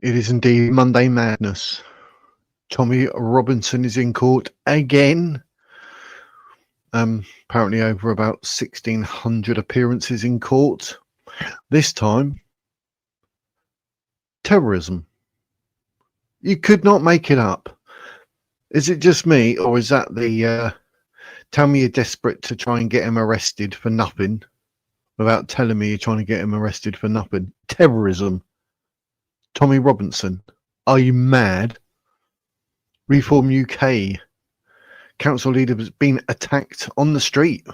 It is indeed Monday Madness. Tommy Robinson is in court again. Apparently over about 1,600 appearances in court. This time, terrorism. You could not make it up. Is it just me, or is that the tell me you're desperate to try and get him arrested for nothing without telling me you're trying to get him arrested for nothing? Terrorism. Tommy Robinson. Are you mad? Reform UK. Council leader has been attacked on the street.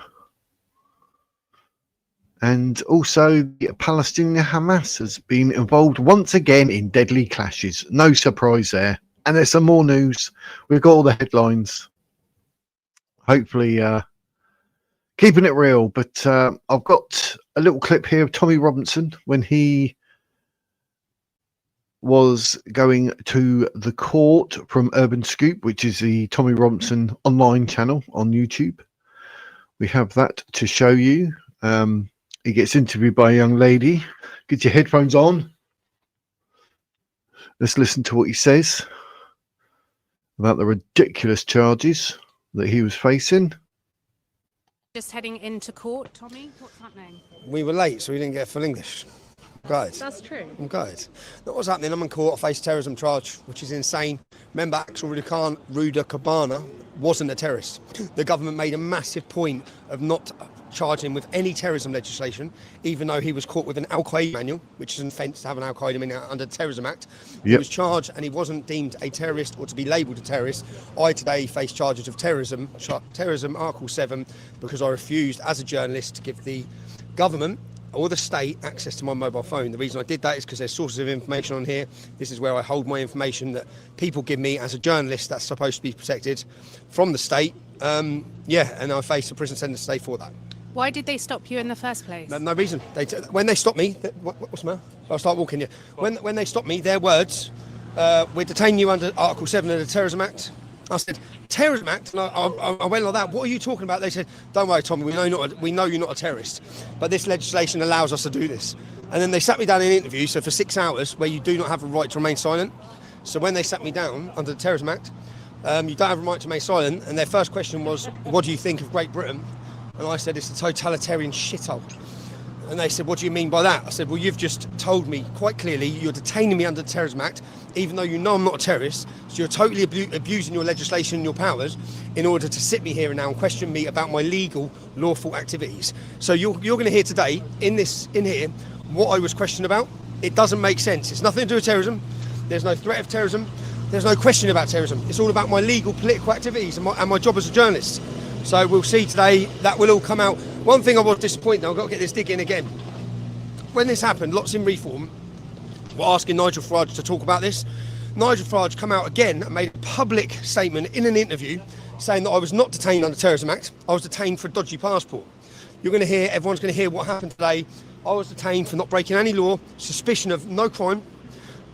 And also the Palestinian Hamas has been involved once again in deadly clashes. No surprise there. And there's some more news. We've got all the headlines. Hopefully keeping it real. But I've got a little clip here of Tommy Robinson when he was going to the court from Urban Scoop, which is the Tommy Robinson online channel on YouTube. We have that to show you. He gets interviewed by a young lady. Get your headphones on. Let's listen to what he says about the ridiculous charges that he was facing. Just heading into court, Tommy. What's happening? We were late, so we didn't get full English. Guys, that's true. I'm good. Look what's happening. I'm in court. I face terrorism charge, which is insane. Remember, Axel Ruda Cabana wasn't a terrorist. The government made a massive point of not charging him with any terrorism legislation, even though he was caught with an Al Qaeda manual, which is an offence to have an Al Qaeda manual under the Terrorism Act. Yep. He was charged and he wasn't deemed a terrorist or to be labelled a terrorist. I today face charges of terrorism, Article 7, because I refused as a journalist to give the government or the state access to my mobile phone. The reason I did that is because there's sources of information on here. This is where I hold my information that people give me as a journalist that's supposed to be protected from the state. And I face a prison sentence today for that. Why did they stop you in the first place? No reason. When they stopped me, what's the matter? I'll start walking you. When they stopped me, their words, we're detaining you under Article 7 of the Terrorism Act. I said, Terrorism Act? And I went like that. What are you talking about? They said, don't worry, Tommy, we know you're not a terrorist, but this legislation allows us to do this. And then they sat me down in an interview, so for 6 hours, where you do not have a right to remain silent. So when they sat me down under the Terrorism Act, you don't have a right to remain silent. And their first question was, what do you think of Great Britain? And I said, it's a totalitarian shithole. And they said, what do you mean by that? I said, well, you've just told me quite clearly you're detaining me under the Terrorism Act, even though you know I'm not a terrorist. So you're totally abusing your legislation and your powers in order to sit me here and now and question me about my legal, lawful activities. So you're going to hear today, in here, what I was questioned about. It doesn't make sense. It's nothing to do with terrorism. There's no threat of terrorism. There's no question about terrorism. It's all about my legal, political activities and my job as a journalist. So we'll see today, that will all come out. One thing I was disappointed, I've got to get this dig in again. When this happened, lots in Reform were asking Nigel Farage to talk about this. Nigel Farage come out again and made a public statement in an interview saying that I was not detained under the Terrorism Act. I was detained for a dodgy passport. Everyone's going to hear what happened today. I was detained for not breaking any law, suspicion of no crime,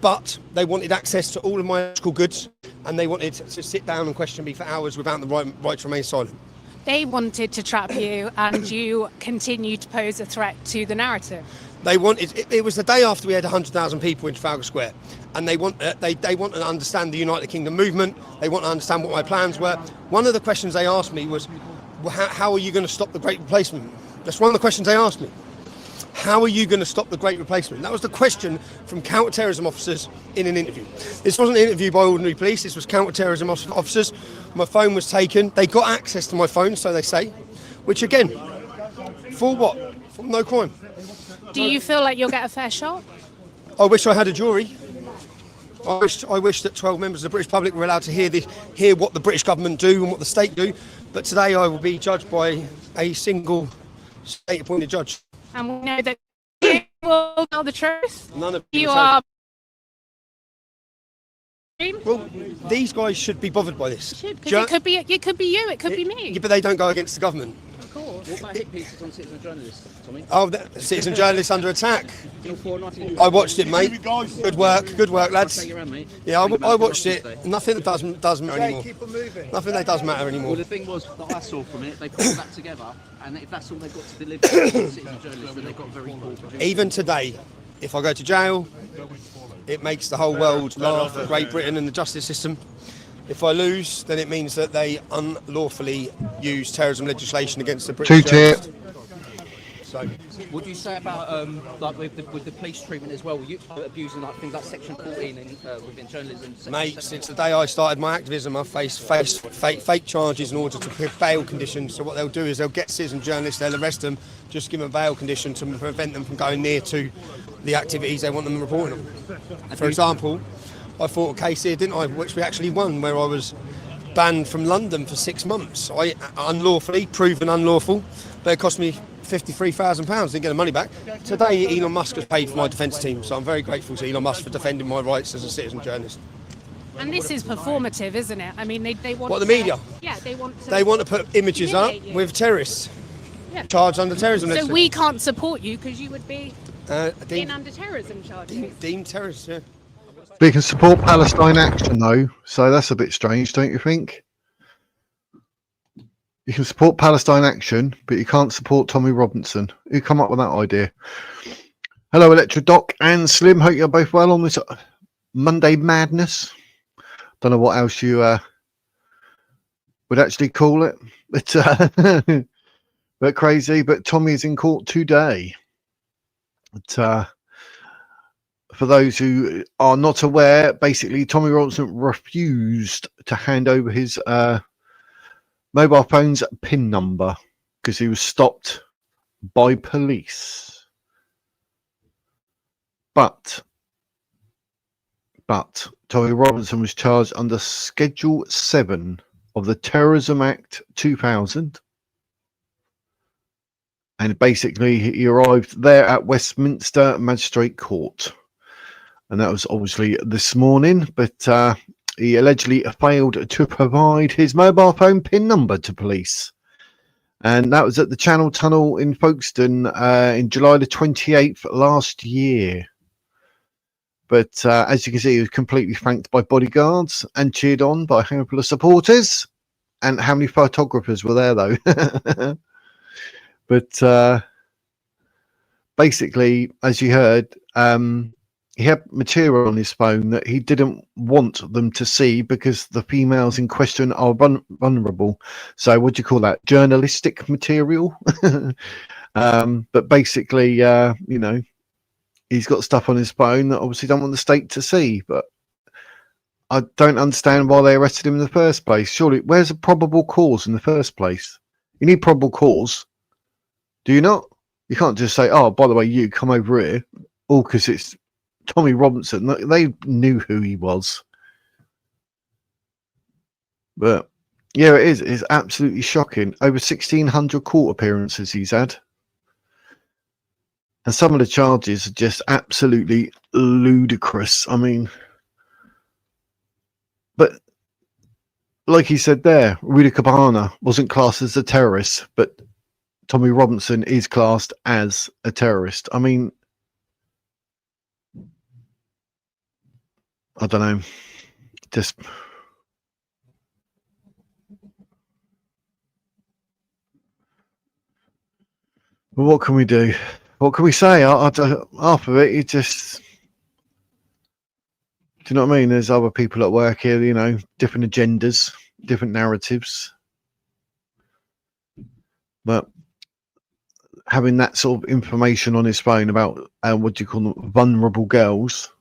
but they wanted access to all of my electrical goods and they wanted to sit down and question me for hours without the right to remain silent. They wanted to trap you and you continued to pose a threat to the narrative. They wanted, it was the day after we had 100,000 people in Trafalgar Square, and they want to understand the United Kingdom movement. They want to understand what my plans were. One of the questions they asked me was, well, how are you going to stop the Great Replacement? That's one of the questions they asked me. How are you going to stop the Great Replacement? That was the question from counter-terrorism officers in an interview. This wasn't an interview by ordinary police, this was counter-terrorism officers. My phone was taken. They got access to my phone, so they say, which again, for what? For no crime. Do you feel like you'll get a fair shot? I wish I had a jury. I wish that 12 members of the British public were allowed to hear what the British government do and what the state do. But today I will be judged by a single state-appointed judge. And we know that you will tell the truth. None of you are. Well, these guys should be bothered by this. Because it could be you, it could be me. Yeah, but they don't go against the government. Of course. What about hit pieces on citizen journalists, Tommy? Oh, citizen journalists under attack. I watched it, mate. Good work, lads. Yeah, I watched it. Nothing that does matter anymore. Nothing that does matter anymore. Well, the thing was that I saw from it, they put that together, and if that's all they've got to deliver to citizen journalists, then they've got very poor producers. Even today, if I go to jail, it makes the whole world laugh at Great Britain and the justice system. If I lose, then it means that they unlawfully use terrorism legislation against the British journalist. So, What do you say about like with the police treatment as well? You abusing like things like Section 14 within journalism? mate, since the day I started my activism, I've faced fake charges in order to prevent bail conditions. So what they'll do is they'll get citizen journalists, they'll arrest them, just give them a bail condition to prevent them from going near to the activities they want them reporting on. For example, I fought a case here, didn't I, which we actually won, where I was banned from London for 6 months. I unlawfully, proven unlawful, but it cost me £53,000, didn't get the money back. Today, Elon Musk has paid for my defence team, so I'm very grateful to Elon Musk for defending my rights as a citizen journalist. And this is performative, isn't it? I mean, they want. What, the media? Yeah, they want to. They want to put images up with terrorists, charged under terrorism. So legislation. we can't support you because you would be in Deemed under terrorism charges. terrorists, yeah. We can support Palestine action though, so that's a bit strange, don't you think? You can support Palestine action, but you can't support Tommy Robinson. Who come up with that idea? Hello, Electra Doc and Slim. Hope you're both well on this Monday madness. Don't know what else you would actually call it, but crazy. But Tommy is in court today. But, for those who are not aware, basically Tommy Robinson refused to hand over his mobile phone's PIN number because he was stopped by police. But Tommy Robinson was charged under Schedule 7 of the Terrorism Act 2000. And basically he arrived there at Westminster Magistrates Court. And that was obviously this morning, but he allegedly failed to provide his mobile phone PIN number to police. And that was at the Channel Tunnel in Folkestone in July the 28th last year. But as you can see, he was completely flanked by bodyguards and cheered on by a handful of supporters. And how many photographers were there, though? But basically, as you heard, he had material on his phone that he didn't want them to see because the females in question are vulnerable. So what do you call that? Journalistic material? But basically, you know, he's got stuff on his phone that obviously don't want the state to see. But I don't understand why they arrested him in the first place. Surely, where's the probable cause in the first place? You need probable cause. Do you not? You can't just say, oh, by the way, you come over here. All because it's Tommy Robinson. They knew who he was. But yeah, it is. It's absolutely shocking. Over 1,600 court appearances he's had. And some of the charges are just absolutely ludicrous. I mean, but like he said there, Rudy Cabana wasn't classed as a terrorist, but Tommy Robinson is classed as a terrorist. I mean, I don't know. Just well, what can we do? What can we say? Half of it, you just, do you know what I mean? There's other people at work here, you know, different agendas, different narratives. But having that sort of information on his phone about what do you call them, vulnerable girls.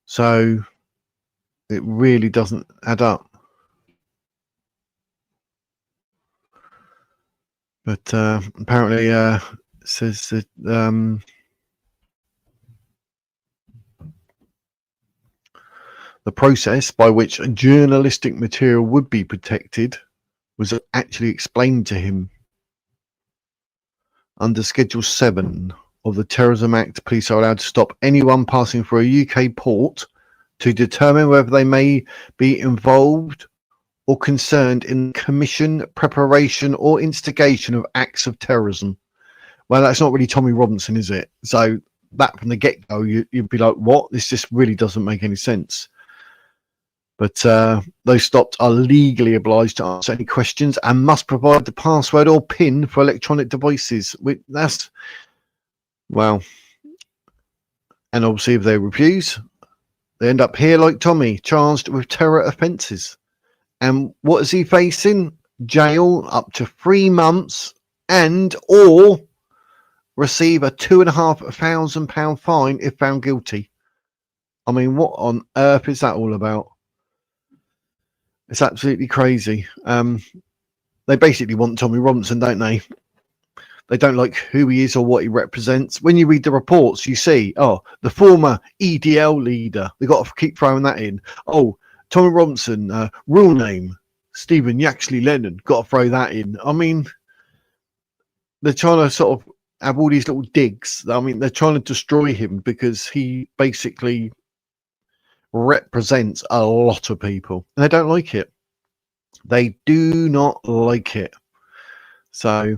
So it really doesn't add up. But apparently it says that the process by which journalistic material would be protected was actually explained to him. Under Schedule 7 of the Terrorism Act, police are allowed to stop anyone passing through a UK port to determine whether they may be involved or concerned in commission, preparation, or instigation of acts of terrorism. Well, that's not really Tommy Robinson, is it? So that from the get-go, you'd be like, what? This just really doesn't make any sense. But those stopped are legally obliged to answer any questions and must provide the password or PIN for electronic devices. That's, well, And obviously, if they refuse, they end up here like Tommy, charged with terror offences. And what is he facing? Jail up to 3 months and or receive a £2,500 fine if found guilty. I mean, what on earth is that all about? It's absolutely crazy. They basically want Tommy Robinson, don't they? They don't like who he is or what he represents. When you read the reports, you see, oh, the former EDL leader. They've got to keep throwing that in. Oh, Tommy Robinson, real name, Stephen Yaxley-Lennon. Got to throw that in. I mean, they're trying to sort of have all these little digs. I mean, they're trying to destroy him because he basically represents a lot of people. And they don't like it. They do not like it. So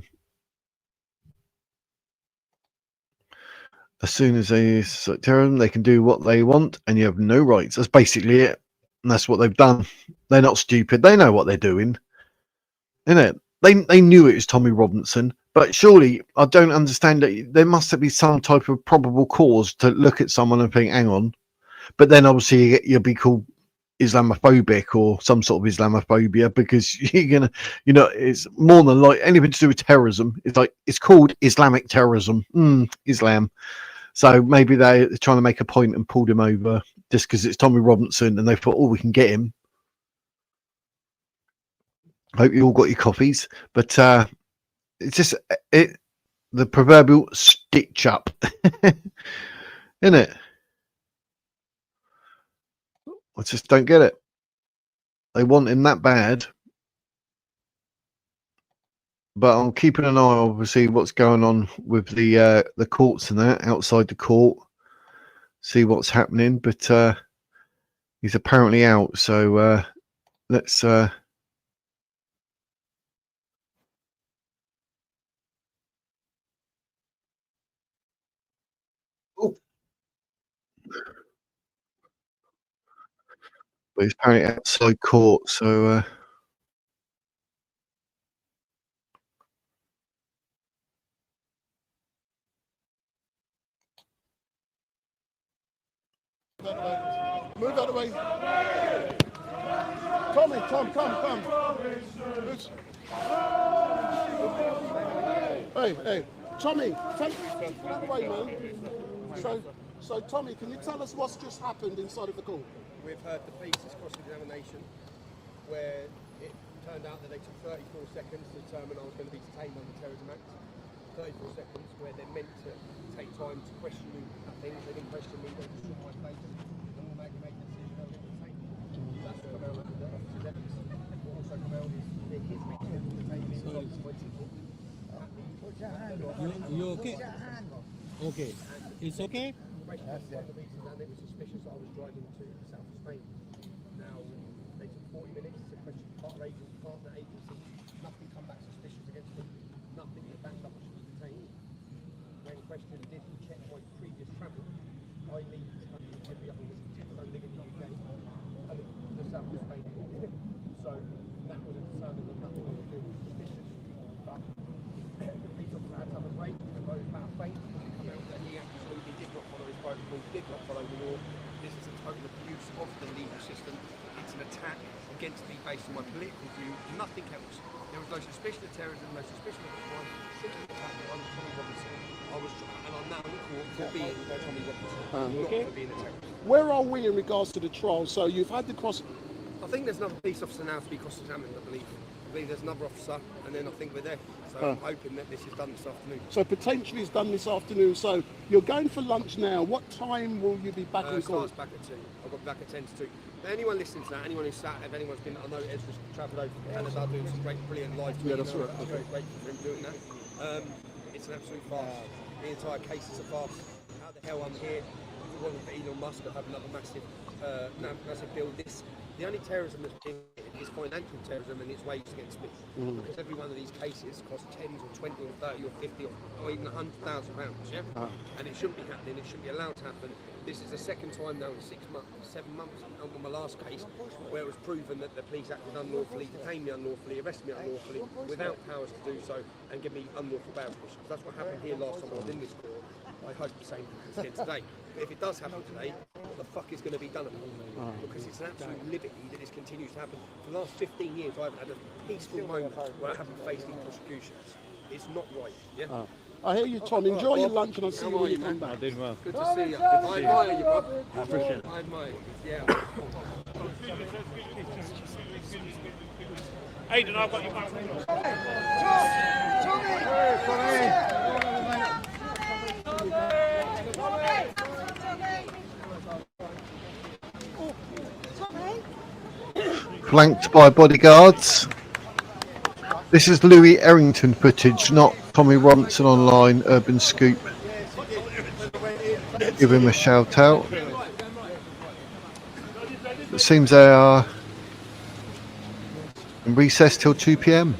as soon as they terrorism, they can do what they want and you have no rights. That's basically it. And that's what they've done. They're not stupid. They know what they're doing. Innit? They knew it was Tommy Robinson. But surely, I don't understand that there must be some type of probable cause to look at someone and think, hang on. But then obviously you'll be called Islamophobic or some sort of Islamophobia because you're going to, you know, it's more than like anything to do with terrorism. It's like, it's called Islamic terrorism. Islam. So maybe they're trying to make a point and pulled him over just because it's Tommy Robinson and they thought, oh, we can get him. Hope you all got your coffees. But it's just the proverbial stitch up, isn't it? I just don't get it. They want him that bad. But I'm keeping an eye, obviously, what's going on with the courts and that outside the court. See what's happening. But he's apparently out. So let's. Oh. But he's apparently outside court. So. Move out of the way. Tommy, come. Hey. Tommy, take that way, man. So, Tommy, can you tell us what's just happened inside of the court? We've heard the police's cross-examination where it turned out that they took 34 seconds to determine I was going to be detained under the Terrorism Act. 34 seconds where they're meant to take time to question me at things. They didn't question me, they just saw my face and automatically made the decision I was going to detain me. That's what come out of the officer's evidence. What also come out is that his reason to detain me is consequences. You okay? Okay. It's okay? And it was suspicious that I was driving to the south of Spain. Now, they took 40 minutes to question partner agency. Nothing come back suspicious against me. Nothing that backed up I should be detained. When questioned, did he check my previous travel? I leave this country every other week. I don't live in the UK. I live in the south of Spain. So that was a determined that nothing was doing suspicious. But the police officer had to have a break and wrote about faith. Come out that he absolutely did not follow his protocol, did not follow the law. This is a total abuse of the legal system. It's an attack against me based on my political view, nothing else. There was no suspicion of terrorism, no suspicion of crime, simply the fact that I was Tommy Robinson. And I'm now in court for being Tommy Robinson, not for being a terrorist. Where are we in regards to the trial? So you've had the cross... I think there's another police officer now to be cross-examined, I believe. I believe there's another officer, and then I think we're there. So I'm hoping that this is done this afternoon. So potentially it's done this afternoon. So you're going for lunch now. What time will you be back in court? Starts back at 2. I've got back at 10 to 2. Anyone listening to that, anyone who's sat, if anyone's been, I know Ezra's travelled over from Canada doing some great, brilliant live tweets. Yeah, that's right. I'm very grateful for him doing that. It's an absolute farce. The entire case is a farce. How the hell I'm here? If it wasn't for Elon Musk, I'd have another massive bill. The only terrorism that's being is financial terrorism and its ways against me. Because every one of these cases costs 10 or 20 or 30 or 50 or even £100,000, yeah? And it shouldn't be happening, it shouldn't be allowed to happen. This is the second time now in 7 months on my last case where it was proven that the police acted unlawfully, detained me unlawfully, arrested me unlawfully, without powers to do so, and give me unlawful bail conditions. That's what happened here last time I was in this court. I hope the same thing again today. But if it does happen today, what the fuck is going to be done about it? Because it's an absolute liberty that this continues to happen. For the last 15 years, I haven't had a peaceful moment where I haven't faced these prosecutions. It's not right. Yeah. I hear you, Tom. Enjoy your lunch, and I'll see you when you come back. Doing well. Good to see you. I admire you, bro. I appreciate it. I admire you. Yeah. Aidan, I've got your back. Flanked by bodyguards. This is Louis Errington footage, not Tommy Robinson online Urban Scoop. Give him a shout out. It seems they are in recess till 2 p.m.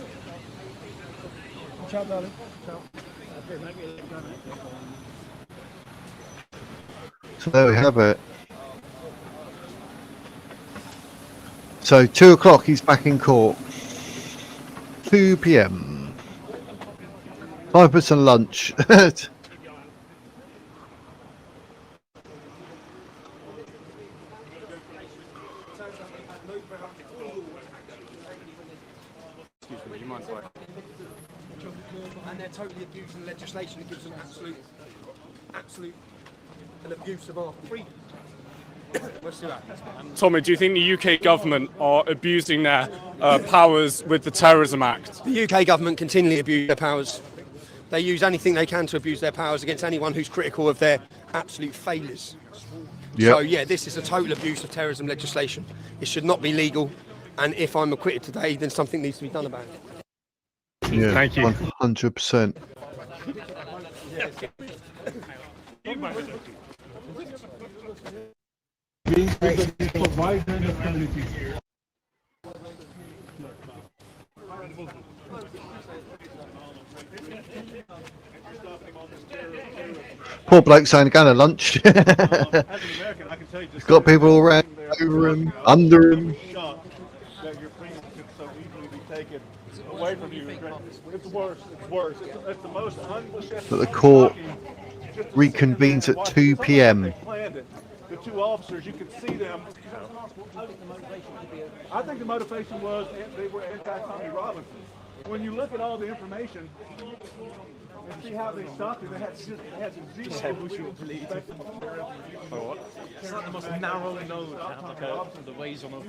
So there we have it. So 2 o'clock he's back in court. 2 p.m. Time for some lunch. And they're totally abusing legislation that gives them absolute an abuse of our freedom. Let's do that. Tommy, do you think the UK government are abusing their powers with the Terrorism Act? The UK government continually abuse their powers. They use anything they can to abuse their powers against anyone who's critical of their absolute failures. Yep. So yeah, this is a total abuse of terrorism legislation. It should not be legal, and if I'm acquitted today, then something needs to be done about it. Yeah, Thank you. 100%. Poor bloke saying going to lunch. He's got people all around, over him, under him. That your freedom could so easily be taken away from you. It's worse. It's worse. It's the most But the court reconvenes at 2 p.m. They planned it. The two officers, you could see them. I think the motivation was they were anti-Tommy Robinson. When you look at all the information and see how they stopped it, they had zero. It's like the most narrow node to have like the ways on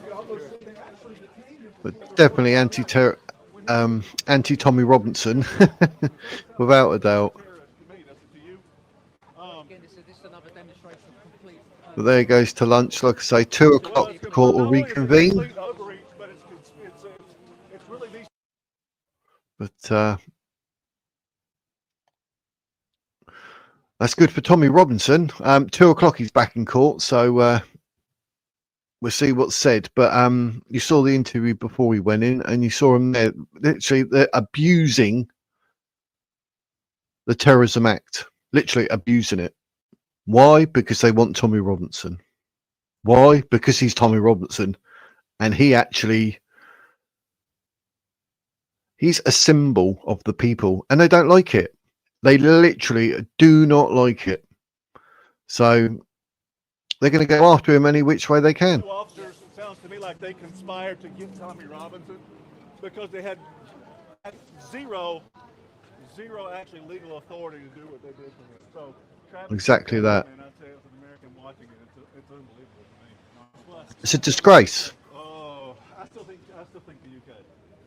But definitely anti-Tommy Robinson, without a doubt. But there he goes to lunch. Like I say, 2 o'clock the court will reconvene. But that's good for Tommy Robinson. 2 o'clock he's back in court, so we'll see what's said. But you saw the interview before we went in, and you saw him there. Literally, they're abusing the Terrorism Act. Literally abusing it. Why? Because they want Tommy Robinson. Why? Because he's Tommy Robinson, and he's a symbol of the people, and they don't like it. They literally do not like it. So they're going to go after him any which way they can. Two officers, it sounds to me like they conspired to get Tommy Robinson because they had zero actually legal authority to do what they did to him. So exactly that. And I'd say as an American watching it, it's unbelievable to me. It's a disgrace. Oh, I still think the UK.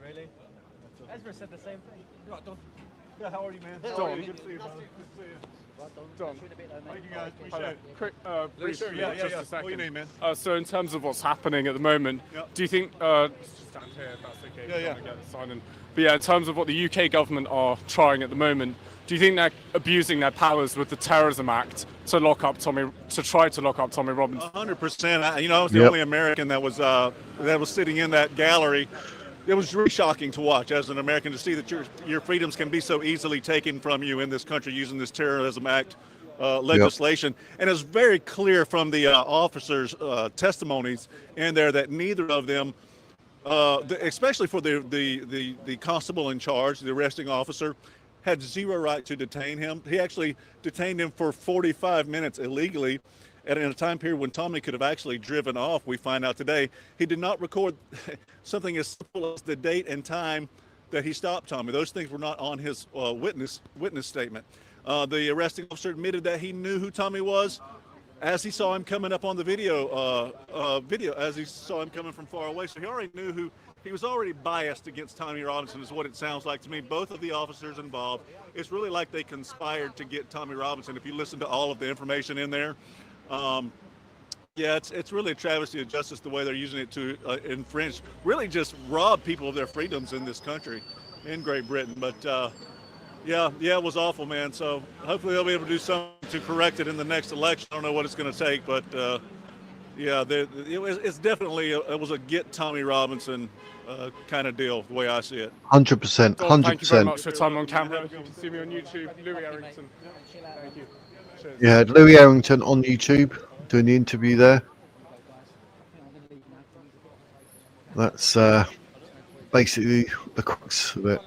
Really? Ezra said the same thing. Right, Don. Yeah, how are you, man? Don. Good to see you, brother. Good to see you. Don. Thank you guys. Appreciate it. Quick, Please, sure. Yeah. just a What's your second. name, man? So in terms of what's happening at the moment, Yep. do you think, just stand here if that's okay, Yeah. trying to get the sign in. But yeah, in terms of what the UK government are trying at the moment, do you think they're abusing their powers with the Terrorism Act to try to lock up Tommy Robinson? 100%. I was the only American that was sitting in that gallery. It was really shocking to watch as an American to see that your freedoms can be so easily taken from you in this country using this Terrorism Act legislation. And it's very clear from the officers' testimonies in there that neither of them, especially for the constable in charge, the arresting officer, had zero right to detain him. He actually detained him for 45 minutes illegally. And in a time period when Tommy could have actually driven off, we find out today, he did not record something as simple as the date and time that he stopped Tommy. Those things were not on his witness statement. The arresting officer admitted that he knew who Tommy was as he saw him coming up on the video, as he saw him coming from far away. So he already knew who. He was already biased against Tommy Robinson, is what it sounds like to me. Both of the officers involved, it's really like they conspired to get Tommy Robinson. If you listen to all of the information in there, yeah, it's really a travesty of justice the way they're using it to infringe, really just rob people of their freedoms in this country, in Great Britain. But yeah, it was awful, man. So hopefully they'll be able to do something to correct it in the next election. I don't know what it's going to take, but yeah, it's definitely it was a get Tommy Robinson kind of deal, the way I see it. 100%. Well, thank you very 100%. much for your time on camera. You can see me on YouTube, Louis Errington. Thank you. Cheers. Yeah, Louis Errington on YouTube doing the interview there. That's basically the crux of it.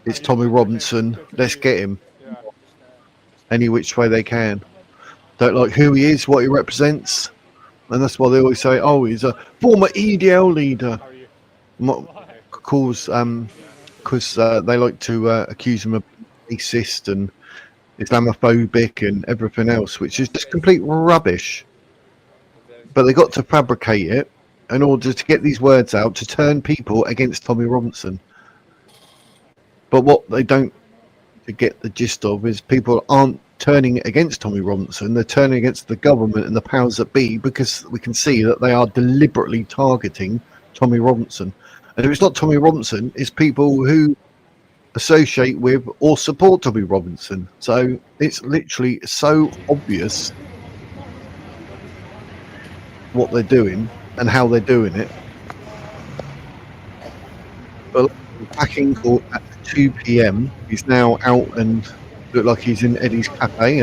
It's Tommy Robinson. Let's get him any which way they can. Don't like who he is, what he represents, and that's why they always say, "Oh, he's a former EDL leader." Because they like to accuse him of racist and Islamophobic and everything else, which is just complete rubbish. But they got to fabricate it in order to get these words out to turn people against Tommy Robinson. But what they don't get the gist of is people aren't turning against Tommy Robinson, they're turning against the government and the powers that be, because we can see that they are deliberately targeting Tommy Robinson. And if it's not Tommy Robinson, it's people who associate with or support Tommy Robinson. So it's literally so obvious what they're doing and how they're doing it. But back in court at 2 p.m. he's now out and look like he's in Eddie's cafe.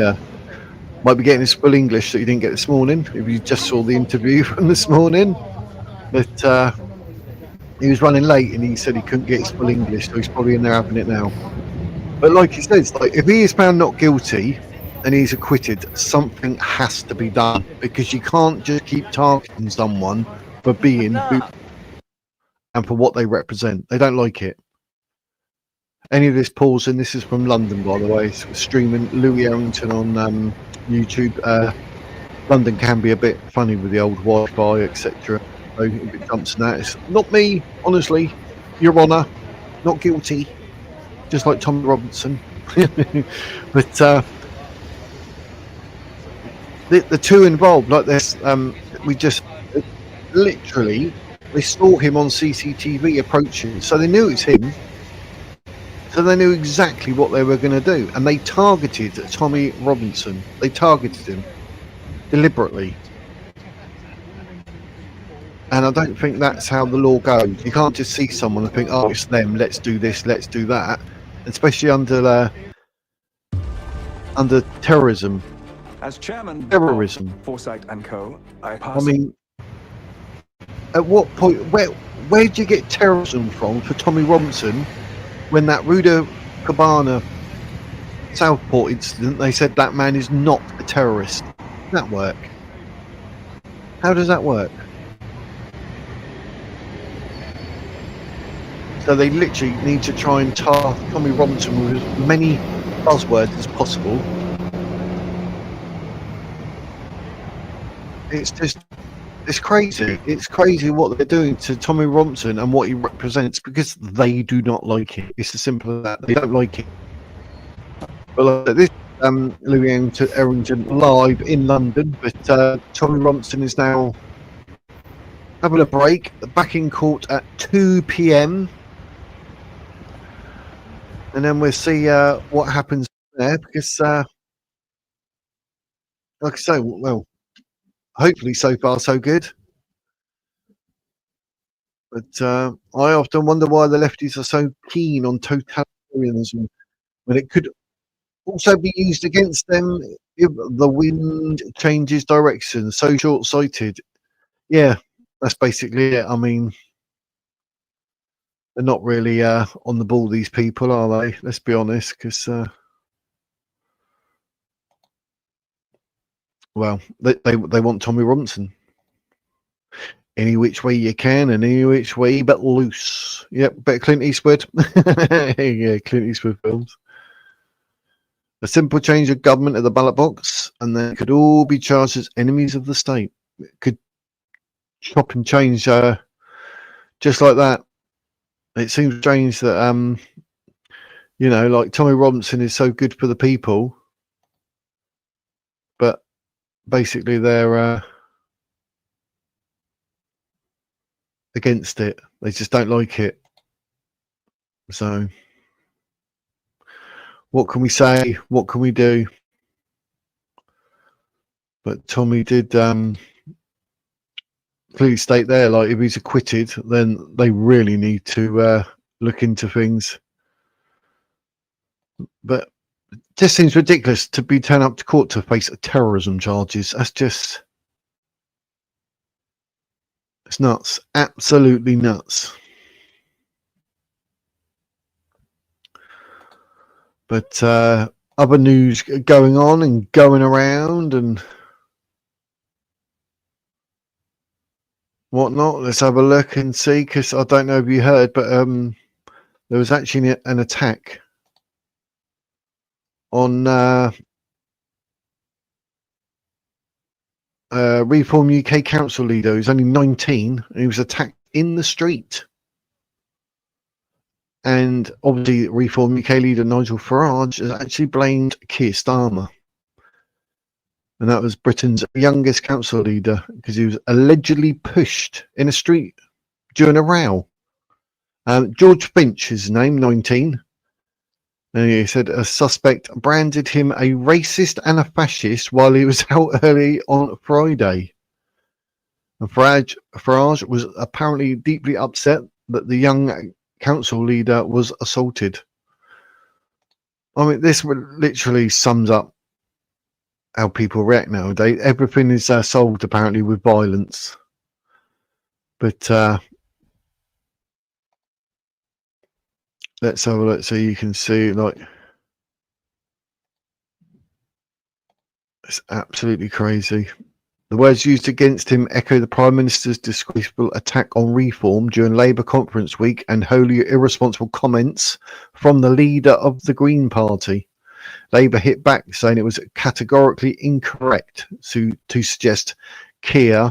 Might be getting his full English that you didn't get this morning if you just saw the interview from this morning. But he was running late and he said he couldn't get his full English, so he's probably in there having it now. But like he says, like if he is found not guilty and he's acquitted, something has to be done, because you can't just keep targeting someone for being who and for what they represent. They don't like it. Any of this pausing, this is from London, by the way. It's streaming Louis Errington on YouTube. London can be a bit funny with the old Wi-Fi, etc. So if it jumps in that, it's not me, honestly, Your Honour, not guilty, just like Tommy Robinson. But the two involved, like this, we just literally, they saw him on CCTV approaching, so they knew it's him. So they knew exactly what they were going to do, and they targeted Tommy Robinson. They targeted him deliberately. And I don't think that's how the law goes. You can't just see someone and think, "Oh, it's them. Let's do this. Let's do that." Especially under terrorism. As chairman Terrorism. of Foresight and Co., I mean, at what point? Where do you get terrorism from for Tommy Robinson? When that Ruda Cabana Southport incident, they said that man is not a terrorist. Does that work? How does that work? So they literally need to try and tar Tommy Robinson with as many buzzwords as possible. It's crazy. It's crazy what they're doing to Tommy Robinson and what he represents, because they do not like it. It's as simple as that. They don't like it. But like this, Louis Errington live in London, but Tommy Robinson is now having a break, back in court at 2 p.m. And then we'll see what happens there, because like I say, well, hopefully so far so good. But I often wonder why the lefties are so keen on totalitarianism when it could also be used against them if the wind changes direction. So short-sighted. Yeah, that's basically it. I mean, they're not really on the ball, these people, are they? Let's be honest, because well, they want Tommy Robinson any which way you can and any which way but loose. Yep, better Clint Eastwood. Yeah, Clint Eastwood films. A simple change of government at the ballot box, and they could all be charged as enemies of the state. It could chop and change just like that. It seems strange that you know, like Tommy Robinson is so good for the people, but basically they're against it. They just don't like it. So what can we say? What can we do? But Tommy did clearly state there, like, if he's acquitted, then they really need to look into things. But it just seems ridiculous to be turned up to court to face terrorism charges. That's just, it's nuts. Absolutely nuts. But other news going on and going around and whatnot. Let's have a look and see, because I don't know if you heard, but there was actually an attack on Reform UK council leader who's only 19, and he was attacked in the street. And obviously, Reform UK leader Nigel Farage has actually blamed Keir Starmer. And that was Britain's youngest council leader, because he was allegedly pushed in a street during a row. George Finch is his name, 19. And he said a suspect branded him a racist and a fascist while he was out early on Friday. And Farage was apparently deeply upset that the young council leader was assaulted. I mean, this literally sums up how people react nowadays. Everything is solved apparently with violence. But let's have a look so you can see, like, it's absolutely crazy. The words used against him echo the Prime Minister's disgraceful attack on Reform during Labour conference week and wholly irresponsible comments from the leader of the Green Party. Labour hit back, saying it was categorically incorrect to suggest Keir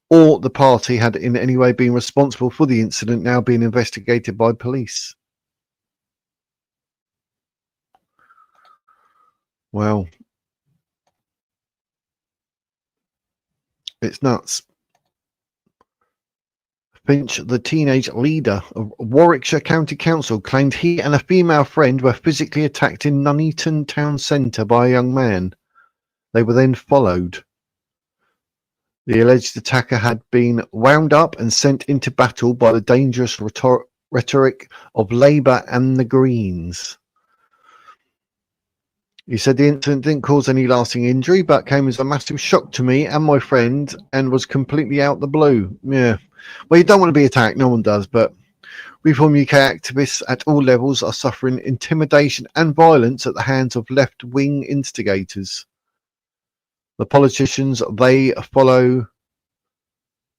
or the party had in any way been responsible for the incident, now being investigated by police. Well, it's nuts. Finch, the teenage leader of Warwickshire County Council, claimed he and a female friend were physically attacked in Nuneaton town centre by a young man. They were then followed. The alleged attacker had been wound up and sent into battle by the dangerous rhetoric of Labour and the Greens. He said the incident didn't cause any lasting injury, but came as a massive shock to me and my friend and was completely out the blue. Yeah. Well, you don't want to be attacked. No one does. But Reform UK activists at all levels are suffering intimidation and violence at the hands of left-wing instigators. The politicians they follow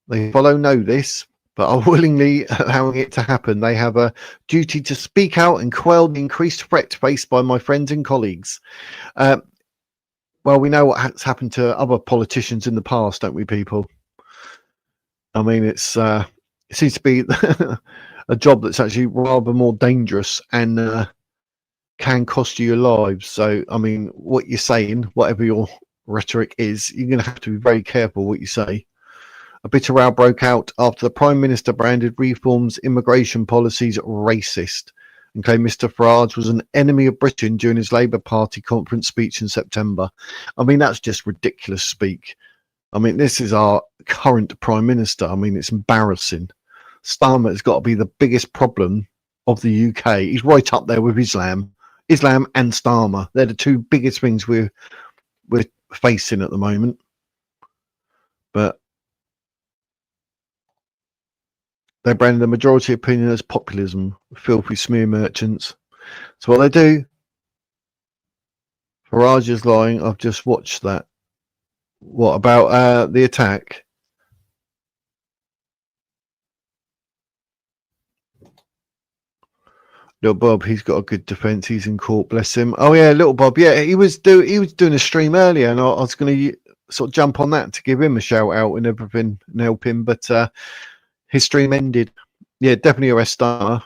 know this, but are willingly allowing it to happen. They have a duty to speak out and quell the increased threat faced by my friends and colleagues. Well, we know what has happened to other politicians in the past, don't we, people? I mean, it seems to be a job that's actually rather more dangerous and can cost you your lives. So, I mean, what you're saying, whatever your rhetoric is, you're going to have to be very careful what you say. A bitter row broke out after the Prime Minister branded Reform's immigration policies racist and claimed Mr Farage was an enemy of Britain during his Labour Party conference speech in September. I mean, that's just ridiculous speak. I mean, this is our current Prime Minister. I mean, it's embarrassing. Starmer has got to be the biggest problem of the UK. He's right up there with Islam and Starmer. They're the two biggest things we're facing at the moment. But They brand the majority opinion as populism, filthy smear merchants. So what they do, Farage is lying. I've just watched that. What about the attack? Little Bob, he's got a good defence. He's in court, bless him. Oh yeah, Little Bob. Yeah, he was doing a stream earlier, and I was going to sort of jump on that to give him a shout out and everything and help him, but his stream ended. Yeah, definitely arrest Starmer.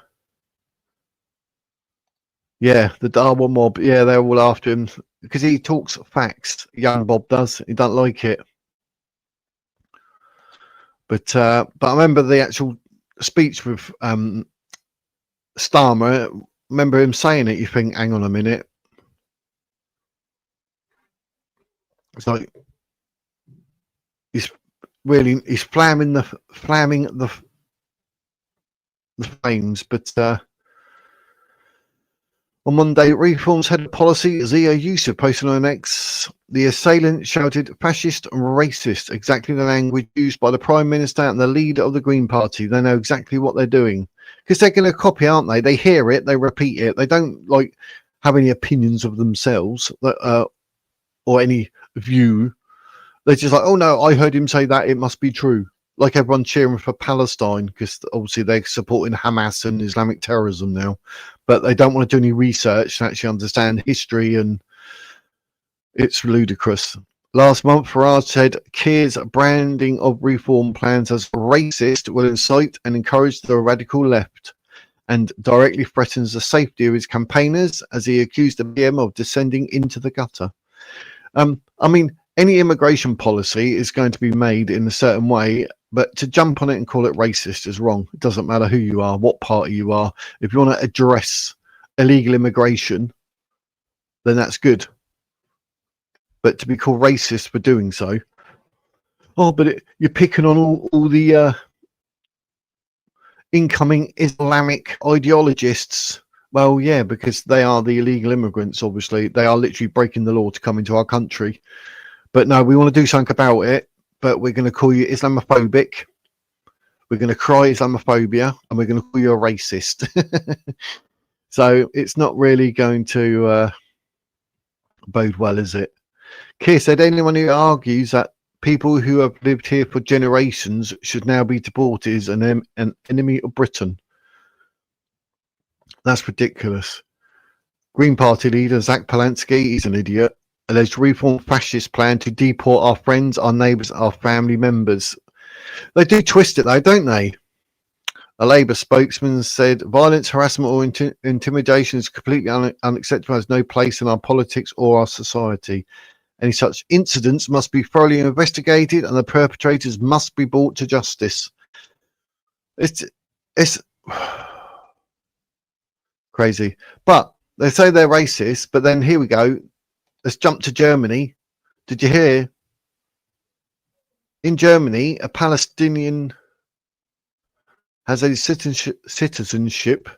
Yeah, the Darwin mob. Yeah, they're all after him because he talks facts. Young Bob does. He don't like it. But I remember the actual speech with Starmer. Remember him saying it. You think, hang on a minute. It's like he's flamming the flames, but. On Monday, Reform's head of policy, Zia Yusuf, posted on X, the assailant shouted fascist and racist, exactly the language used by the Prime Minister and the leader of the Green Party. They know exactly what they're doing. Because they're going to copy, aren't they? They hear it, they repeat it. They don't have any opinions of themselves or any view. They're just like, oh no, I heard him say that, it must be true. Like everyone cheering for Palestine because obviously they're supporting Hamas and Islamic terrorism now, but they don't want to do any research to actually understand history, and it's ludicrous. Last month, Farage said Keir's branding of reform plans as racist will incite and encourage the radical left and directly threatens the safety of his campaigners as he accused the PM of descending into the gutter. I mean, any immigration policy is going to be made in a certain way, but to jump on it and call it racist is wrong. It doesn't matter who you are, what party you are. If you want to address illegal immigration, then that's good. But to be called racist for doing so, but you're picking on all the incoming Islamic ideologists. Well, yeah, because they are the illegal immigrants, obviously. They are literally breaking the law to come into our country. But no, we want to do something about it. But we're going to call you Islamophobic. We're going to cry Islamophobia, and we're going to call you a racist. So it's not really going to bode well, is it? Keir said anyone who argues that people who have lived here for generations should now be deported is an enemy of Britain. That's ridiculous. Green Party leader Zach Palansky, he's an idiot. Alleged reform fascist plan to deport our friends, our neighbours, our family members. They do twist it though, don't they? A Labour spokesman said violence, harassment or intimidation is completely unacceptable, has no place in our politics or our society. Any such incidents must be thoroughly investigated and the perpetrators must be brought to justice. It's crazy. But they say they're racist, but then here we go. Let's jump to Germany. Did you hear? In Germany, a Palestinian has a citizenship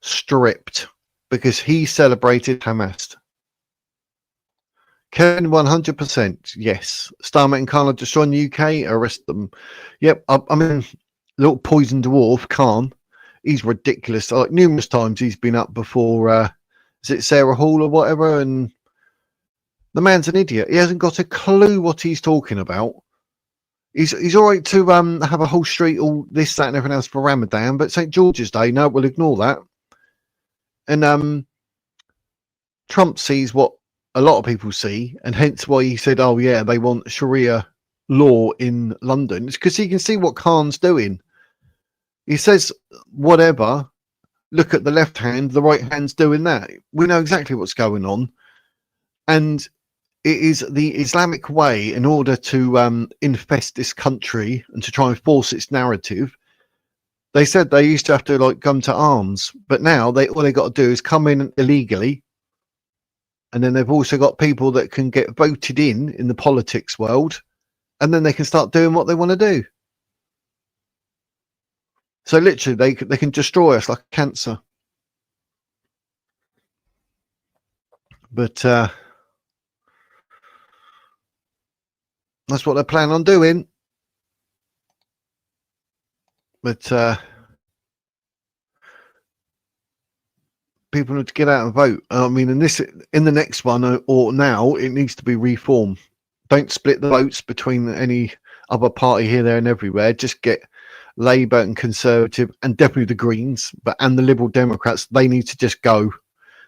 stripped because he celebrated Hamas. Kevin, 100%. Yes. Starmer and Khan are destroying the UK. Arrest them. Yep. I mean, little poison dwarf, Khan. He's ridiculous. Like numerous times he's been up before. Is it Sarah Hall or whatever? And the man's an idiot. He hasn't got a clue what he's talking about. He's all right to have a whole street, all this, that, and everything else for Ramadan, but St. George's Day, no, we'll ignore that. And Trump sees what a lot of people see, and hence why he said, oh yeah, they want Sharia law in London. It's because he can see what Khan's doing. He says whatever, look at the left hand, the right hand's doing that. We know exactly what's going on. And it is the Islamic way in order to infest this country and to try and force its narrative. They said they used to have to come to arms, but now all they got to do is come in illegally. And then they've also got people that can get voted in the politics world, and then they can start doing what they want to do. So literally they can destroy us like cancer. But that's what they plan on doing. But people need to get out and vote. I mean, in the next one or now, it needs to be reformed. Don't split the votes between any other party here, there, and everywhere. Just get Labour and Conservative, and definitely the Greens, and the Liberal Democrats. They need to just go.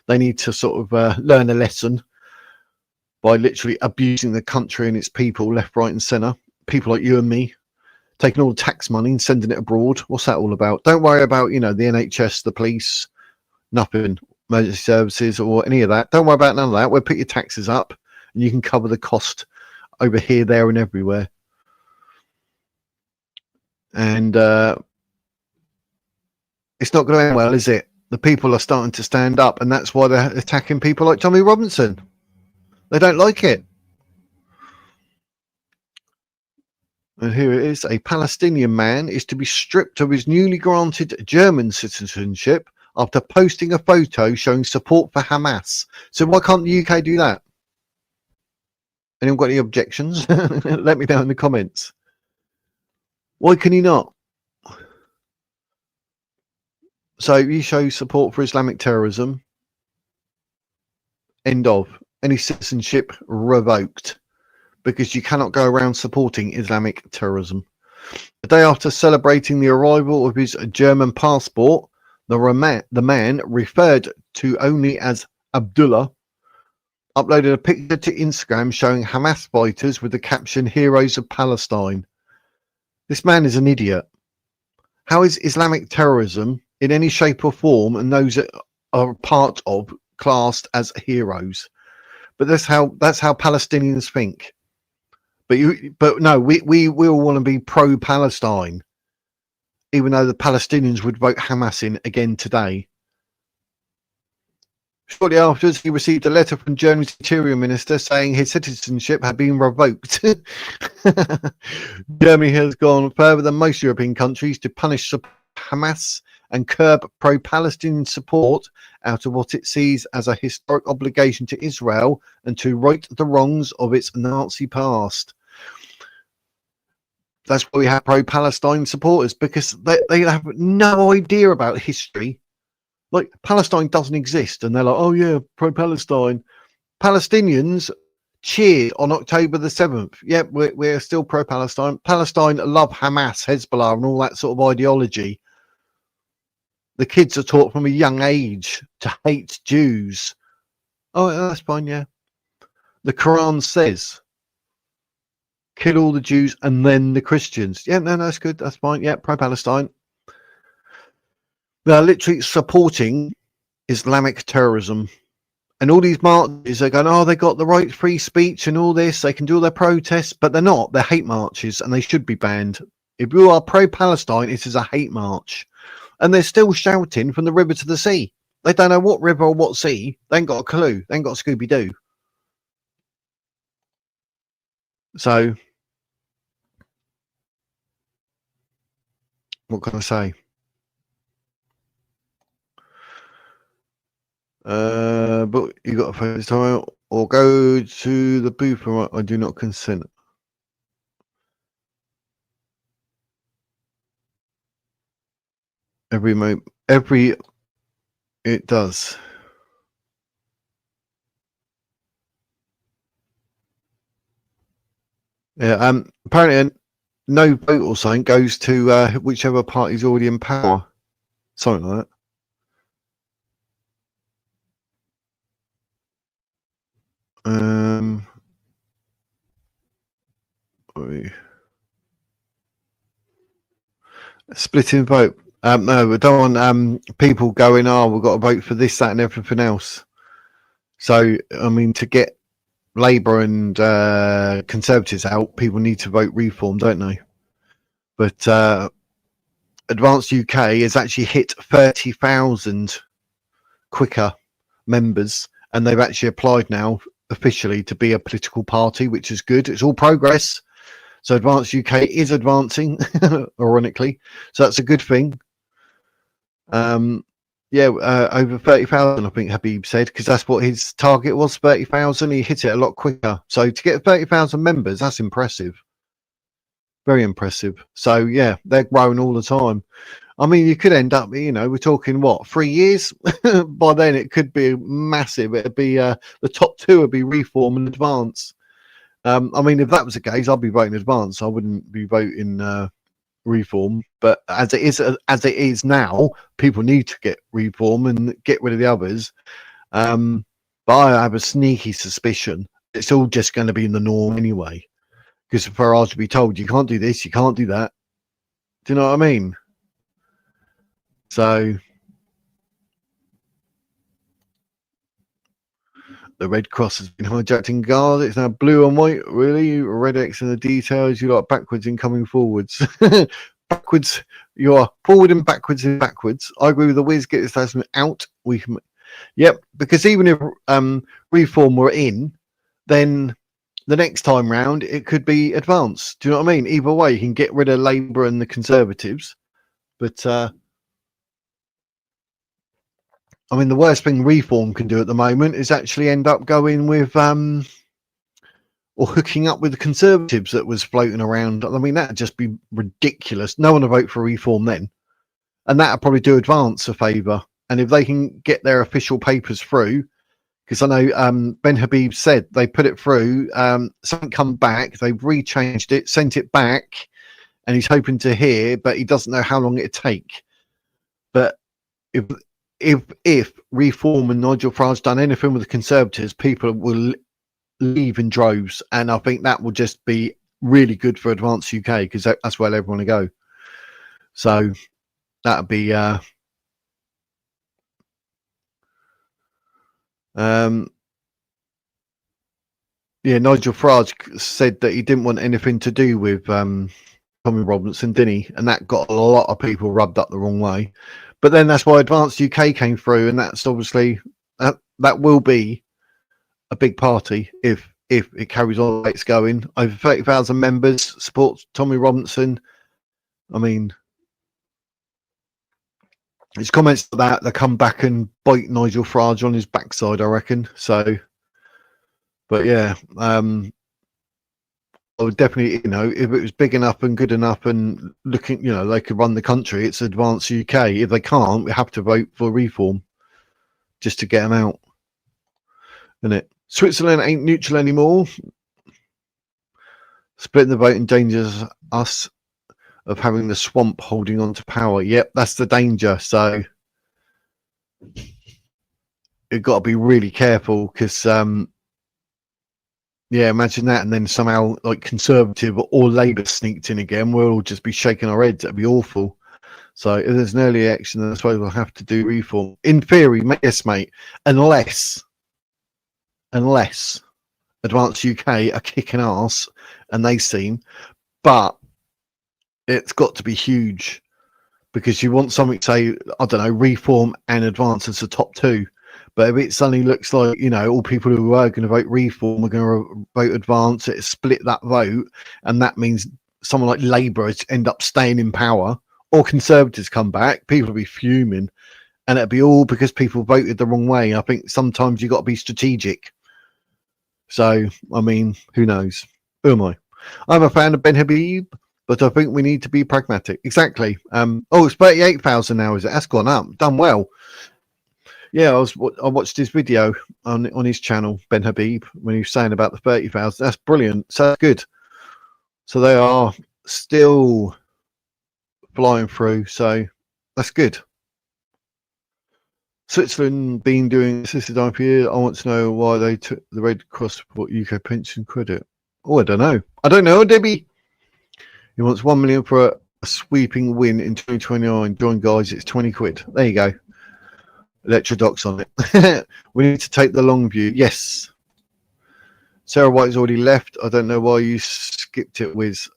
They need to sort of learn a lesson by literally abusing the country and its people left, right, and centre. People like you and me taking all the tax money and sending it abroad. What's that all about? Don't worry about the NHS, the police, nothing, emergency services, or any of that. Don't worry about none of that. We'll put your taxes up, and you can cover the cost over here, there, and everywhere. And it's not going to end well, is it? The people are starting to stand up, and that's why they're attacking people like Tommy Robinson. They don't like it. And here it is. A Palestinian man is to be stripped of his newly granted German citizenship after posting a photo showing support for Hamas. So why can't the UK do that? Anyone got any objections? Let me know in the comments. Why can he not? So you show support for Islamic terrorism. End of. Any citizenship revoked. Because you cannot go around supporting Islamic terrorism. The day after celebrating the arrival of his German passport, the man, referred to only as Abdullah, uploaded a picture to Instagram showing Hamas fighters with the caption "Heroes of Palestine." This man is an idiot. How is Islamic terrorism in any shape or form, and those that are part of, classed as heroes? But that's how Palestinians think. But no, we all want to be pro-Palestine, even though the Palestinians would vote Hamas in again today. Shortly afterwards, he received a letter from Germany's Interior Minister saying his citizenship had been revoked. Germany has gone further than most European countries to punish Hamas and curb pro-Palestinian support out of what it sees as a historic obligation to Israel and to right the wrongs of its Nazi past. That's why we have pro-Palestine supporters, because they have no idea about history. Like, Palestine doesn't exist, and they're like, oh yeah, pro-Palestine. Palestinians cheered on October the 7th. Yep, we're still pro-Palestine. Palestine love Hamas, Hezbollah, and all that sort of ideology. The kids are taught from a young age to hate Jews. Oh, that's fine, yeah. The Quran says, kill all the Jews and then the Christians. Yeah, no, that's good. That's fine. Yeah, pro-Palestine. They're literally supporting Islamic terrorism. And all these marches are going, oh, they got the right free speech and all this. They can do all their protests, but they're not. They're hate marches, and they should be banned. If you are pro-Palestine, it is a hate march. And they're still shouting from the river to the sea. They don't know what river or what sea. They ain't got a clue. They ain't got a Scooby-Doo. So, what can I say? But you got to focus time or go to the booth. I do not consent. It does. Yeah. Apparently, no vote or something goes to whichever party's already in power. Something like that. Splitting vote. No, we don't want people going, oh, we've got to vote for this, that, and everything else. So, I mean, to get Labour and Conservatives out, people need to vote reform, don't they? But Advanced UK has actually hit 30,000 quicker members, and they've actually applied now officially to be a political party, which is good. It's all progress. So Advanced UK is advancing, ironically. So that's a good thing. Over 30,000, I think Habib said, because that's what his target was, 30,000. He hit it a lot quicker. So to get 30,000 members, that's impressive. Very impressive. So yeah, they're growing all the time. I mean, you could end up, we're talking what, 3 years? By then it could be massive. It'd be the top two would be Reform and Advance. I mean, if that was the case, I'd be voting Advance. I wouldn't be voting Reform. But as it is now, people need to get Reform and get rid of the others. But I have a sneaky suspicion it's all just going to be in the norm anyway. Because Farage to be told, you can't do this, you can't do that. Do you know what I mean? So the Red Cross has been hijacked in Gaza. It's now blue and white. Really? Red X in the details. You like backwards and coming forwards. Backwards. You are forward and backwards and backwards. I agree with the Wiz. Get this person out. We can. Yep. Because even if Reform were in, then the next time round it could be Advance. Do you know what I mean? Either way, you can get rid of Labour and the Conservatives. But I mean, the worst thing Reform can do at the moment is actually end up going with or hooking up with the Conservatives that was floating around. I mean, that'd just be ridiculous. No one would vote for Reform then. And that'd probably do Advance a favour. And if they can get their official papers through, because I know Ben Habib said they put it through, something come back, they've rechanged it, sent it back, and he's hoping to hear, but he doesn't know how long it'd take. But if Reform and Nigel Farage done anything with the Conservatives, people will leave in droves, and I think that will just be really good for Advance UK, because that's where everyone will go. So that'd be Nigel Farage said that he didn't want anything to do with Tommy Robinson, didn't he? And that got a lot of people rubbed up the wrong way. But then that's why Advance UK came through, and that's obviously that will be a big party if it carries on like it's going. Over 30,000 members support Tommy Robinson. I mean, his comments to that, they come back and bite Nigel Farage on his backside, I reckon. So, but yeah, I would definitely, if it was big enough and good enough and looking, they could run the country, it's Advance UK. If they can't, we have to vote for Reform just to get them out. Isn't it? Switzerland ain't neutral anymore. Splitting the vote endangers us of having the swamp holding on to power. Yep, that's the danger. So you've got to be really careful because, imagine that. And then somehow like Conservative or Labour sneaked in again. We'll all just be shaking our heads. That'd be awful. So if there's an early election, then I suppose we'll have to do Reform. In theory, yes, mate, unless Advance UK are kicking ass, and they seem, but it's got to be huge because you want something, say, I don't know, Reform and Advance as the top two. But if it suddenly looks like, all people who are going to vote Reform are going to vote Advance, it split that vote, and that means someone like Labour end up staying in power, or Conservatives come back, people will be fuming, and it'll be all because people voted the wrong way. I think sometimes you've got to be strategic. So, I mean, who knows? Who am I? I'm a fan of Ben Habib, but I think we need to be pragmatic. Exactly. It's 38,000 now, is it? That's gone up. Done well. Yeah, I watched his video on his channel, Ben Habib, when he was saying about the 30,000. That's brilliant. So that's good. So they are still flying through. So that's good. Switzerland been doing assisted IPA. I want to know why they took the Red Cross support UK pension credit. Oh, I don't know, Debbie. He wants 1 million for a sweeping win in 2029. Join guys, it's 20 quid. There you go. Electrodocs on it. We need to take the long view. Yes. Sarah White's already left. I don't know why you skipped it, Wiz.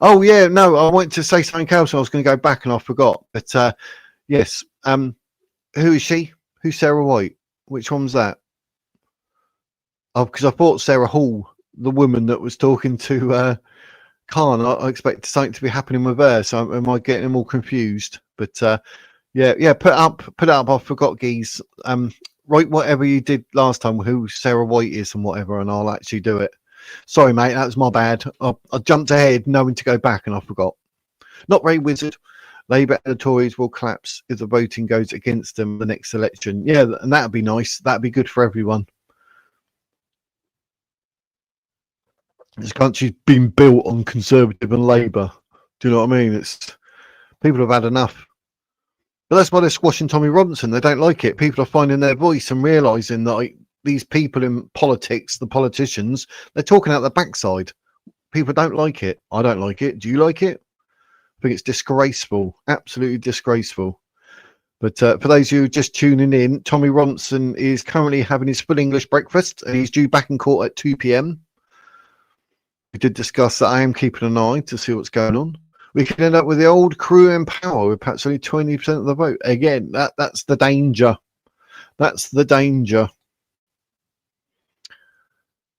Oh yeah, no, I wanted to say something else. I was going to go back and I forgot. But yes. Who is she? Who's Sarah White? Which one's that? Oh, because I thought Sarah Hall, the woman that was talking to Khan. I expect something to be happening with her. So am I getting them all confused? But yeah. Put it up. I forgot, geez. Write whatever you did last time. Who Sarah White is and whatever, and I'll actually do it. Sorry, mate, that was my bad. I jumped ahead knowing to go back and I forgot. Not very wizard. Labour and the Tories will collapse if the voting goes against them the next election. Yeah, and that'd be nice. That'd be good for everyone. This country's been built on Conservative and Labour. Do you know what I mean? It's people have had enough. But that's why they're squashing Tommy Robinson. They don't like it. People are finding their voice and realising that these people in politics, the politicians, they're talking out the backside. People don't like it. I don't like it. Do you like it? I think it's disgraceful. Absolutely disgraceful. But for those of you just tuning in, Tommy Robinson is currently having his full English breakfast and he's due back in court at 2 p.m. We did discuss that I am keeping an eye to see what's going on. We could end up with the old crew in power with perhaps only 20% of the vote. Again, that's the danger. That's the danger.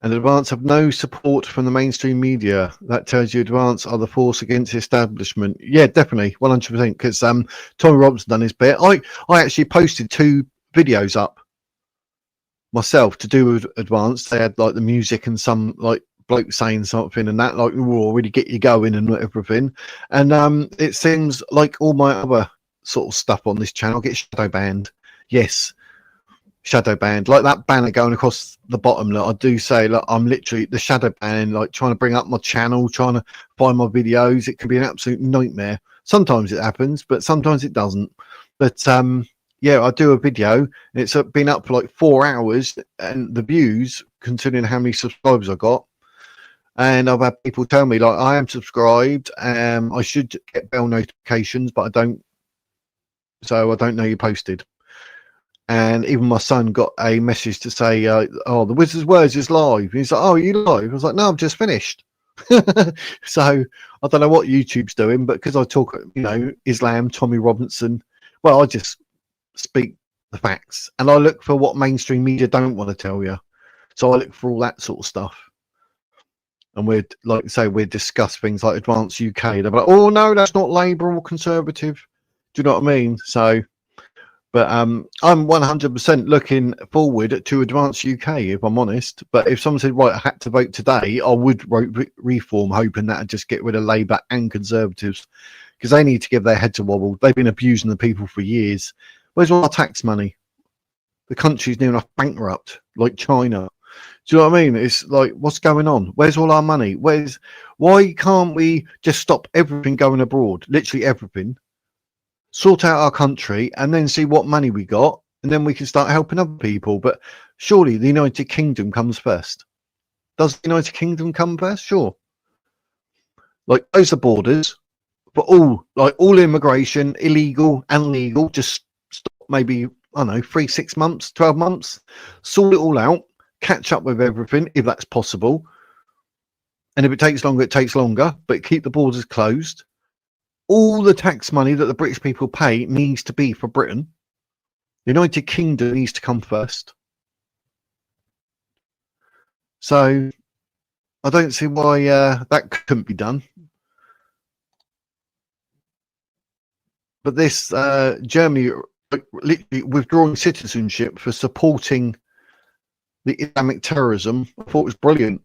And Advance have no support from the mainstream media. That tells you Advance are the force against the establishment. Yeah, definitely, 100%. Because Tommy Robinson done his bit. I actually posted 2 videos up myself to do with Advance. They had like the music and some like bloke saying something and that like will really get you going and everything. And it seems like all my other sort of stuff on this channel gets shadow banned. Yes. Shadow banned, like that banner going across the bottom. Look, I do say, look, I'm literally the shadow banning, like trying to bring up my channel, trying to find my videos. It can be an absolute nightmare. Sometimes it happens, but sometimes it doesn't. But yeah, I do a video and it's been up for like 4 hours, and the views, considering how many subscribers I got, and I've had people tell me like I am subscribed, I should get bell notifications, but I don't, so I don't know you posted. And even my son got a message to say, oh, the Wizard's Words is live. And he's like, oh, are you live? I was like, no, I've just finished. So I don't know what YouTube's doing, but because I talk, you know, Islam, Tommy Robinson, well, I just speak the facts. And I look for what mainstream media don't want to tell you. So I look for all that sort of stuff. And we'd, like I say, we'd discuss things like Advance UK. They're like, oh, no, that's not Labour or Conservative. Do you know what I mean? So... But I'm 100% looking forward to Advance UK, if I'm honest. But if someone said, right, I had to vote today, I would vote Reform, hoping that I'd just get rid of Labour and Conservatives, because they need to give their heads a wobble. They've been abusing the people for years. Where's all our tax money? The country's near enough bankrupt, like China. Do you know what I mean? It's like, what's going on? Where's all our money? Why can't we just stop everything going abroad? Literally everything. Sort out our country and then see what money we got, and then we can start helping other people. But surely the United Kingdom comes first. Does the United Kingdom come first? Sure. Like, close the borders for all immigration, illegal and legal. Just stop maybe, I don't know, 3, 6 months, 12 months. Sort it all out. Catch up with everything if that's possible. And if it takes longer, it takes longer. But keep the borders closed. All the tax money that the British people pay needs to be for Britain. The United Kingdom needs to come first. So I don't see why that couldn't be done. But this Germany literally withdrawing citizenship for supporting the Islamic terrorism, I thought was brilliant.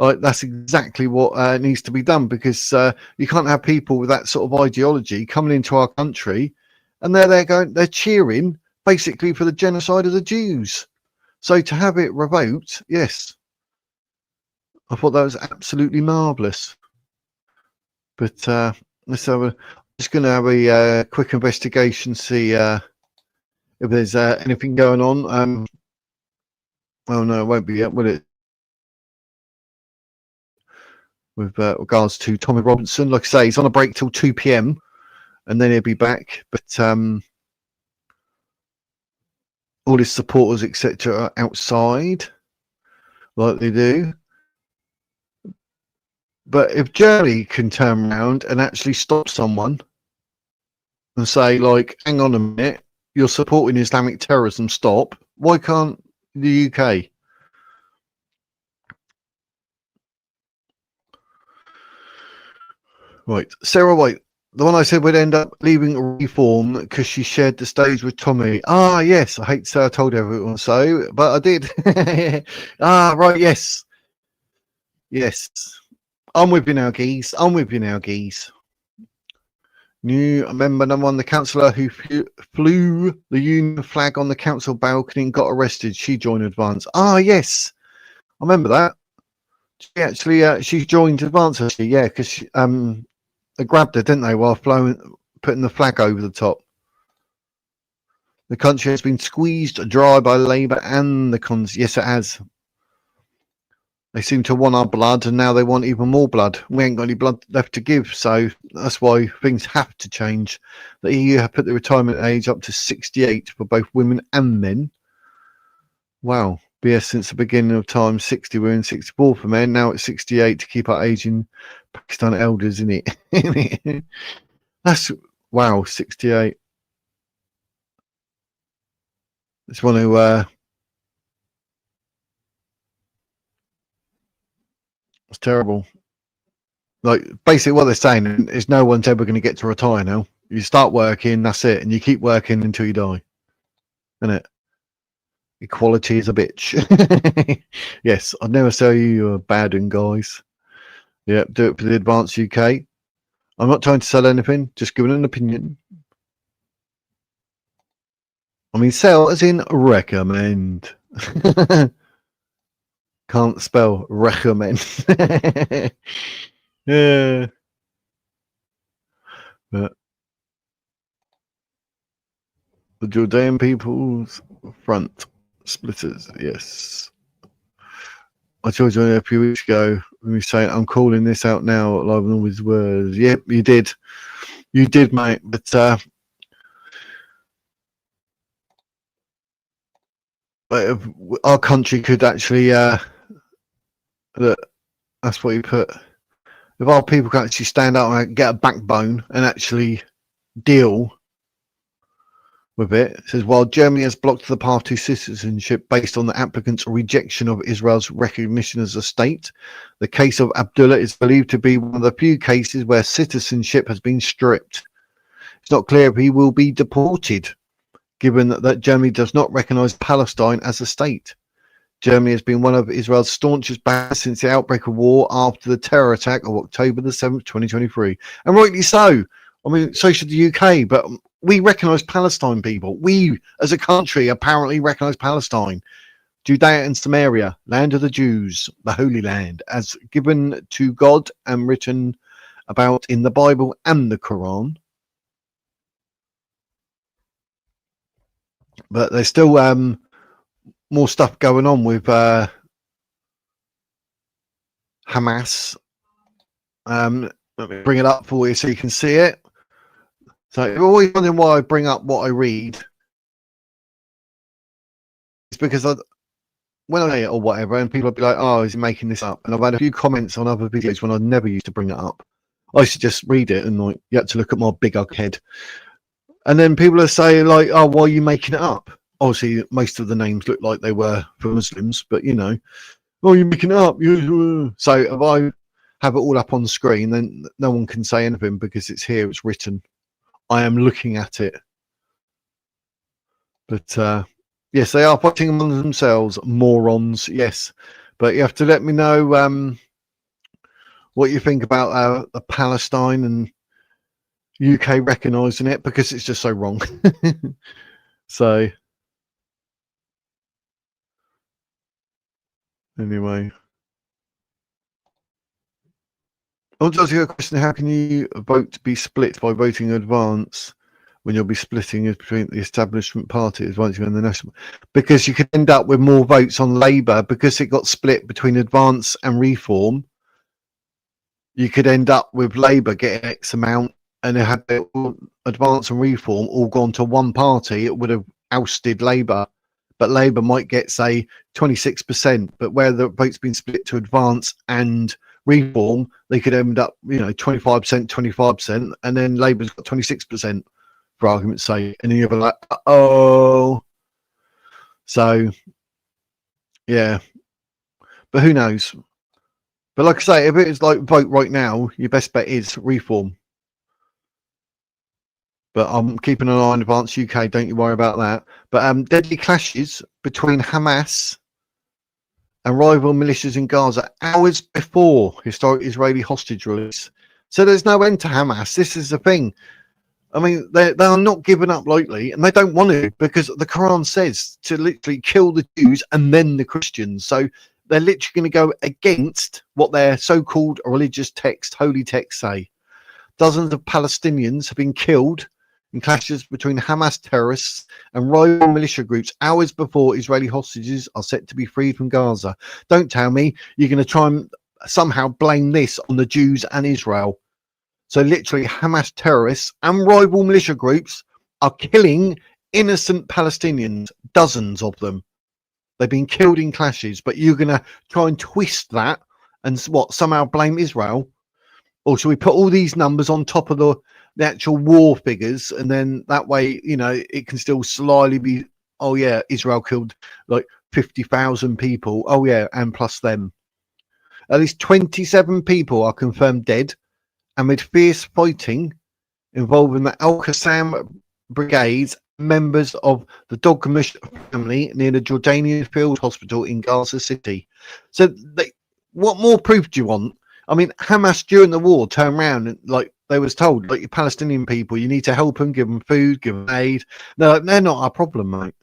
That's exactly what needs to be done, because you can't have people with that sort of ideology coming into our country and they're cheering basically for the genocide of the Jews. So to have it revoked, yes, I thought that was absolutely marvellous. But let's have just going to have a quick investigation, see if there's anything going on. Oh no, it won't be yet, will it? With regards to Tommy Robinson, like I say, he's on a break till 2 p.m. and then he'll be back. But all his supporters, etc., are outside, like they do. But if Germany can turn around and actually stop someone and say, like, hang on a minute, you're supporting Islamic terrorism, stop, why can't the UK? Right, Sarah White, the one I said would end up leaving Reform because she shared the stage with Tommy. Ah, yes, I hate to say I told everyone so, but I did. Ah, right, yes. Yes. I'm with you now, geese. I'm with you now, geese. New member number one, the councillor who flew the Union flag on the council balcony and got arrested. She joined Advance. Ah, yes. I remember that. She actually, she joined Advance, actually, yeah, because they grabbed her, didn't they, while putting the flag over the top. The country has been squeezed dry by Labour and the cons. Yes, it has. They seem to want our blood, and now they want even more blood. We ain't got any blood left to give, so that's why things have to change. The EU have put the retirement age up to 68 for both women and men. Wow. BS since the beginning of time, 60 women, 64 for men. Now it's 68 to keep our aging Pakistan elders, isn't it? That's, wow, 68. Just want to... it's terrible. Like, basically what they're saying is no one's ever going to get to retire now. You start working, that's it, and you keep working until you die. Isn't it? Equality is a bitch. Yes, I'd never tell you're bad and guys. Yeah, do it for the Advance UK. I'm not trying to sell anything, just giving an opinion. I mean, sell as in recommend. Can't spell recommend. Yeah. But the Jordan People's Front splitters, yes. I told you a few weeks ago when we say I'm calling this out now live on all his words. Yep, you did. You did, mate. But if our country could actually look, that's what you put. If our people can actually stand up and get a backbone and actually deal with it, it says, while Germany has blocked the path to citizenship based on the applicant's rejection of Israel's recognition as a state, the case of Abdullah is believed to be one of the few cases where citizenship has been stripped. It's not clear if he will be deported, given that Germany does not recognise Palestine as a state. Germany has been one of Israel's staunchest backers since the outbreak of war after the terror attack of October the 7th, 2023. And rightly so. I mean, so should the UK, but we recognise Palestine, people. We, as a country, apparently recognise Palestine. Judea and Samaria, land of the Jews, the Holy Land, as given to God and written about in the Bible and the Quran. But there's still more stuff going on with Hamas. Let me bring it up for you so you can see it. So you're always wondering why I bring up what I read. It's because when I say it or whatever, and people will be like, oh, is he making this up? And I've had a few comments on other videos when I never used to bring it up. I used to just read it and like, you had to look at my big ugly head. And then people are saying like, oh, why are you making it up? Obviously, most of the names look like they were for Muslims, but you know, oh, you're making it up. So if I have it all up on the screen, then no one can say anything because it's here, it's written. I am looking at it. But yes, they are fighting among themselves, morons. Yes, but you have to let me know what you think about the Palestine and UK recognising it, because it's just so wrong. So anyway, I want to ask you a question. How can you vote to be split by voting in advance when you'll be splitting between the establishment parties once you're in the national? Because you could end up with more votes on Labour because it got split between advance and reform. You could end up with Labour getting X amount, and it had advance and reform all gone to one party. It would have ousted Labour, but Labour might get, say, 26%. But where the vote's been split to advance and reform, they could end up, 25%, 25%, and then Labour's got 26%, for argument's sake. And then you're like, oh. So, yeah. But who knows? But like I say, if it is like vote right now, your best bet is reform. But I'm keeping an eye on Advance UK, don't you worry about that. But deadly clashes between Hamas and rival militias in Gaza hours before historic Israeli hostage release. So there's no end to Hamas. This is the thing. I mean, they are not giving up lightly, and they don't want to, because the Quran says to literally kill the Jews and then the Christians. So they're literally going to go against what their so-called religious text, holy text, say. Dozens of Palestinians have been killed in clashes between Hamas terrorists and rival militia groups hours before Israeli hostages are set to be freed from Gaza. Don't tell me you're going to try and somehow blame this on the Jews and Israel. So literally Hamas terrorists and rival militia groups are killing innocent Palestinians, dozens of them. They've been killed in clashes, but you're going to try and twist that and somehow blame Israel? Or should we put all these numbers on top of the actual war figures, and then that way, it can still slyly be, oh yeah, Israel killed like 50,000 people. Oh yeah, and plus them. At least 27 people are confirmed dead amid fierce fighting involving the Al-Qassam brigades, members of the Dogmish family near the Jordanian Field Hospital in Gaza City. So what more proof do you want? I mean, Hamas during the war turned around and they was told, you Palestinian people, you need to help them, give them food, give them aid. No, they're not our problem, mate.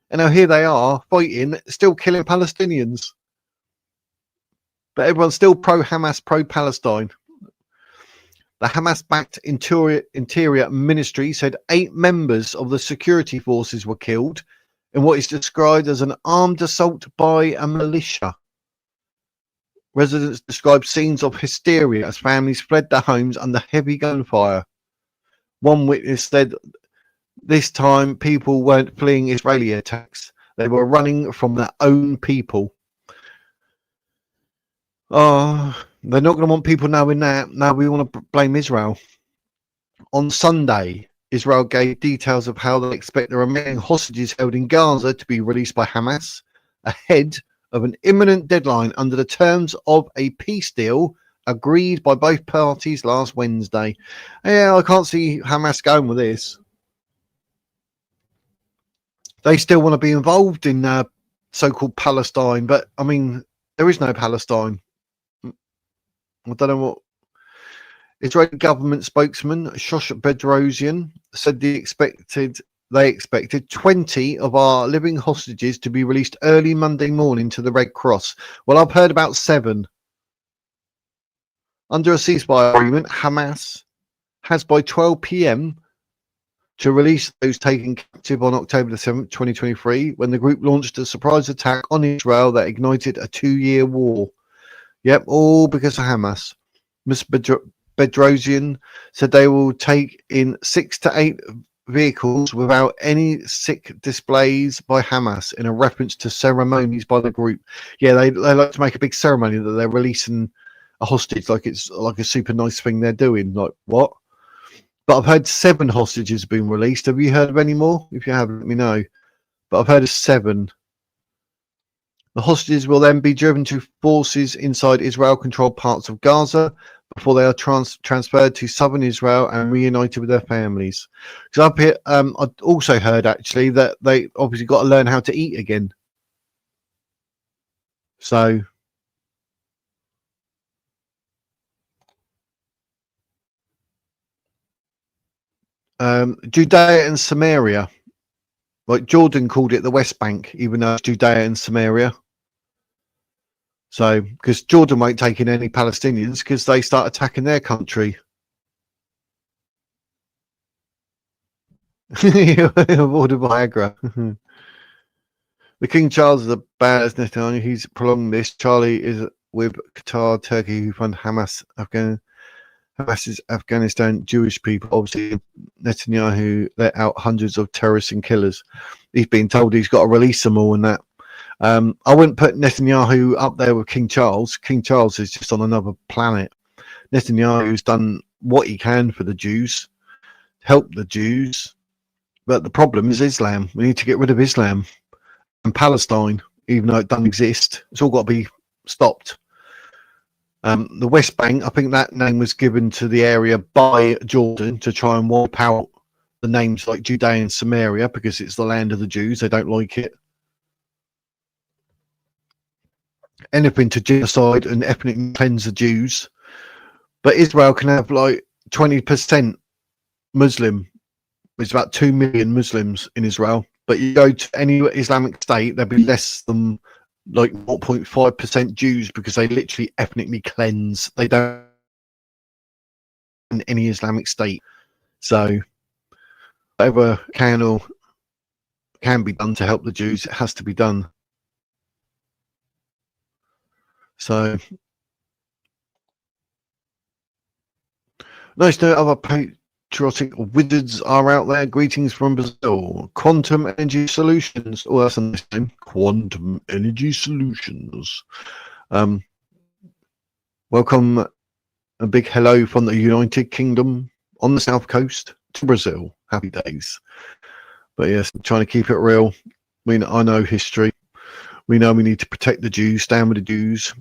And now here they are fighting, still killing Palestinians. But everyone's still pro-Hamas, pro-Palestine. The Hamas-backed Interior Ministry said 8 members of the security forces were killed in what is described as an armed assault by a militia. Residents described scenes of hysteria as families fled their homes under heavy gunfire. One witness said this time people weren't fleeing Israeli attacks. They were running from their own people. Oh, they're not going to want people knowing that. No, we want to blame Israel. On Sunday, Israel gave details of how they expect the remaining hostages held in Gaza to be released by Hamas ahead of an imminent deadline under the terms of a peace deal agreed by both parties last Wednesday. Yeah, I can't see Hamas going with this. They still want to be involved in so-called Palestine, but I mean, there is no Palestine. I don't know what. Israeli government spokesman Shosh Bedrosian said they expected 20 of our living hostages to be released early Monday morning to the Red Cross. Well, I've heard about 7. Under a ceasefire agreement, Hamas has by 12 p.m. to release those taken captive on October the 7th, 2023, when the group launched a surprise attack on Israel that ignited a 2-year war. Yep, all because of Hamas. Ms. Bedrosian said they will take in 6 to 8 vehicles without any sick displays by Hamas in a reference to ceremonies by the group. Yeah, they like to make a big ceremony that they're releasing a hostage, like it's like a super nice thing they're doing. Like, what? But I've heard 7 hostages have been released. Have you heard of any more? If you have, let me know. But I've heard of 7. The hostages will then be driven to forces inside Israel-controlled parts of Gaza before they are transferred to southern Israel and reunited with their families. Because up here, I also heard actually that they obviously got to learn how to eat again. So Judea and Samaria, like Jordan called it the West Bank, even though it's Judea and Samaria. So, because Jordan won't take in any Palestinians because they start attacking their country. Ordered Viagra. The King Charles is a bad as Netanyahu. He's prolonged this. Charlie is with Qatar, Turkey, who fund Hamas's Afghanistan Jewish people. Obviously, Netanyahu let out hundreds of terrorists and killers. He's been told he's got to release them all and that. I wouldn't put Netanyahu up there with King Charles. King Charles is just on another planet. Netanyahu's done what he can for the Jews, help the Jews, but the problem is Islam. We need to get rid of Islam and Palestine, even though it doesn't exist. It's all got to be stopped. The West Bank, I think that name was given to the area by Jordan to try and wipe out the names like Judea and Samaria because it's the land of the Jews. They don't like it. anything to genocide and ethnically cleanse the Jews. But Israel can have like 20% Muslim. There's about 2 million Muslims in Israel. But you go to any Islamic state, there'll be less than like 0.5% Jews because they literally ethnically cleanse. They don't in any Islamic state. So whatever can or can be done to help the Jews, it has to be done. So nice to know other patriotic wizards are out there. Greetings from Brazil. Quantum Energy Solutions. Oh, that's a nice name. Quantum Energy Solutions. Welcome. A big hello from the United Kingdom on the south coast to Brazil. Happy days. But yes, trying to keep it real. I know history. We know we need to protect the Jews, stand with the Jews.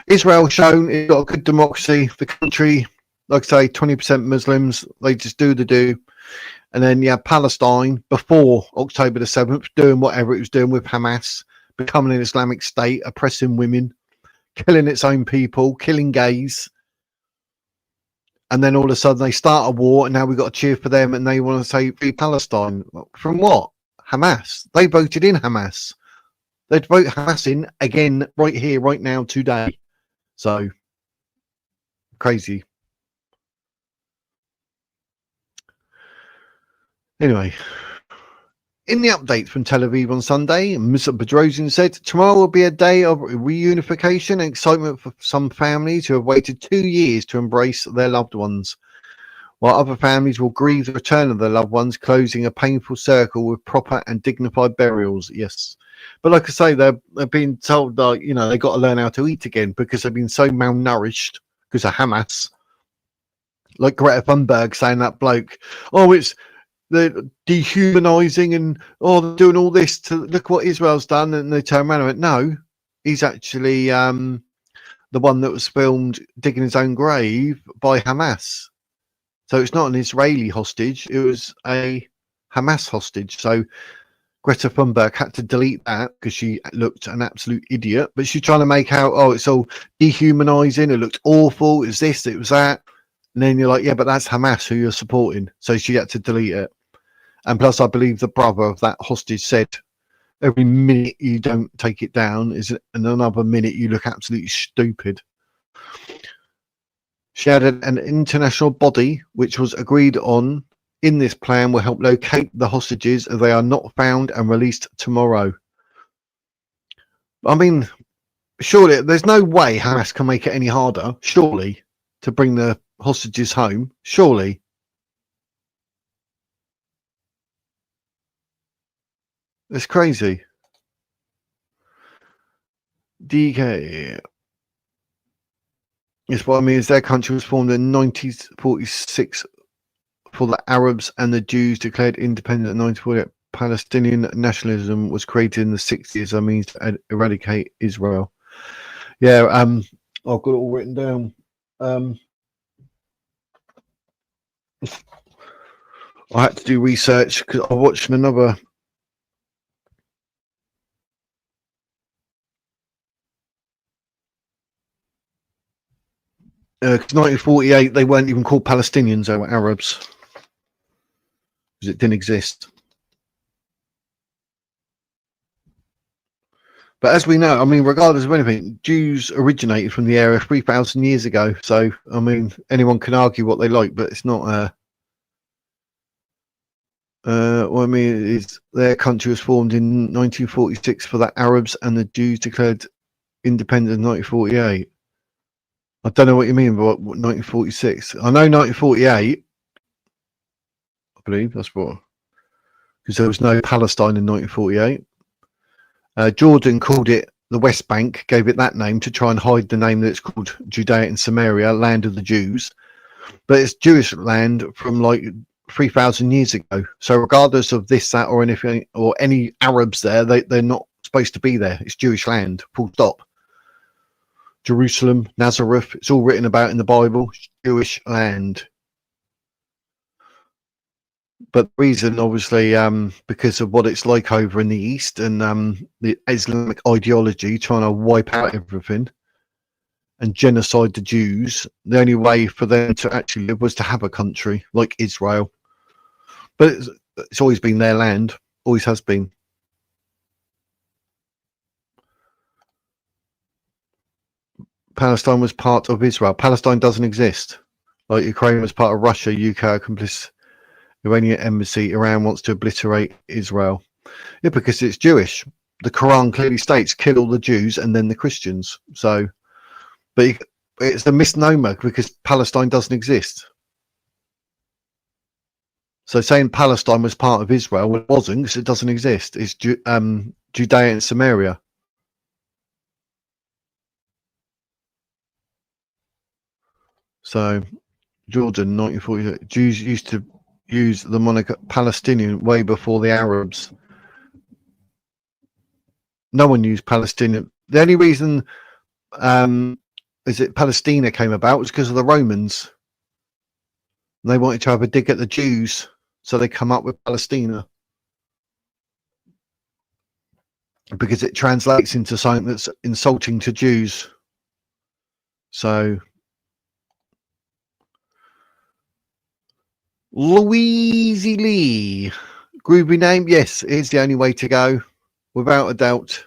Israel shown it's got a good democracy. The country, like I say, 20% Muslims. They just do the do. And then you have Palestine before October the 7th doing whatever it was doing with Hamas, becoming an Islamic state, oppressing women, killing its own people, killing gays. And then all of a sudden they start a war and now we've got to cheer for them and they want to say free Palestine. From what? Hamas. They voted in Hamas. They'd vote Hamas in again right here, right now, today. So, crazy. Anyway, in the update from Tel Aviv on Sunday, Mr. Bedrosian said, tomorrow will be a day of reunification and excitement for some families who have waited 2 years to embrace their loved ones, while other families will grieve the return of their loved ones, closing a painful circle with proper and dignified burials. Yes. But like I say, they're being told that, you know, they got to learn how to eat again because they've been so malnourished because of Hamas. Like Greta Thunberg saying that bloke, oh, it's they're dehumanizing and they're doing all this to look what Israel's done, and they turn around and went, no, he's actually the one that was filmed digging his own grave by Hamas. So it's not an Israeli hostage, it was a Hamas hostage. So Greta Thunberg had to delete that because she looked an absolute idiot, but she's trying to make out, oh, it's all dehumanizing, it looked awful, it's this, it was that. And then you're like, yeah, but that's Hamas who you're supporting. So she had to delete it. And plus, I believe the brother of that hostage said, every minute you don't take it down is another minute you look absolutely stupid. She added an international body, which was agreed on in this plan, will help locate the hostages if they are not found and released tomorrow. I mean, surely there's no way Hamas can make it any harder, surely, to bring the hostages home, surely. It's crazy. DK. Yes, what I mean is their country was formed in 1946 for the Arabs, and the Jews declared independence in 1948. Palestinian nationalism was created in the 60s as a means to eradicate Israel. Yeah, I've got it all written down. I had to do research because I watched another. Because 1948, they weren't even called Palestinians, they were Arabs. Because it didn't exist. But as we know, I mean, regardless of anything, Jews originated from the area 3,000 years ago. So, I mean, anyone can argue what they like, but it's not... what I mean is their country was formed in 1946 for the Arabs, and the Jews declared independence in 1948. I don't know what you mean by what 1946. I know 1948. I believe that's what, because there was no Palestine in 1948. Jordan called it the West Bank, gave it that name to try and hide the name that it's called Judea and Samaria, land of the Jews. But it's Jewish land from like 3,000 years ago. So regardless of this, that, or anything, or any Arabs there, they're not supposed to be there. It's Jewish land, full stop. Jerusalem, Nazareth, it's all written about in the Bible. Jewish land. But the reason, obviously, because of what it's like over in the East and the Islamic ideology trying to wipe out everything and genocide the Jews, the only way for them to actually live was to have a country like Israel. But it's always been their land, always has been. Palestine was part of Israel. Palestine doesn't exist. Like Ukraine was part of Russia, UK are complicit. Iranian embassy, Iran wants to obliterate Israel. Yeah, because it's Jewish. The Quran clearly states kill all the Jews and then the Christians. So, but it's a misnomer because Palestine doesn't exist. So saying Palestine was part of Israel, well, it wasn't because it doesn't exist. It's Judea and Samaria. So Jordan, 1940, Jews used to use the moniker Palestinian way before the Arabs. No one used Palestinian. The only reason Palestina came about was because of the Romans. They wanted to have a dig at the Jews, so they come up with Palestina. Because it translates into something that's insulting to Jews. So Louise Lee, groovy name. Yes, it's the only way to go, without a doubt.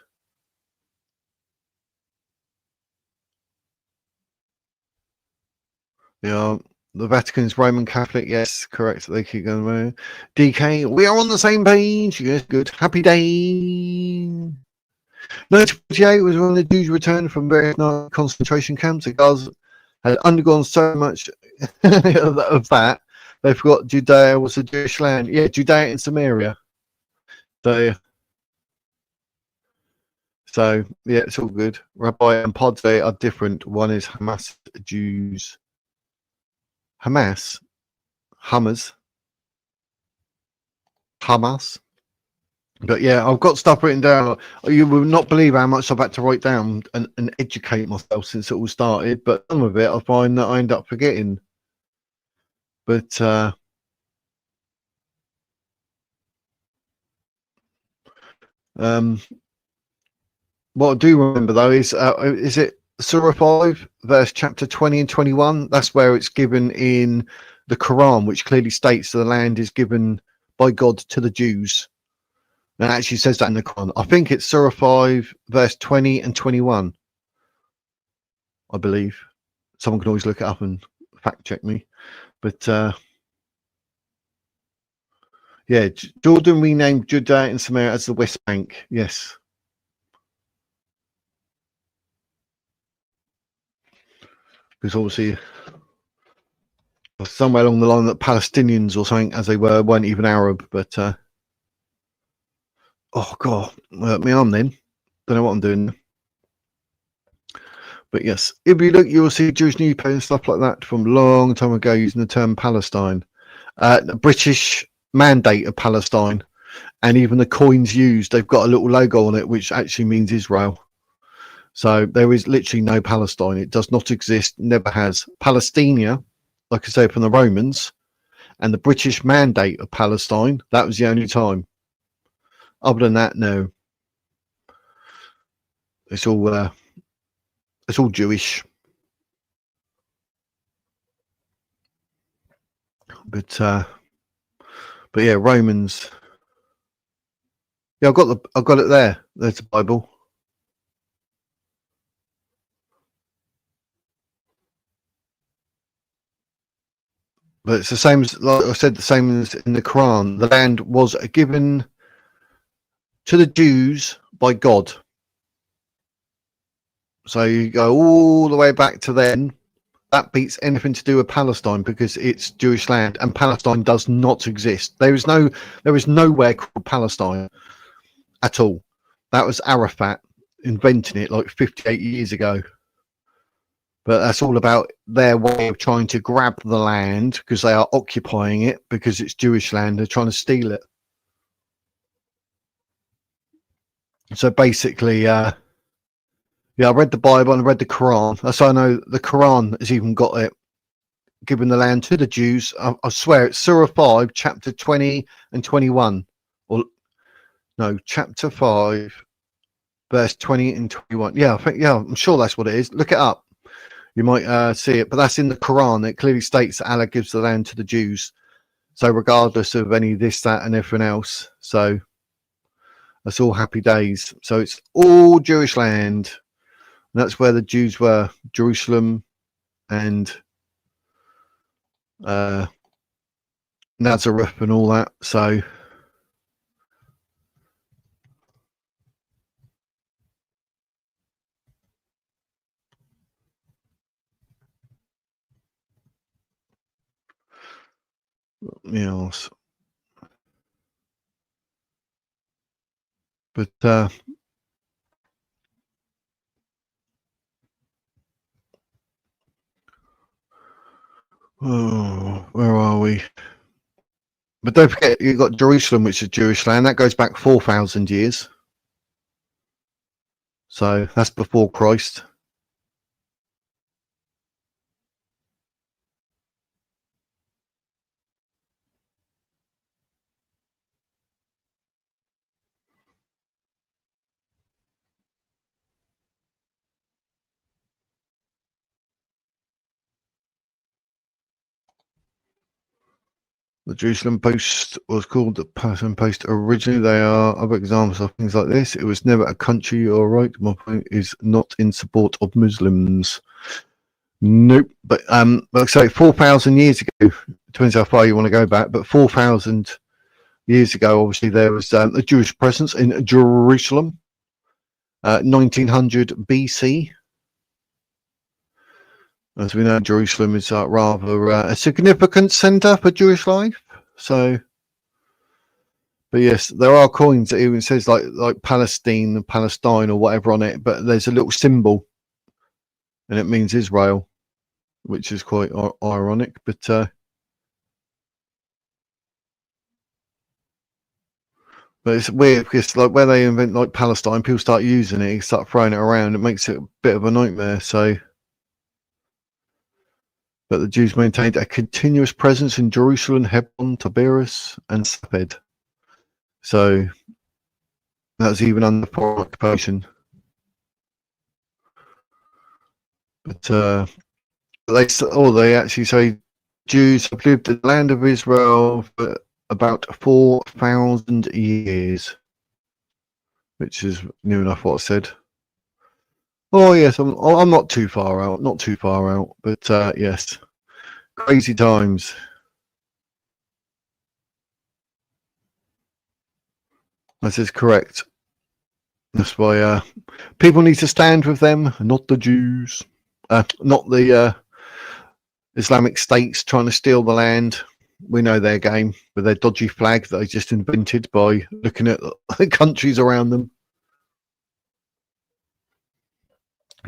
Yeah, the Vatican's Roman Catholic. Yes, correct. They keep going. DK, we are on the same page. Yes, good. Happy day. 1948 was when the Jews returned from various concentration camps. The Gaza had undergone so much of that. They forgot Judea was a Jewish land. Yeah, Judea and Samaria. So yeah, it's all good. Rabbi and Padre are different. One is Hamas Jews. Hamas? Hamas? But yeah, I've got stuff written down. You will not believe how much I've had to write down and educate myself since it all started. But some of it I find that I end up forgetting. But what I do remember though is it Surah 5, verse chapter 20 and 21? That's where it's given in the Quran, which clearly states that the land is given by God to the Jews. And it actually says that in the Quran. I think it's Surah 5, verse 20 and 21. I believe. Someone can always look it up and fact check me. But yeah, Jordan renamed Judea and Samaria as the West Bank. Yes. Because obviously somewhere along the line that Palestinians or something, as they were, weren't even Arab. But oh god, my arm then. Don't know what I'm doing. But yes, if you look, you'll see Jewish newspapers and stuff like that from a long time ago using the term Palestine. The British Mandate of Palestine, and even the coins used, they've got a little logo on it which actually means Israel. So there is literally no Palestine. It does not exist, never has. Palestina, like I say, from the Romans, and the British Mandate of Palestine, that was the only time. Other than that, no. It's all Jewish. But yeah, Romans. Yeah, I've got it there. There's the Bible. But it's the same as, like I said, the same as in the Quran. The land was given to the Jews by God. So you go all the way back to then. That beats anything to do with Palestine because it's Jewish land, and Palestine does not exist. There is nowhere called Palestine at all. That was Arafat inventing it like 58 years ago. But that's all about their way of trying to grab the land because they are occupying it because it's Jewish land. They're trying to steal it. So basically, yeah, I read the Bible and I read the Quran. That's how I know the Quran has even got it. given the land to the Jews. I swear it's Surah 5, chapter 20 and 21. Or no, chapter 5, verse 20 and 21. Yeah, I'm sure that's what it is. Look it up. You might see it, but that's in the Quran. It clearly states that Allah gives the land to the Jews. So regardless of any this, that, and everything else. So that's all happy days. So it's all Jewish land. And that's where the Jews were, Jerusalem and Nazareth and all that. So yes, but oh, where are we? But don't forget, you've got Jerusalem, which is Jewish land. That goes back 4,000 years. So that's before Christ. The Jerusalem Post was called the Palestine Post originally. They are other examples of things like this. It was never a country, you're right. My point is not in support of Muslims. Nope. But like I say, 4,000 years ago, depends how far you want to go back, but 4,000 years ago, obviously, there was a Jewish presence in Jerusalem, 1900 BC. As we know, Jerusalem is rather a significant centre for Jewish life. So, but yes, there are coins that even says like Palestine and Palestine or whatever on it, but there's a little symbol, and it means Israel, which is quite ironic. But it's weird because like where they invent like Palestine, people start using it, start throwing it around. It makes it a bit of a nightmare. So. But the Jews maintained a continuous presence in Jerusalem, Hebron, Tiberias, and Safed. So that's even under foreign occupation. But they actually say Jews have lived in the land of Israel for about 4,000 years, which is near enough what I said. Oh yes, I'm not too far out, but yes, crazy times. That is correct. That's why people need to stand with them, not the Jews, not the Islamic states trying to steal the land. We know their game with their dodgy flag that they just invented by looking at the countries around them.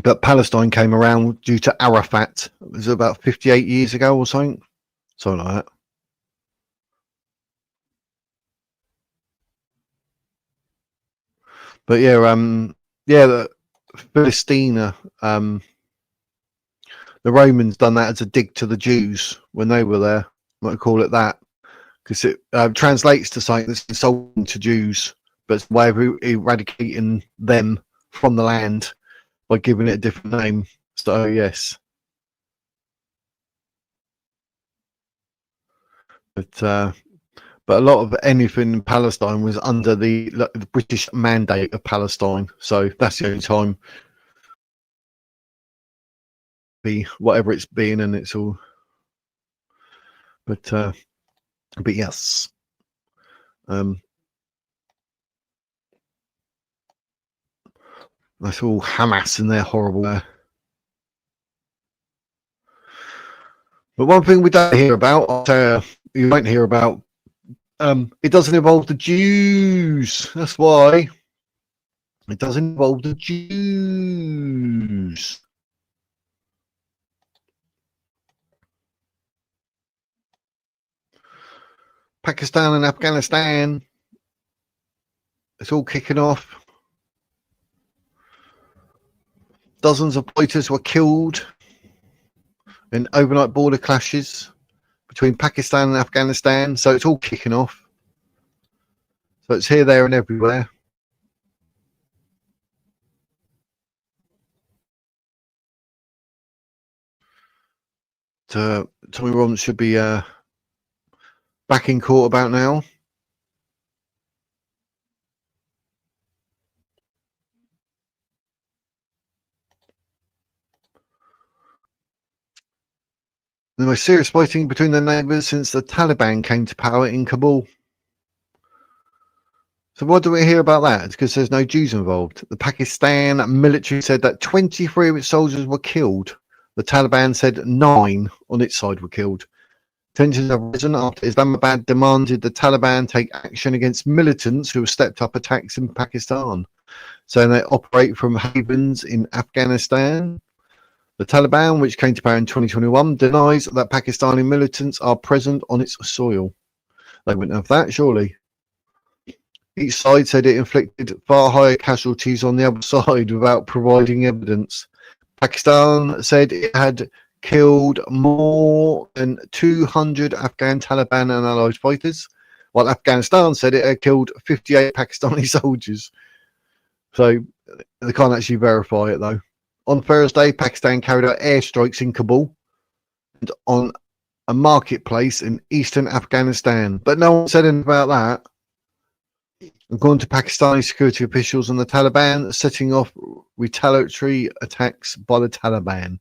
But Palestine came around due to Arafat. It was about 58 years ago or something. Something like that. But yeah, the Palestina, the Romans done that as a dig to the Jews when they were there. Might call it that. Because it translates to something that's insulting to Jews, but it's a way of eradicating them from the land by giving it a different name. So yes, but a lot of anything in Palestine was under the British Mandate of Palestine. So that's the only time be whatever it's been, and it's all. But yes, that's all Hamas and they're horrible. But one thing we don't hear about, you won't hear about, it doesn't involve the Jews. That's why it doesn't involve the Jews. Pakistan and Afghanistan, it's all kicking off. Dozens of fighters were killed and overnight border clashes between Pakistan and Afghanistan. So it's all kicking off. So it's here, there, and everywhere. Tommy Robinson should be back in court about now. The most serious fighting between the neighbours since the Taliban came to power in Kabul. So what do we hear about that? It's because there's no Jews involved. The Pakistan military said that 23 of its soldiers were killed. The Taliban said 9 on its side were killed. Tensions have risen after Islamabad demanded the Taliban take action against militants who have stepped up attacks in Pakistan, saying they operate from havens in Afghanistan. The Taliban, which came to power in 2021, denies that Pakistani militants are present on its soil. They wouldn't have that, surely. Each side said it inflicted far higher casualties on the other side without providing evidence. Pakistan said it had killed more than 200 Afghan Taliban and allied fighters, while Afghanistan said it had killed 58 Pakistani soldiers. So they can't actually verify it, though. On Thursday, Pakistan carried out airstrikes in Kabul and on a marketplace in eastern Afghanistan. But no one said anything about that. According to Pakistani security officials and the Taliban, setting off retaliatory attacks by the Taliban.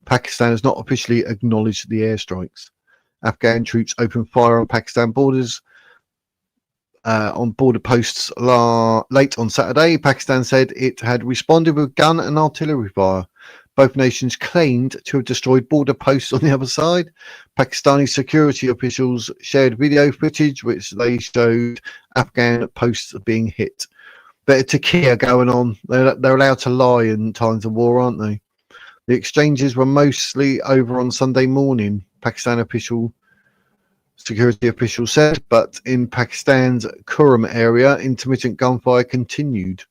Pakistan has not officially acknowledged the airstrikes. Afghan troops opened fire on Pakistan borders on border posts late on Saturday. Pakistan said it had responded with gun and artillery fire. Both nations claimed to have destroyed border posts on the other side. Pakistani security officials shared video footage which they showed Afghan posts being hit. But Turkey going on. They're allowed to lie in times of war, aren't they? The exchanges were mostly over on Sunday morning, Pakistan security officials said, but in Pakistan's Kuram area, intermittent gunfire continued.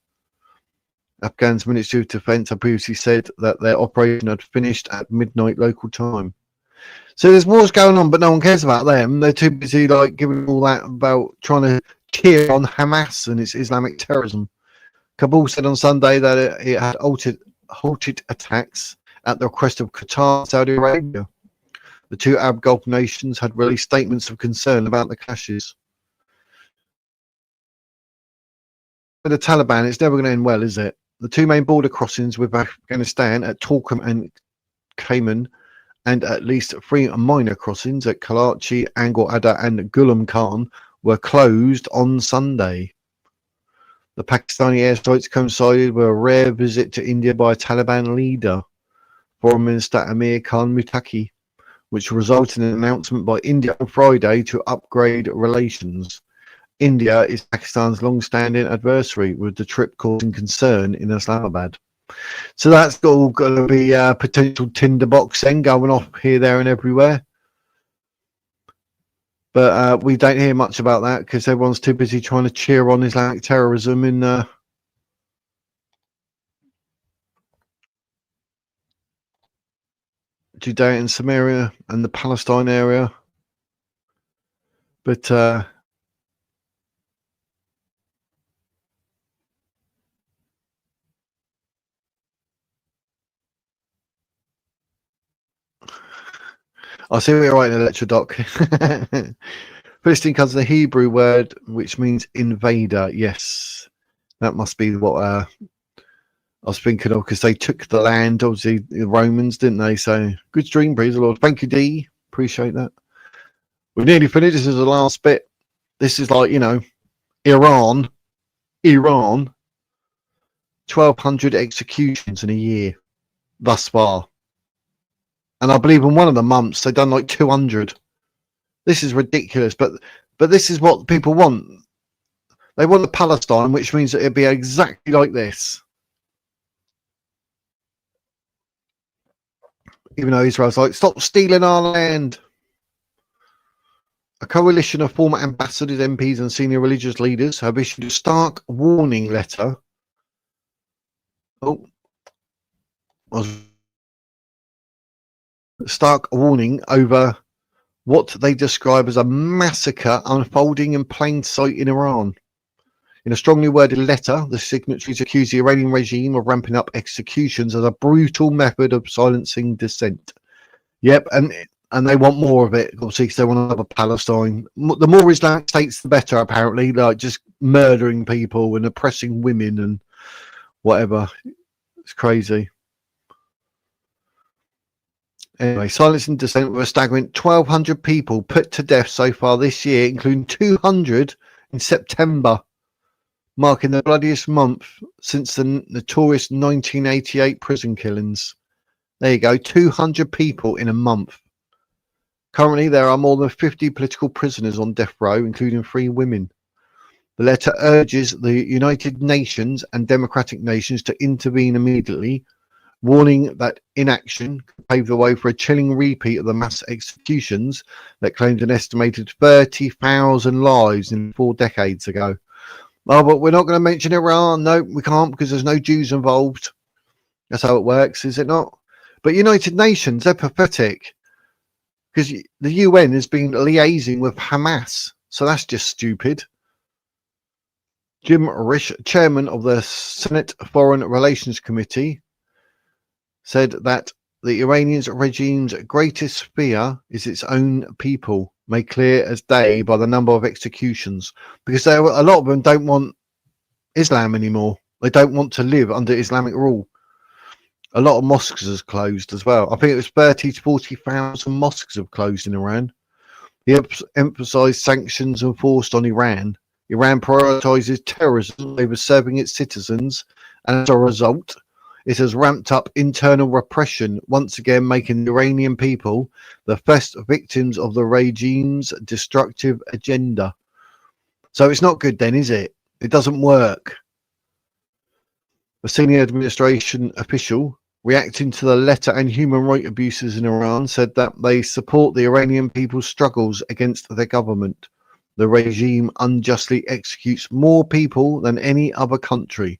Afghan's Ministry of Defence had previously said that their operation had finished at midnight local time. So there's wars going on, but no one cares about them. They're too busy giving all that about trying to cheer on Hamas and its Islamic terrorism. Kabul said on Sunday that it had halted attacks at the request of Qatar and Saudi Arabia. The two Arab Gulf nations had released statements of concern about the clashes. With the Taliban, it's never going to end well, is it? The two main border crossings with Afghanistan at Torkham and Cayman, and at least 3 minor crossings at Karachi, Angkor Adda and Gulam Khan were closed on Sunday. The Pakistani airstrikes coincided with a rare visit to India by a Taliban leader, Foreign Minister Amir Khan Muttaqi, which resulted in an announcement by India on Friday to upgrade relations. India is Pakistan's long-standing adversary, with the trip causing concern in Islamabad. So that's all going to be a potential tinderbox then going off here, there and everywhere. But we don't hear much about that because everyone's too busy trying to cheer on Islamic terrorism in Judea and Samaria and the Palestine area. But I see what you're writing, Electrodoc. Philistine comes from the Hebrew word which means invader. Yes, that must be what I was thinking of, because they took the land, obviously, the Romans, didn't they? So, good stream, praise the Lord. Thank you, D. Appreciate that. We're nearly finished. This is the last bit. This is Iran, 1,200 executions in a year thus far. And I believe in one of the months they've done 200. This is ridiculous, but this is what people want. They want a Palestine, which means that it'd be exactly like this. Even though Israel's stop stealing our land. A coalition of former ambassadors, MPs and senior religious leaders have issued a stark warning letter. Oh, I was stark warning over what they describe as a massacre unfolding in plain sight in Iran. In a strongly worded letter, the signatories accuse the Iranian regime of ramping up executions as a brutal method of silencing dissent. Yep, and they want more of it, obviously, because they want another Palestine. The more Islamic states, the better, apparently, like just murdering people and oppressing women and whatever. It's crazy. Anyway, silencing dissent with a staggering 1,200 people put to death so far this year, including 200 in September, marking the bloodiest month since the notorious 1988 prison killings. There you go, 200 people in a month. Currently, there are more than 50 political prisoners on death row, including 3 women. The letter urges the United Nations and democratic nations to intervene immediately, warning that inaction could pave the way for a chilling repeat of the mass executions that claimed an estimated 30,000 lives in 4 decades ago. Oh, but we're not going to mention Iran. No, we can't, because there's no Jews involved. That's how it works, is it not? But United Nations, they're pathetic, because the UN has been liaising with Hamas, so that's just stupid. Jim Risch, chairman of the Senate Foreign Relations Committee, said that the Iranian regime's greatest fear is its own people, made clear as day by the number of executions, because a lot of them don't want Islam anymore. They don't want to live under Islamic rule. A lot of mosques have closed as well. I think it was 30 to 40,000 mosques have closed in Iran. He emphasised sanctions enforced on Iran. Iran prioritises terrorism over serving its citizens, and as a result, it has ramped up internal repression, once again making the Iranian people the first victims of the regime's destructive agenda. So it's not good then, is it? It doesn't work. A senior administration official reacting to the letter and human rights abuses in Iran said that they support the Iranian people's struggles against their government. The regime unjustly executes more people than any other country,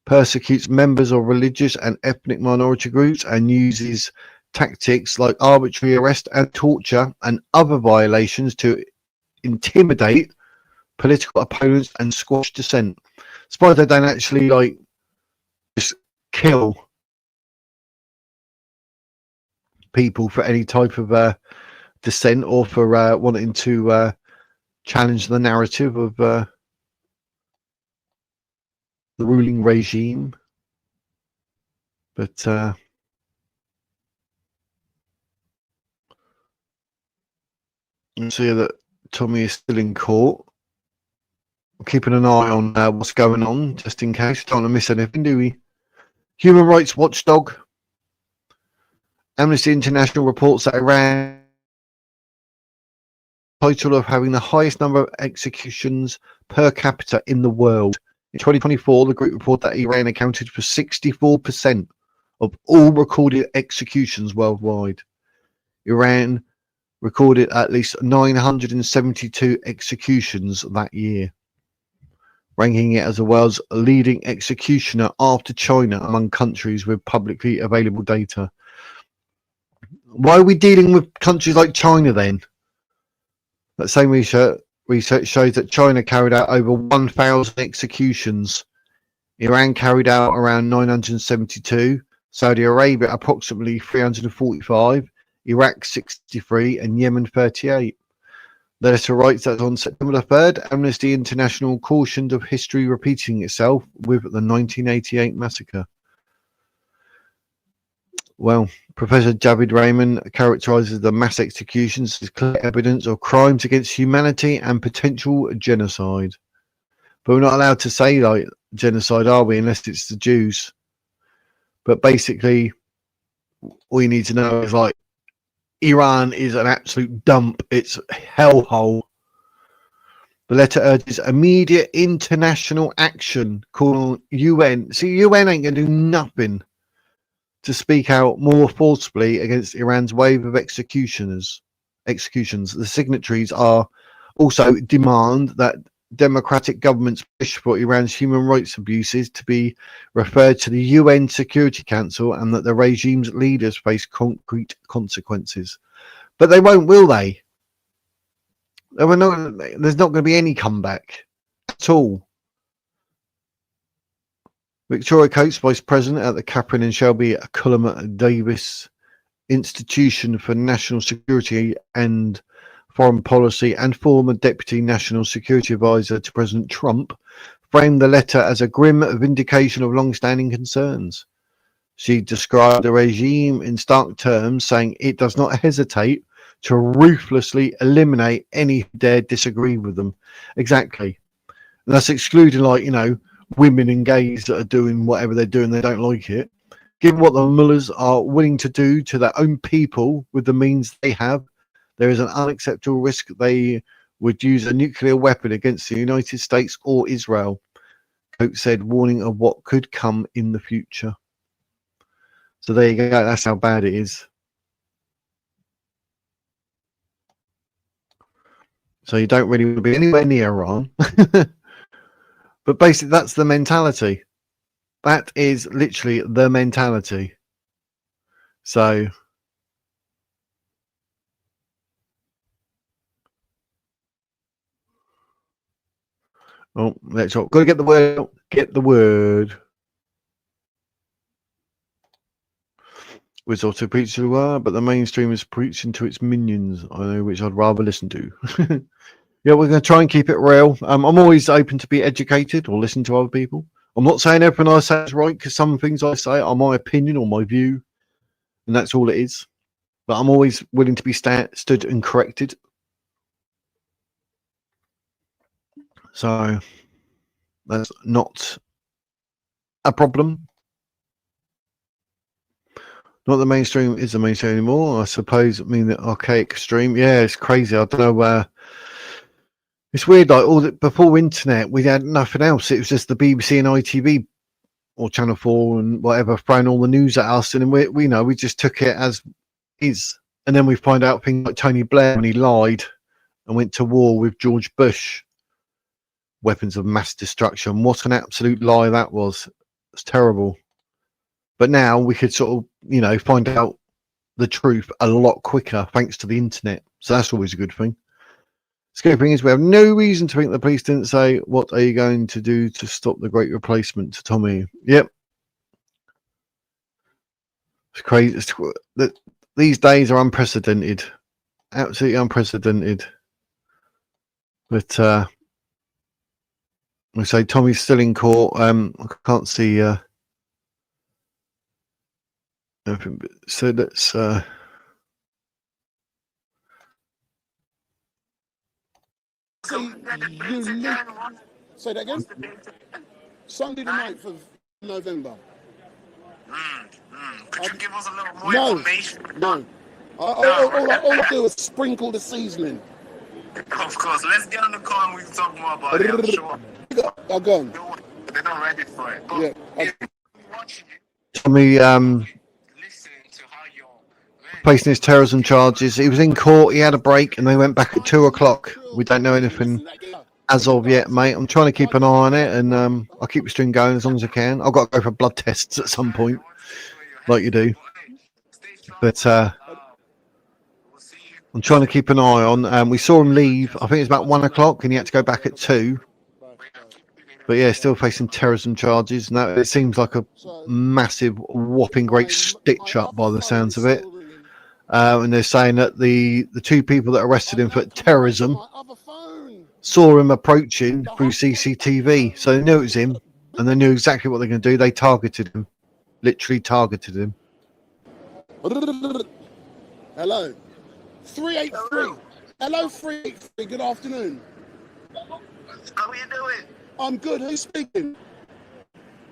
persecutes members of religious and ethnic minority groups, and uses tactics like arbitrary arrest and torture and other violations to intimidate political opponents and squash dissent. Suppose they don't actually like just kill people for any type of dissent or for wanting to challenge the narrative of the ruling regime. But you see that Tommy is still in court. We're keeping an eye on what's going on, just in case. Don't want to miss anything, do we? Human rights watchdog Amnesty International reports that Iran title of having the highest number of executions per capita in the world. In 2024, the group reported that Iran accounted for 64% of all recorded executions worldwide. Iran recorded at least 972 executions that year, ranking it as the world's leading executioner after China among countries with publicly available data. Why are we dealing with countries like China then? That same research shows that China carried out over 1,000 executions. Iran carried out around 972, Saudi Arabia approximately 345, Iraq 63, and Yemen 38. The letter writes that on September 3rd, Amnesty International cautioned of history repeating itself with the 1988 massacre. Well, Professor Javid Rahman characterises the mass executions as clear evidence of crimes against humanity and potential genocide. But we're not allowed to say like genocide, are we, unless it's the Jews. But basically, all you need to know is like Iran is an absolute dump. It's a hellhole. The letter urges immediate international action, calling on UN. See, UN ain't going to do nothing to speak out more forcibly against Iran's wave of executions. The signatories are also demand that democratic government's push for Iran's human rights abuses to be referred to the UN Security Council and that the regime's leaders face concrete consequences. But they won't, will they? There's not going to be any comeback at all. Victoria Coates, Vice President at the Catherine and Shelby Cullum Davis Institution for National Security and Foreign Policy and former Deputy National Security Advisor to President Trump, framed the letter as a grim vindication of long-standing concerns. She described the regime in stark terms, saying it does not hesitate to ruthlessly eliminate any who dare disagree with them. Exactly. And that's excluding, like, you know, women and gays that are doing whatever they're doing, they don't like it. Given what the mullahs are willing to do to their own people with the means they have, there is an unacceptable risk they would use a nuclear weapon against the United States or Israel, Coates said, warning of what could come in the future. So there you go, that's how bad it is. So you don't really want to be anywhere near Iran. But basically, that's the mentality. That is literally the mentality. So oh, let's go. Got to get the word out. Get the word. Which also preach to but the mainstream is preaching to its minions. I know which I'd rather listen to. Yeah, we're going to try and keep it real. I'm always open to be educated or listen to other people. I'm not saying everything I say is right, because some things I say are my opinion or my view, and that's all it is. But I'm always willing to be stood and corrected. So that's not a problem. Not the mainstream is the mainstream anymore. I suppose I mean the archaic stream. Yeah, it's crazy. I don't know. It's weird. Like all the, before internet, we had nothing else. It was just the BBC and ITV or Channel 4 and whatever throwing all the news at us, and we just took it as is. And then we find out things like Tony Blair when he lied and went to war with George Bush. Weapons of mass destruction. What an absolute lie that was. It's terrible. But now we could sort of, find out the truth a lot quicker thanks to the internet. So that's always a good thing. Scary thing is we have no reason to think the police didn't say, what are you going to do to stop the great replacement to Tommy? Yep. It's crazy. These days are unprecedented. Absolutely unprecedented. But we say Tommy's still in court. I can't see so let's say that again. Sunday the 9th of November. Could you give us a little more information? No. All I do is sprinkle the seasoning. Of course. Let's get on the call and we can talk more about it. I'm sure. I'll go on. They're not ready for it. Yeah. Tommy facing his terrorism charges. He was in court. He had a break, and they went back at 2 o'clock. We don't know anything as of yet, mate. I'm trying to keep an eye on it, and I'll keep the string going as long as I can. I've got to go for blood tests at some point, like you do. But I'm trying to keep an eye on. We saw him leave. I think it's about 1 o'clock, and he had to go back at 2. But yeah, still facing terrorism charges. Now it seems like a massive, whopping, great stitch up by the sounds of it. And they're saying that the two people that arrested him for terrorism saw him approaching through CCTV. So they knew it was him, and they knew exactly what they're going to do. They targeted him, literally targeted him. Hello. 383. Hello, 383. Good afternoon. How are you doing? I'm good. Who's speaking?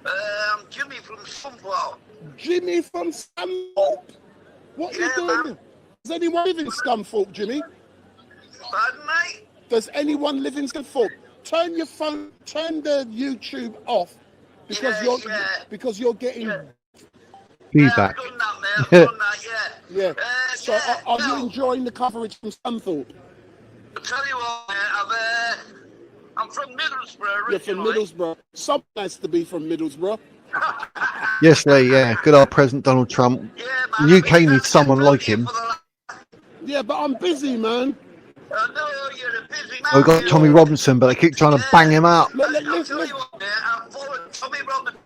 I'm Jimmy from Scunthorpe. Jimmy from Scunthorpe? What are you doing? Man. Does anyone live in Scunthorpe, Jimmy? Pardon, mate? Does anyone live in Scunthorpe? Turn your phone, turn the YouTube off because you're getting feedback. Yeah, I've done that, mate. I've done that, yeah. So are you enjoying the coverage from Scunthorpe? I'll tell you what, mate, I'm from Middlesbrough You're from originally. Middlesbrough. Someone has to be from Middlesbrough. Yes, Lee, yeah. Good old President Donald Trump. Yeah, man. The UK needs someone like him. Yeah, but I'm busy, man. I know you're a busy man. We've got Tommy Robinson, but they keep trying to bang him up. Look, I'll tell you what, mate, I've followed Tommy Robinson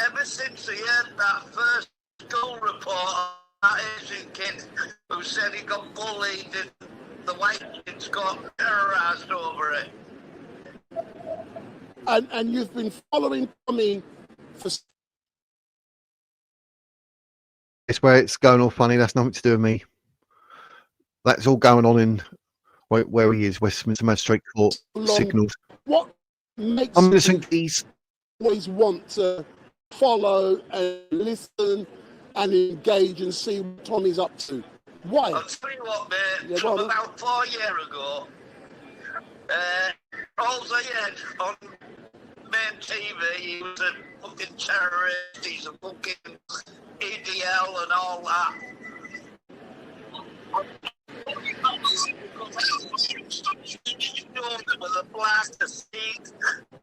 ever since he had that first school report on that Asian kid who said he got bullied and the white kids got terrorised over it. And you've been following Tommy for... It's where it's going all funny. That's nothing to do with me. That's all going on in where he is, Westminster Magistrates Court. Signals. What makes I'm listening to these. Always want to follow and listen and engage and see what Tommy's up to? Why? I'll tell you what, mate. Yeah, From about 4 years ago, all I had on main TV, he was a fucking terrorist, he's a fucking EDL and all that. With a blast of seeds,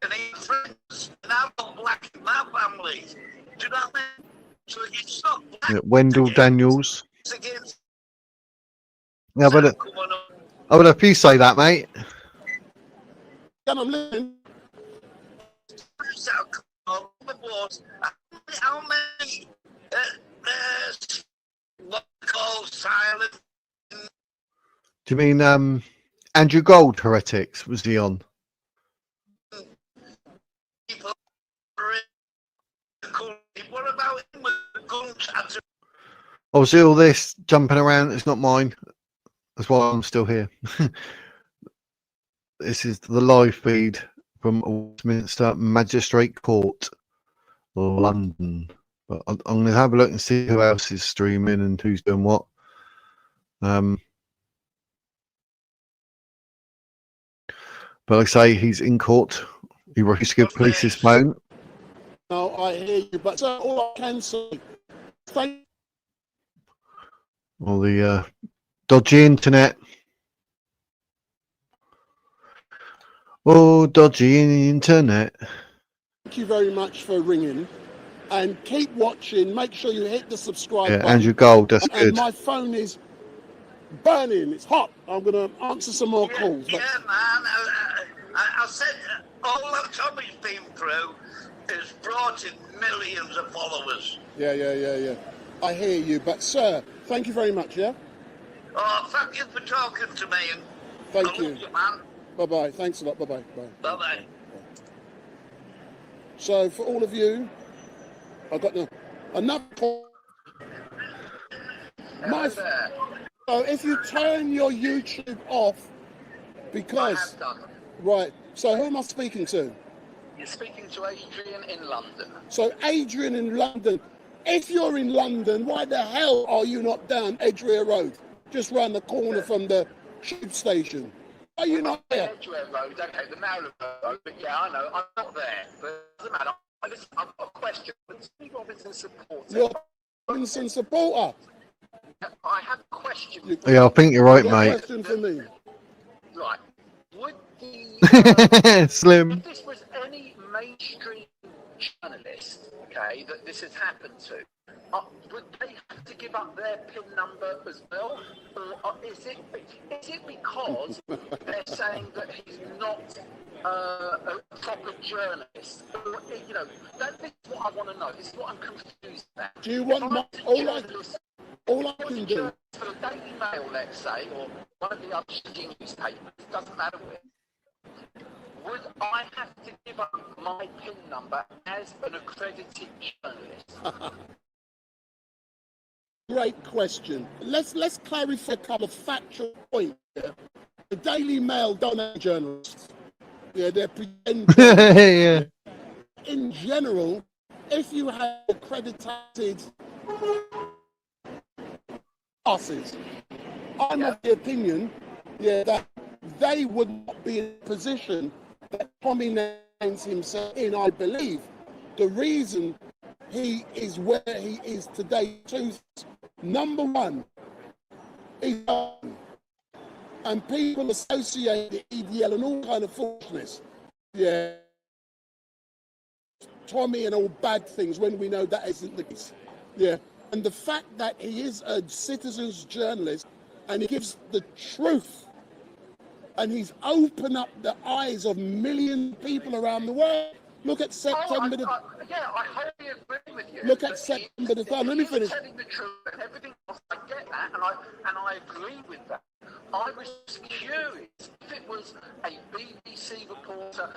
and he friends, and I've got black in my family. Do you know what I mean? So it's not black. Yeah, Wendell Daniels. It's against. Yeah, but if you say that, mate. Yeah, I'm listening. How many what call silent? Do you mean Andrew Gold, Heretics? Was he on? What about him with the guns? Obviously, all this jumping around, it's not mine. That's why I'm still here. This is the live feed from Westminster Magistrates Court, London. But I'm going to have a look and see who else is streaming and who's doing what. But like I say, he's in court. He refused to give police his phone. No, I hear you, but all I can say, thank All the dodgy internet. Oh, dodgy internet. you very much for ringing, and keep watching. Make sure you hit the subscribe Yeah, button. Andrew Gold, that's and good. My phone is burning. It's hot. I'm going to answer some more calls. But... Yeah, man. I said all that Tommy's been through has brought in millions of followers. Yeah. I hear you, but sir, thank you very much. Yeah. Oh, thank you for talking to me. And Thank I you. love you, man. Bye-bye. Thanks a lot. Bye-bye. Bye. Bye-bye. So for all of you, I've got another call. So if you turn your YouTube off, because right. So who am I speaking to? You're speaking to Adrian in London. So Adrian in London. If you're in London, why the hell are you not down Edgware Road, just round the corner from the tube station? Are you not there? Edgware Road, okay, the narrow road, but yeah, I know, I'm not there. But it doesn't matter. Listen, I've got a question. Steve Robinson supporter. You're a Robinson supporter. I have a question. Yeah, I think you're right, What mate. question for me? Right. Would the Slim. if this was any mainstream journalist, okay, that this has happened to, would they have to give up their PIN number as well, or is it because they're saying that he's not a proper journalist? Or, you know, this is what I want to know. This is what I'm confused about. Do you want my, all I can do? For the Daily Mail, let's say, or one of the other newspapers, doesn't matter where. Would I have to give up my PIN number as an accredited journalist? Great question. Let's clarify a couple of factual points here. The Daily Mail don't have journalists. Yeah, they're pretending. Yeah. In general, if you have accredited passes, I'm of the opinion, that they would not be in a position that Tommy names himself in. I believe the reason he is where he is today, two things. Number one, he's young, and people associate the EDL and all kind of foolishness. Yeah. Tommy and all bad things when we know that isn't the case. Yeah. And the fact that he is a citizen's journalist and he gives the truth and he's opened up the eyes of millions of people around the world. Look at September the... Yeah, I wholly agree with you. Look at September the 3rd. Let me finish. Telling the truth and everything else, I get that, and I agree with that. I was curious if it was a BBC reporter.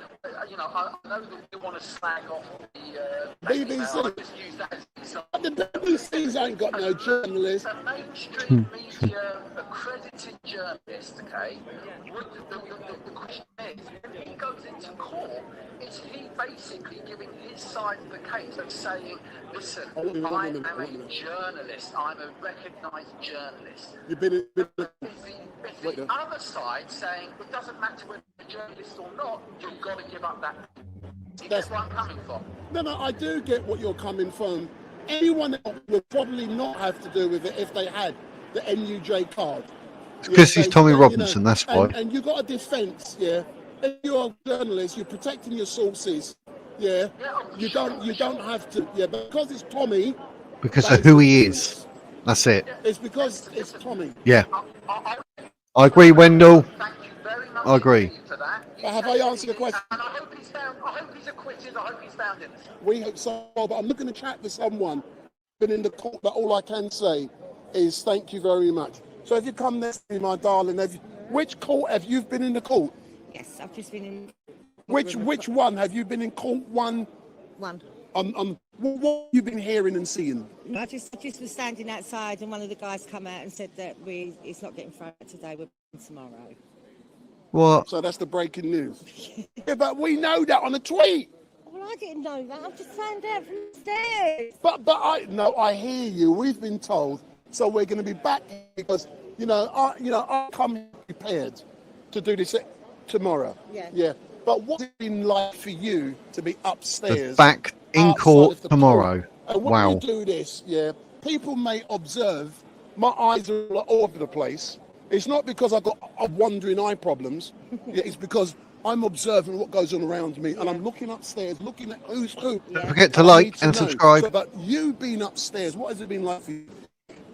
You know, I know that you want to slag off the BBC. I just use that as an example. The BBC's ain't got no journalists. A mainstream media accredited journalist, okay? The question is, when he goes into court, is he basically giving his side of the case of saying, listen, I am a journalist, I'm a recognised journalist. You've been Is the other side saying it doesn't matter whether you're a journalist or not, you've got to give up that? That's where I'm coming from. No, I do get what you're coming from. Anyone else would probably not have to do with it if they had the NUJ card. Because he's Tommy Robinson, that's why. And you've got a defence, yeah. If you're a journalist, you're protecting your sources, yeah. You don't have to, yeah. But because it's Tommy. Because of who he is. That's it. It's because it's Tommy. Yeah. I agree, Wendell. I agree. Have I answered the question? And I hope he's acquitted. I hope he's found innocent. We hope so, but I'm looking to chat with someone. Been in the court, but all I can say is thank you very much. So if you come next to me, my darling, which court have you been in the court? Yes, I've just been in. Which one have you been in court? One. What have you been hearing and seeing? I just was standing outside, and one of the guys come out and said that it's not getting thrown out today. We're tomorrow. What? So that's the breaking news. Yeah, but we know that on a tweet. Well, I didn't know that. I've just found out from the stairs. But I hear you. We've been told. So we're going to be back because I come prepared to do this tomorrow. Yeah. Yeah. But what's it been like for you to be upstairs? Back in court tomorrow. And when you do this, yeah, people may observe my eyes are all over the place. It's not because I've got wandering eye problems. Yeah, it's because I'm observing what goes on around me, and I'm looking upstairs, looking at who's who. Don't forget to like and subscribe. So, but you being upstairs, what has it been like for you?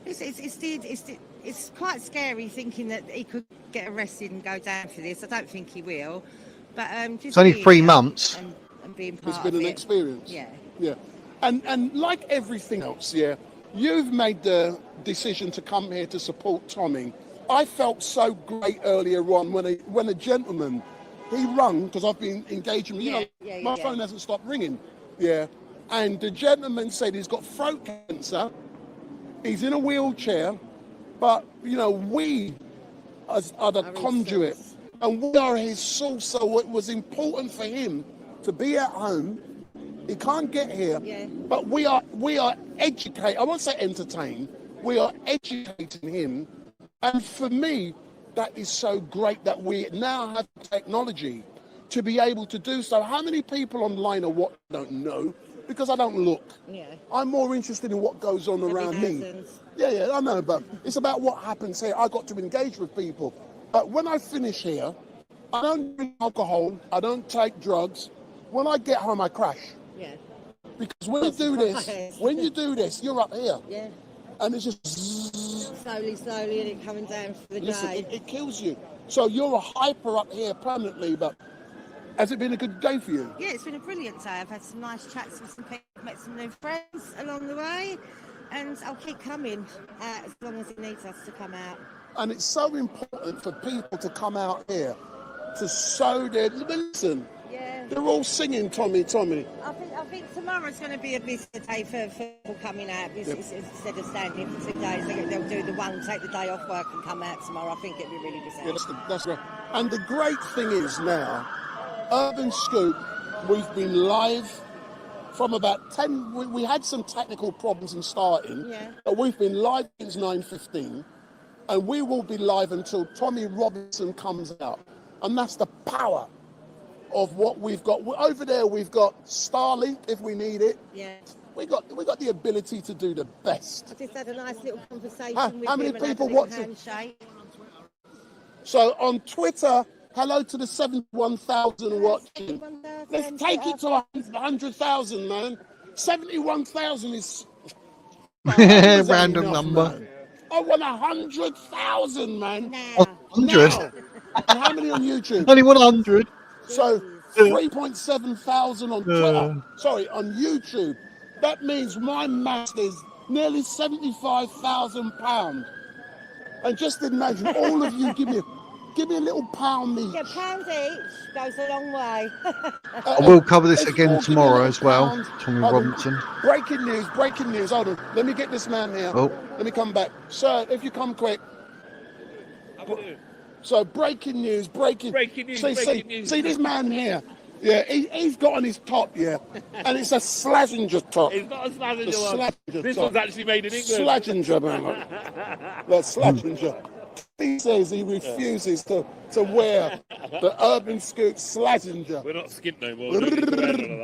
It's quite scary thinking that he could get arrested and go down for this. I don't think he will. But just it's only 3 months. And being part it's been an experience. Yeah. Yeah. And like everything else, yeah, you've made the decision to come here to support Tommy. I felt so great earlier on when a gentleman, he rung, because I've been engaging with, my phone hasn't stopped ringing. Yeah. And the gentleman said he's got throat cancer, he's in a wheelchair, but, we are the conduit. And we are his source, so it was important for him to be at home. He can't get here, but we are educated. I won't say entertained. We are educating him, and for me, that is so great that we now have technology to be able to do so. How many people online are what I don't know because I don't look. Yeah. I'm more interested in what goes on around me. Yeah, I know, but it's about what happens here. I got to engage with people. But when I finish here, I don't drink alcohol, I don't take drugs. When I get home, I crash. Yeah. Because when you do this, you're up here. Yeah. And it's just slowly, and it coming down for the day. It kills you. So you're a hyper up here permanently, but has it been a good day for you? Yeah, it's been a brilliant day. I've had some nice chats with some people, met some new friends along the way, and I'll keep coming as long as it needs us to come out. And it's so important for people to come out here to sow their... Listen, they're all singing Tommy, Tommy. I think tomorrow's going to be a busier day for people coming out. Instead of standing for 2 days, they'll do the one, take the day off work and come out tomorrow. I think it'll be really busy. Yeah, that's right. And the great thing is now, Urban Scoop, we've been live from about 10... We had some technical problems in starting, but we've been live since 9:15. And we will be live until Tommy Robinson comes out. And that's the power of what we've got. Over there, we've got Starlink if we need it. Yeah. We got the ability to do the best. I just had a nice little conversation with how many him people and watching? handshake. So on Twitter, hello to the 71,000 watching. Let's take it to 100,000, man. 71,000 is random enough, number. Man. I want 100,000, man. 100. And how many on YouTube? Only 100. So 3.7 thousand on Twitter. Sorry, on YouTube. That means my math is nearly £75,000. And just imagine all of you give me a little pound each. Yeah, pound each goes a long way. I will cover this again tomorrow as well, Tommy Robinson. Breaking news. Hold on. Let me get this man here. Oh. Let me come back. Sir, if you come quick. So breaking news. See this man here. Yeah, he's got on his top, yeah. And it's a Slazenger top. It's not a Slazenger one. Slazenger This top. one's actually made in England. Slazenger, man. That's Slazenger. He says he refuses to wear the Urban Scoot Slazenger. We're not skint no more.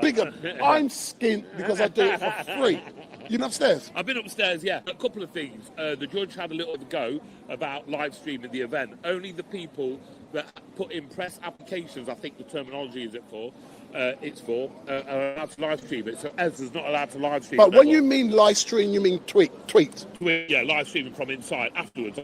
Bigger. I'm skint because I do it for free. You been upstairs? I've been upstairs, yeah. A couple of things. The judge had a little go about live streaming the event. Only the people that put in press applications, I think the terminology is it's for, are allowed to live stream it. So Ezra's not allowed to live stream it. But when you mean live stream, you mean tweet? Yeah, live streaming from inside afterwards.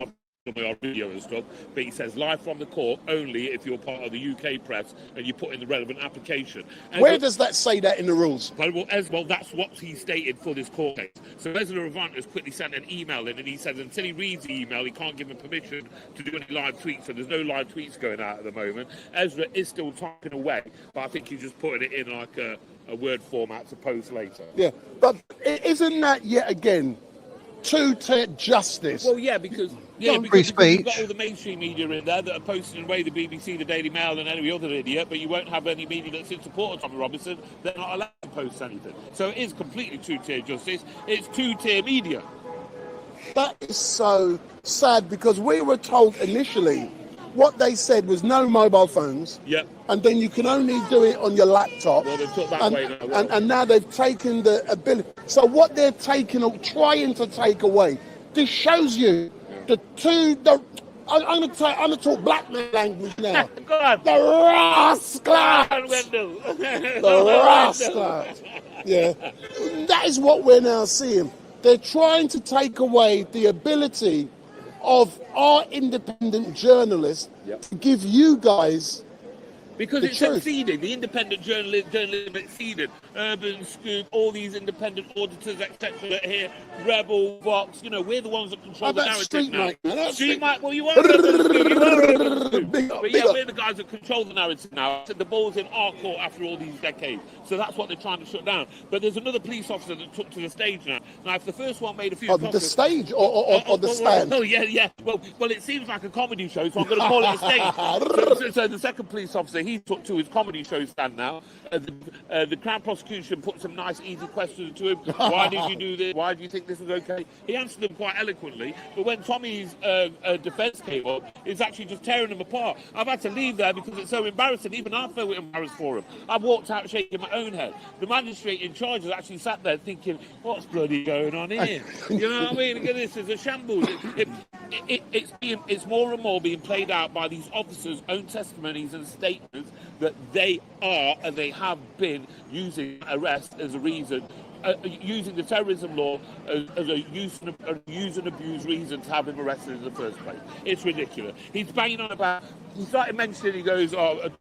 Our video and stuff, but he says live from the court only if you're part of the UK press and you put in the relevant application. Where does that say that in the rules? Well, that's what he stated for this court case. So Ezra Avant has quickly sent an email in, and he says until he reads the email, he can't give him permission to do any live tweets. So there's no live tweets going out at the moment. Ezra is still typing away, but I think he's just putting it in like a word format to post later. Yeah, but isn't that yet again two-tier justice? Well, yeah, because free speech. You've got all the mainstream media in there that are posting away the BBC, the Daily Mail, and any other idiot, but you won't have any media that's in support of Tommy Robinson. They're not allowed to post anything. So it is completely two-tier justice. It's two-tier media. That is so sad because we were told initially what they said was no mobile phones. Yep. And then you can only do it on your laptop. Well, they took that way now. And now they've taken the ability. So what they're trying to take away, this shows you I'm going to talk black man language now. Go on. The rascals. The rascals. Yeah. That is what we're now seeing. They're trying to take away the ability of our independent journalists to give you guys because it's succeeding. The independent journalism succeeded. Urban Scoop, all these independent auditors, etc. that are here, Rebel, Vox, we're the ones that control the narrative now. Street Mike, well, you are Urban Scoop. But yeah, we're the guys that control the narrative now. The ball's in our court after all these decades. So that's what they're trying to shut down. But there's another police officer that took to the stage now. Now, if the first one made a few... the stage or the stand? Oh, yeah. Well, it seems like a comedy show, so I'm going to call it a stage. So the second police officer, he took to his comedy show stand now. The Crown prosecution put some nice, easy questions to him. Why did you do this? Why do you think this was okay? He answered them quite eloquently. But when Tommy's defence came up, it's actually just tearing him apart. I've had to leave there because it's so embarrassing. Even I felt embarrassed for him. I walked out shaking my own head. The magistrate in charge has actually sat there thinking, what's bloody going on here? You know what I mean? Look at this. It's a shambles. It's more and more being played out by these officers' own testimonies and statements that they are and they have been using arrest as a reason, using the terrorism law as a use and abuse reason to have him arrested in the first place. It's ridiculous. He's banging on about, he started mentioning, he goes,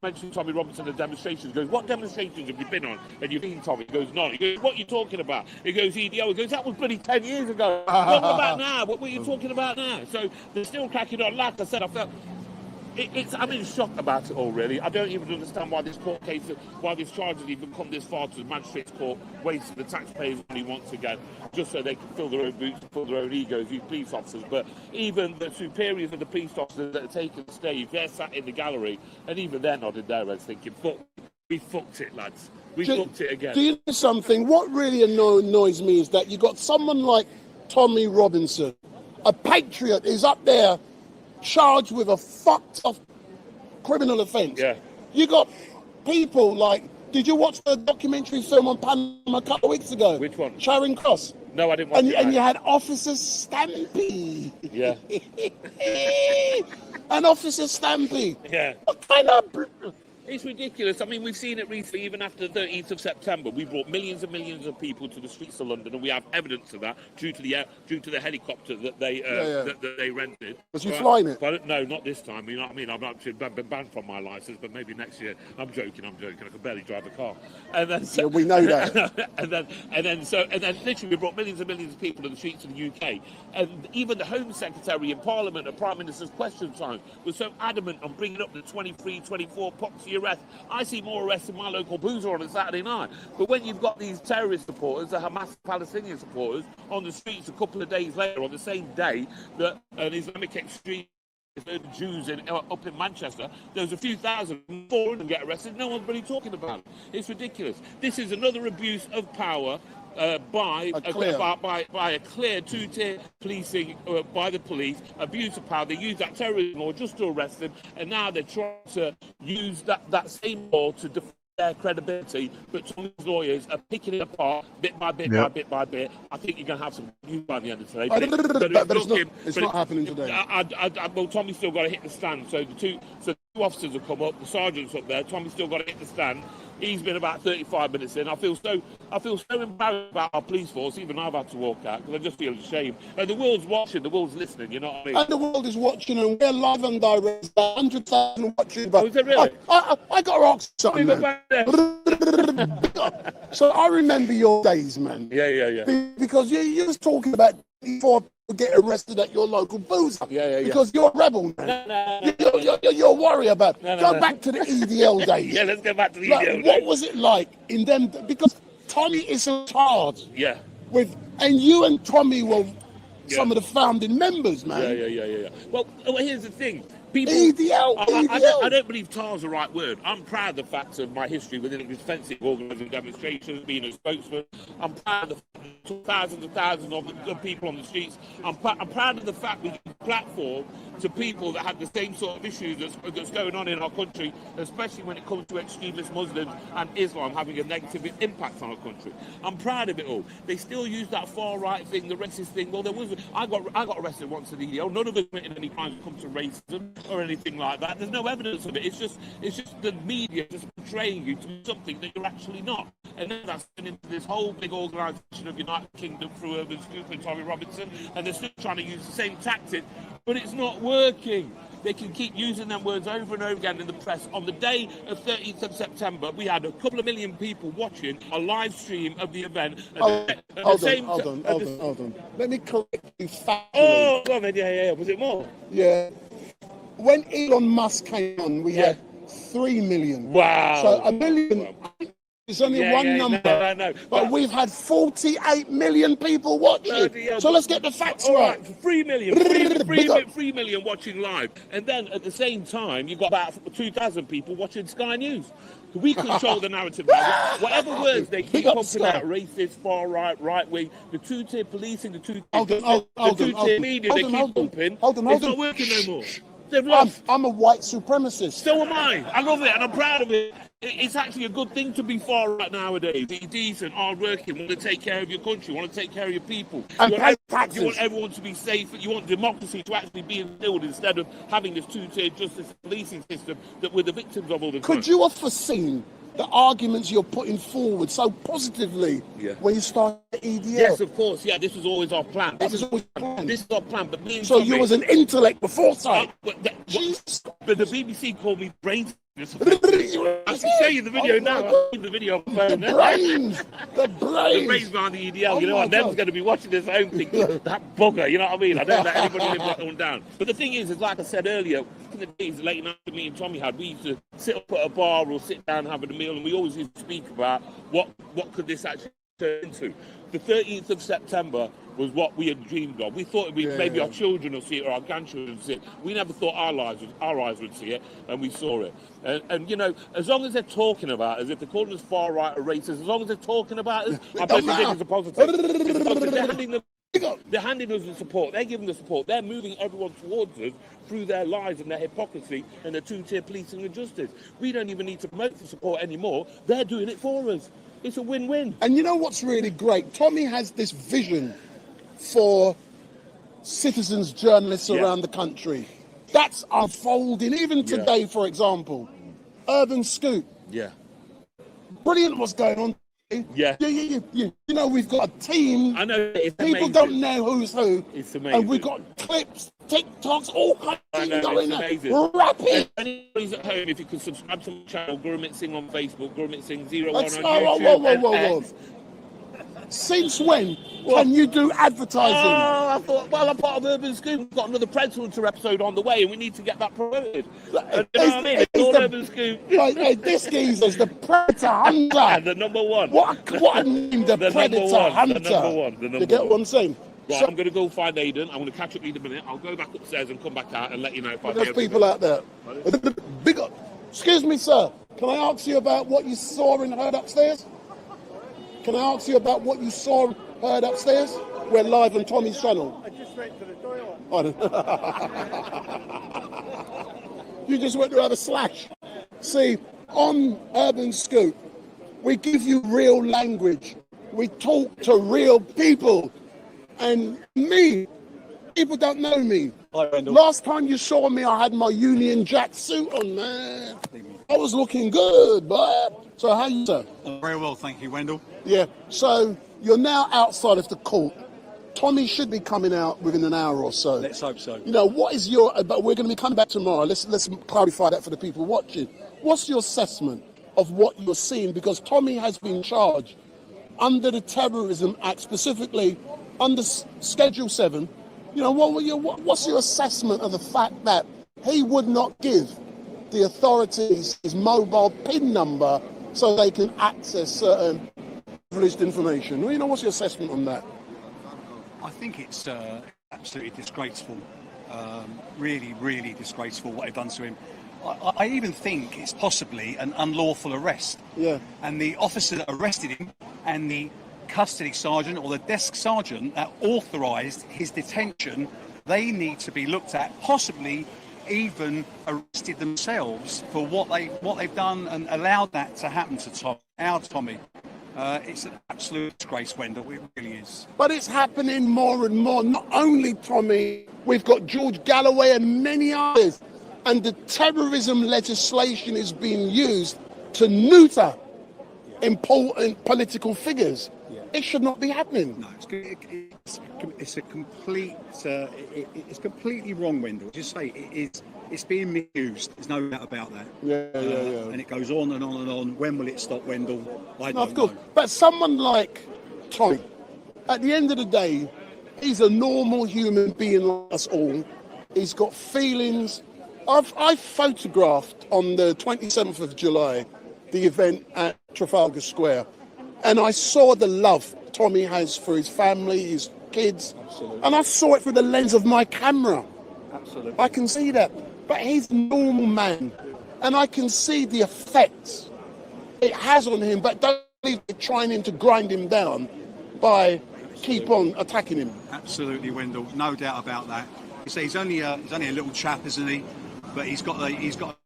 mentioning Tommy Robinson and demonstrations. He goes, what demonstrations have you been on? And you've seen Tommy. He goes, none. He goes, what are you talking about? He goes, EDO. He goes, that was bloody 10 years ago. What about now? What were you talking about now? So they're still cracking on. Like I said, I felt... I'm in shock about it all, really. I don't even understand why this court case, why this charge has even come this far to the Magistrates Court, wasting the taxpayers' money once again, just so they can fill their own boots, fill their own egos, these police officers. But even the superiors of the police officers that are taking the stage, they're sat in the gallery, and even they're nodding their heads thinking, we fucked it, lads. We fucked it again. Do you know something? What really annoys me is that you got someone like Tommy Robinson, a patriot, is up there charged with a fucked up criminal offence. Yeah. You got people like, did you watch the documentary film on Panama a couple of weeks ago? Which one? Charing Cross. No, I didn't watch it. And you had Officer Stampede. Yeah. An officer stampede. Yeah. What kind of... It's ridiculous. I mean, we've seen it recently, even after the 13th of September. We brought millions and millions of people to the streets of London, and we have evidence of that due to the helicopter that they that they rented. Was you flying it? But no, not this time. You know what I mean? I've actually been banned from my license, but maybe next year. I'm joking. I can barely drive a car. And then Yeah, we know that. and then literally we brought millions and millions of people to the streets of the UK, and even the Home Secretary in Parliament at Prime Minister's question time was so adamant on bringing up the 23, 24 poxy arrests. I see more arrests in my local boozer on a Saturday night. But when you've got these terrorist supporters, the Hamas Palestinian supporters, on the streets a couple of days later, on the same day that an Islamic extremist Jews up in Manchester, there's a few thousand, 400 get arrested. No one's really talking about it. It's ridiculous. This is another abuse of power by a clear two-tier policing by the police, abuse of power. They use that terrorism law just to arrest them, and now they're trying to use that same law to defend their credibility. But Tommy's lawyers are picking it apart bit by bit by bit by bit. I think you're going to have some news by the end of today. But it's not happening today. Well, Tommy's still got to hit the stand. So the two officers have come up, the sergeant's up there. Tommy's still got to hit the stand. He's been about 35 minutes in. I feel so embarrassed about our police force. Even I've had to walk out because I just feel ashamed. And the world's watching, the world's listening. You know what I mean? And the world is watching, and we're live and direct. 100,000 watching. Oh, is it really? I got to ask something. So I remember your days, man. Yeah. Because you was talking about before people get arrested at your local boozer. Yeah. Because you're a rebel, man. No. You're a warrior, man. Go back to the EDL days. Yeah, let's go back to the EDL days. What was it like in them? Because Tommy is so hard. Yeah. And you and Tommy were some of the founding members, man. Yeah. Well, here's the thing. People, EDL. I don't believe TAR's the right word. I'm proud of the fact of my history within defensive organising demonstrations, being a spokesman. I'm proud of the thousands and thousands of people on the streets. I'm proud of the fact we give a platform to people that have the same sort of issues that's going on in our country, especially when it comes to extremist Muslims and Islam having a negative impact on our country. I'm proud of it all. They still use that far right thing, the racist thing. Well, I got arrested once at the EDL. None of us committed any crimes when it comes to racism or anything like that. There's no evidence of it. It's just the media just portraying you to be something that you're actually not. And then that's turned into this whole big organisation of United Kingdom through Urban Scoop and Tommy Robinson, and they're still trying to use the same tactic, but it's not working. They can keep using them words over and over again in the press. On the day of 13th of September, we had a couple of million people watching a live stream of the event. Hold on. Let me correct you factually. Oh, go on then. Yeah. Was it more? Yeah. When Elon Musk came on, we had 3 million. Wow. So a million is only one number. No. But we've had 48 million people watching. So let's get the facts right. 3 million watching live. And then at the same time, you've got about 2,000 people watching Sky News. We control the narrative now. Whatever words they keep pumping out, racist, far right, right wing, the two-tier policing, the two-tier media they keep pumping, it's not working no more. I'm a white supremacist. So am I. I love it and I'm proud of it. It's actually a good thing to be far right nowadays. Be decent, hard-working, want to take care of your country, want to take care of your people. You want everyone to be safe. You want democracy to actually be instilled instead of having this two-tier justice policing system that we're the victims of all the time. Could you have foreseen the arguments you're putting forward so positively when you started EDL? Yes, of course. Yeah, this was always our plan. This is our plan. But me and Tommy, you was an intellect before time. But the BBC called me brain. I can show you the video now. The video on the phone. The brains behind the EDL. You know what? Them's going to be watching this home thing. That bugger. You know what I mean? I don't let anybody live that one down. But the thing is like I said earlier, in the days late night me and Tommy had, we used to sit up at a bar or sit down having a meal, and we always used to speak about what could this actually turn into. The 13th of September was what we had dreamed of. We thought maybe our children would see it or our grandchildren would see it. We never thought our eyes would see it, and we saw it. And you know, as long as they're talking about us, if they're calling us far right or racist, as long as they're talking about us, I bet you think it's a positive. They're handing us the support. They're giving the support. They're moving everyone towards us through their lies and their hypocrisy and their two-tier policing and justice. We don't even need to promote the support anymore. They're doing it for us. It's a win-win. And you know what's really great? Tommy has this vision for citizens, journalists around the country. That's unfolding. Even today, for example, Urban Scoop. Yeah. Brilliant what's going on. Yeah. You know, we've got a team. I know. It's People amazing. don't know who's who. It's amazing. And we've got clips, TikToks, all kinds of I things know, going it's on. amazing. Rapid. Anybody's at home, if you could subscribe to my channel, Gurmit Singh on Facebook, Gurmit Singh 01 on Let's- YouTube. whoa. Since when can you do advertising? Oh, I thought, well, I'm part of Urban Scoop. We've got another Predator episode on the way, and we need to get that promoted. You know what I mean? It's all Urban Scoop. Hey, this geezer's the Predator Hunter. The number one. What a name, the Predator Hunter. The number one. The number You get one. what I'm saying? Right, So- I'm going to go find Aidan. I'm going to catch up with you in a minute. I'll go back upstairs and come back out and let you know if I There's hear people out there. Big up. Excuse me, sir. Can I ask you about what you saw and heard upstairs? Can I ask you about what you saw and heard upstairs? We're live on Tommy's channel. I just went to the toilet. You just went to have a slash. See, on Urban Scoop, we give you real language. We talk to real people. And me, people don't know me. Last time you saw me, I had my Union Jack suit on, man. I was looking good, boy. So how you, sir? Very well, thank you, Wendell. Yeah, so you're now outside of the court. Tommy should be coming out within an hour or so. Let's hope so. You know, what is your, but we're going to be coming back tomorrow. Let's clarify that for the people watching. What's your assessment of what you're seeing? Because Tommy has been charged under the Terrorism Act, specifically under Schedule 7. You know, what's your assessment of the fact that he would not give the authorities his mobile PIN number so they can access certain privileged information? You know, what's your assessment on that? I think it's absolutely disgraceful. Really, really disgraceful what they've done to him. I even think it's possibly an unlawful arrest. Yeah. And the officer that arrested him and the custody sergeant or the desk sergeant that authorised his detention, they need to be looked at, possibly even arrested themselves for what they've done and allowed that to happen to our Tommy. It's an absolute disgrace, Wendell. It really is. But it's happening more and more. Not only Tommy, we've got George Galloway and many others. And the terrorism legislation is being used to neuter important political figures. It should not be happening. No, it's a complete. It's completely wrong, Wendell. Just say it's being misused. There's no doubt about that. Yeah. And it goes on and on and on. When will it stop, Wendell? I don't Of course. know. But someone like Tommy, at the end of the day, he's a normal human being like us all. He's got feelings. I photographed on the 27th of July the event at Trafalgar Square, and I saw the love Tommy has for his family, his kids. Absolutely. And I saw it through the lens of my camera. Absolutely. I can see that. But he's a normal man, and I can see the effects it has on him, but don't leave it trying to grind him down by keep on attacking him. Absolutely, Wendell. No doubt about that. You say he's only a little chap, isn't he? But he's got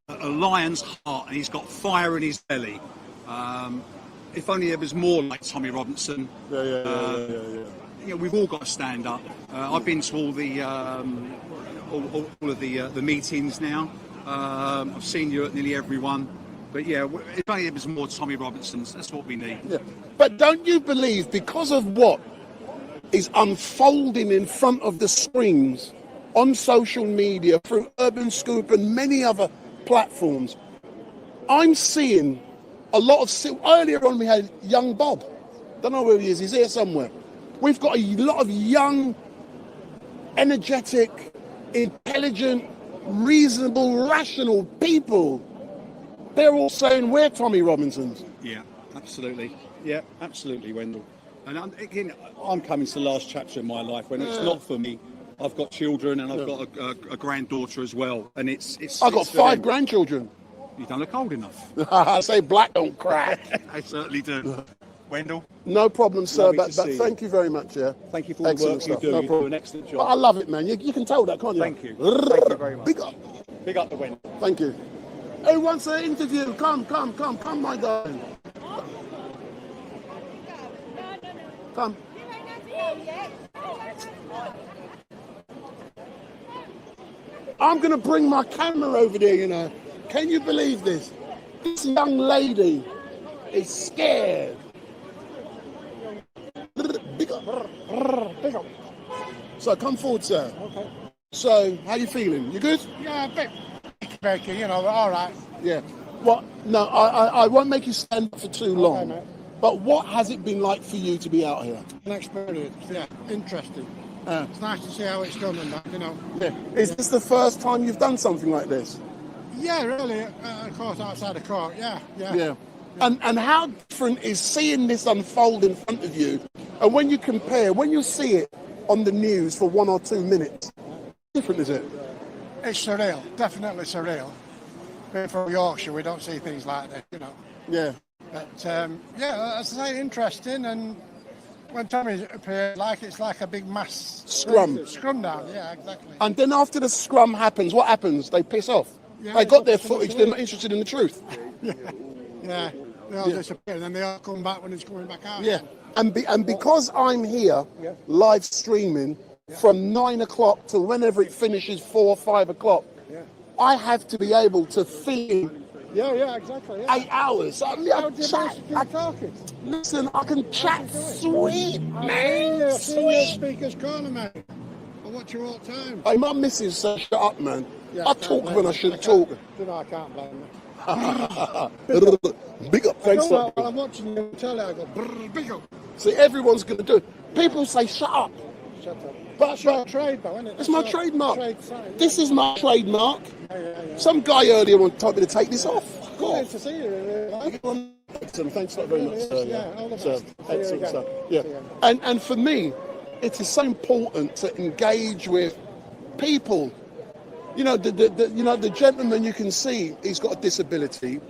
a lion's heart, and he's got fire in his belly. If only there was more like Tommy Robinson. Yeah. You know, we've all got to stand up. I've been to all the all of the meetings now. I've seen you at nearly every one. But yeah, if only there was more Tommy Robinsons. That's what we need. Yeah. But don't you believe, because of what is unfolding in front of the screens on social media, through Urban Scoop and many other platforms, I'm seeing a lot of... Earlier on we had young Bob. Don't know where he is. He's here somewhere. We've got a lot of young, energetic, intelligent, reasonable, rational people. They're all saying we're Tommy Robinsons. Yeah, absolutely. Yeah, absolutely, Wendell. And I'm coming to the last chapter of my life when it's not for me. I've got children and I've got a granddaughter as well, and it's. I've got 5 grandchildren. You don't look old enough. I say black don't crack. I certainly do. Wendell? No problem, sir, Lovely but to see you. thank you very much, yeah. Thank you for all the work you do. No You do problem. an excellent job. But I love it, man. You can tell that, can't you? Thank you. Thank you very much. Big up. Big up the Wendell. Thank you. Who wants an interview? Come, my darling. Come. I'm going to bring my camera over there, you know. Can you believe this? This young lady is scared. Big up. Big up. So come forward, sir. Okay. So, how you feeling? You good? Yeah, a bit becky, you know, but all right. Yeah. Well, no, I won't make you stand up for too long. Mate. But what has it been like for you to be out here? An experience, yeah, interesting. It's nice to see how it's done and that, you know. Yeah. Is this the first time you've done something like this? Yeah, really. Of course, outside the court, yeah. And how different is seeing this unfold in front of you, and when you compare, when you see it on the news for 1 or 2 minutes, different is it? It's surreal, definitely surreal. Being from Yorkshire, we don't see things like this, you know. Yeah. But, yeah, as I say, interesting, and when Tommy appeared, it's like a big mass Scrum. Scrum down, yeah, exactly. And then after the scrum happens, what happens? They piss off. Yeah, they got their footage, they're not interested in the truth. Yeah, they all disappear, and then they all come back when it's coming back out. Yeah, and because I'm here live streaming from 9 o'clock to whenever it finishes, 4 or 5 o'clock, I have to be able to film. Yeah, exactly. 8 hours. I listen, I can chat sweet, man. I see your speaker's corner, mate. I watch you all the time. Hey, my missus says, shut up, man. Yeah, I talk when I shouldn't talk. I can't blame you. Big up, thanks. While I'm watching you tell I go, big up. See, everyone's going to do it. People say, shut up. Shut up. But That's your trade, though, isn't it? It's my trademark. Trade sign. This is my trademark. Yeah. Some guy earlier told me to take this off. Good to see you. Excellent. Thanks very much, sir. Yeah, all the Sir, best. excellent, sir. Yeah. And for me, it is so important to engage with people. You know, the gentleman, you can see he's got a disability.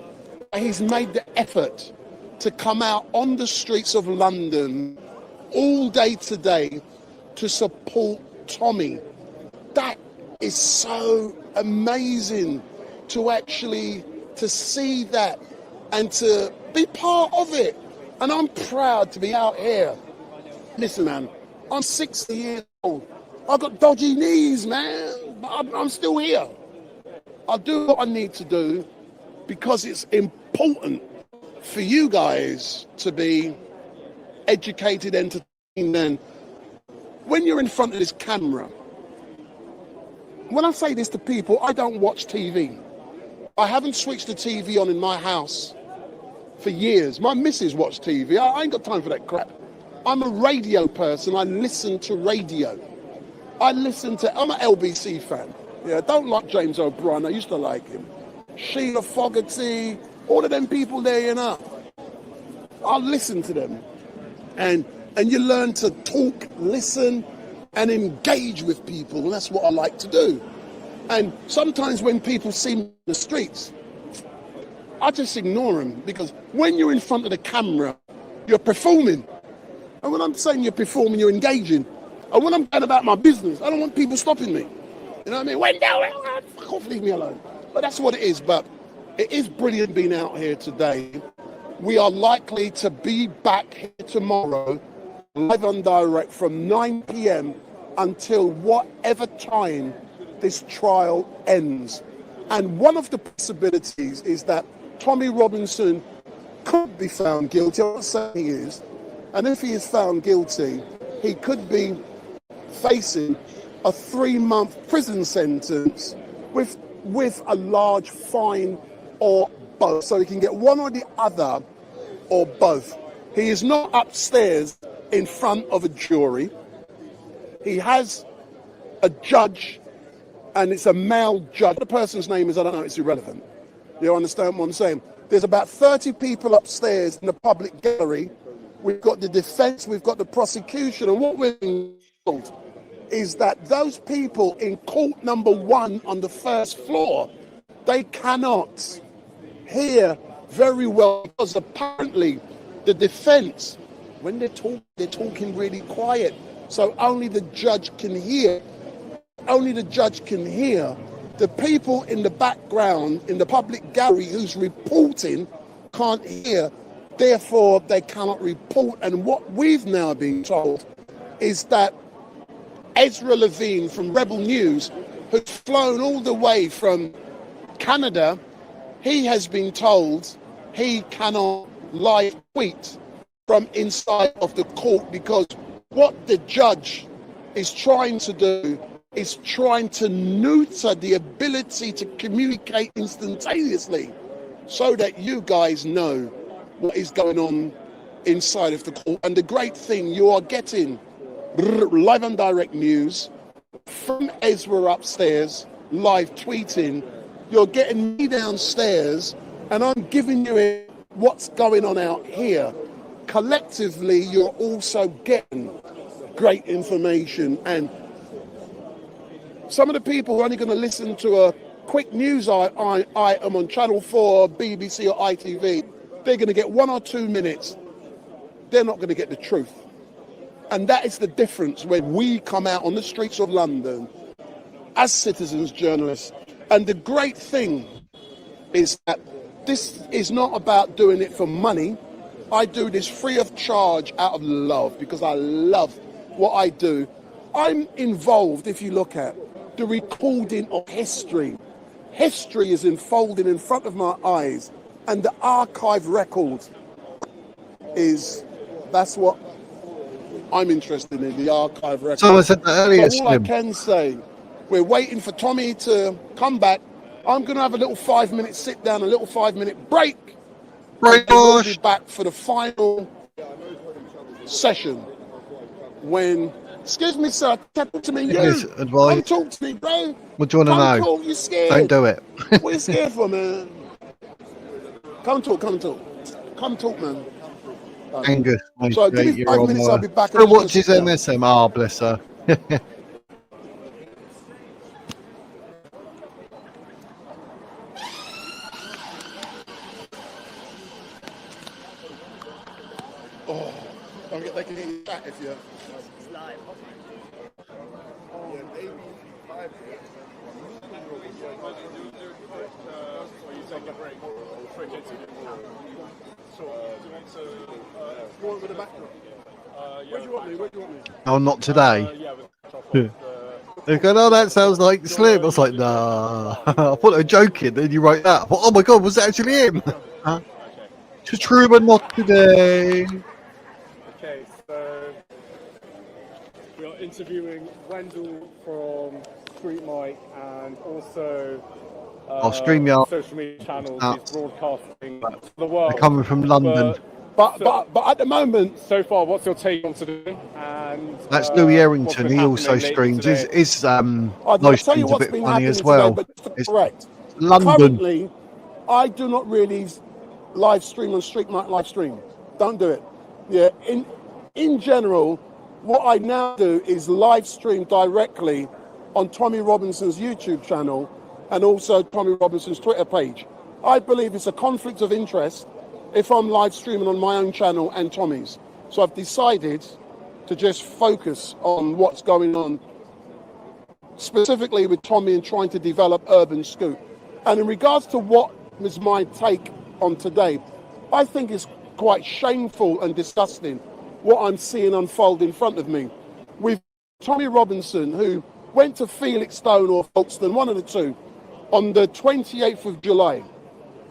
He's made the effort to come out on the streets of London all day today to support Tommy. That is so amazing to actually to see that and to be part of it. And I'm proud to be out here. Listen, man, I'm 60 years old. I've got dodgy knees, man, but I'm still here. I do what I need to do because it's important for you guys to be educated, entertained, and when you're in front of this camera, when I say this to people, I don't watch TV. I haven't switched the TV on in my house for years. My missus watched TV. I ain't got time for that crap. I'm a radio person. I listen to radio. I'm an LBC fan. Yeah, I don't like James O'Brien. I used to like him. Sheila Fogarty, all of them people there, you know. I'll listen to them. And you learn to talk, listen, and engage with people. And that's what I like to do. And sometimes when people see me in the streets, I just ignore them, because when you're in front of the camera, you're performing. And when I'm saying you're performing, you're engaging. And when I'm going about my business, I don't want people stopping me. You know what I mean? Wendell, fuck off, leave me alone. But that's what it is. But it is brilliant being out here today. We are likely to be back here tomorrow, live and direct from 9 p.m. until whatever time this trial ends. And one of the possibilities is that Tommy Robinson could be found guilty. I'm not saying he is. And if he is found guilty, he could be facing a 3-month prison sentence with a large fine or both. So he can get one or the other or both. He is not upstairs in front of a jury. He has a judge, and it's a male judge. What the person's name is, I don't know, it's irrelevant. You understand what I'm saying? There's about 30 people upstairs in the public gallery. We've got the defense, we've got the prosecution, and what we're told is that those people in court number 1 on the first floor, they cannot hear very well, because apparently the defense, when they're talking really quiet, so only the judge can hear. Only the judge can hear. The people in the background, in the public gallery who's reporting, can't hear. Therefore, they cannot report. And what we've now been told is that Ezra Levine from Rebel News who's flown all the way from Canada, he has been told he cannot live tweet from inside of the court, because what the judge is trying to do is trying to neuter the ability to communicate instantaneously so that you guys know what is going on inside of the court. And the great thing, you are getting live and direct news from Ezra upstairs, live tweeting. You're getting me downstairs, and I'm giving you what's going on out here. Collectively, you're also getting great information. And some of the people are only going to listen to a quick news item on Channel 4, BBC or ITV. They're going to get 1 or 2 minutes. They're not going to get the truth. And that is the difference when we come out on the streets of London as citizens, journalists. And the great thing is that this is not about doing it for money. I do this free of charge out of love, because I love what I do. I'm involved, if you look at the recording of history. History is unfolding in front of my eyes, and the archive record that's what I'm interested in, the archive record. So I said that earlier, So all I Slim. can say, we're waiting for Tommy to come back. I'm going to have a little 5-minute sit down, a little 5-minute break. And we'll be back for the final session when, excuse me, sir, talk to me. Yes, You. advice. Come talk to me, bro. What do you want to Come know? talk, you're scared. Don't do it. What are you scared for, man? Come talk, come talk. Come talk, man. Angus, So give me 8 year 5 old minutes, I'll be back. Who watches MSM? Ah, bless her. Oh, they can hear you chat if you're... It's live. Yeah, maybe 5 minutes. Oh, not today. They're going, oh, that sounds like Slim. I was like, nah. I thought they were joking. Then you wrote that. I thought, oh my God, was that actually him? Huh? It's true, but not today. Okay, so we are interviewing Wendell from Street Mike and also StreamYard. social media channels. He's broadcasting to the world. They're coming from London. But at the moment, so far, what's your take on today? And That's Louis Errington. He also streams. His I'll live tell you stream's a what's bit been funny as happening well. today, but It's correct. London. Currently, I do not really live stream on Street Night live stream. Don't do it. Yeah. In general, what I now do is live stream directly on Tommy Robinson's YouTube channel and also Tommy Robinson's Twitter page. I believe it's a conflict of interest if I'm live streaming on my own channel and Tommy's. So I've decided to just focus on what's going on specifically with Tommy and trying to develop Urban Scoop. And in regards to what was my take on today, I think it's quite shameful and disgusting what I'm seeing unfold in front of me. With Tommy Robinson, who went to Felixstowe or Folkestone, one of the two, on the 28th of July.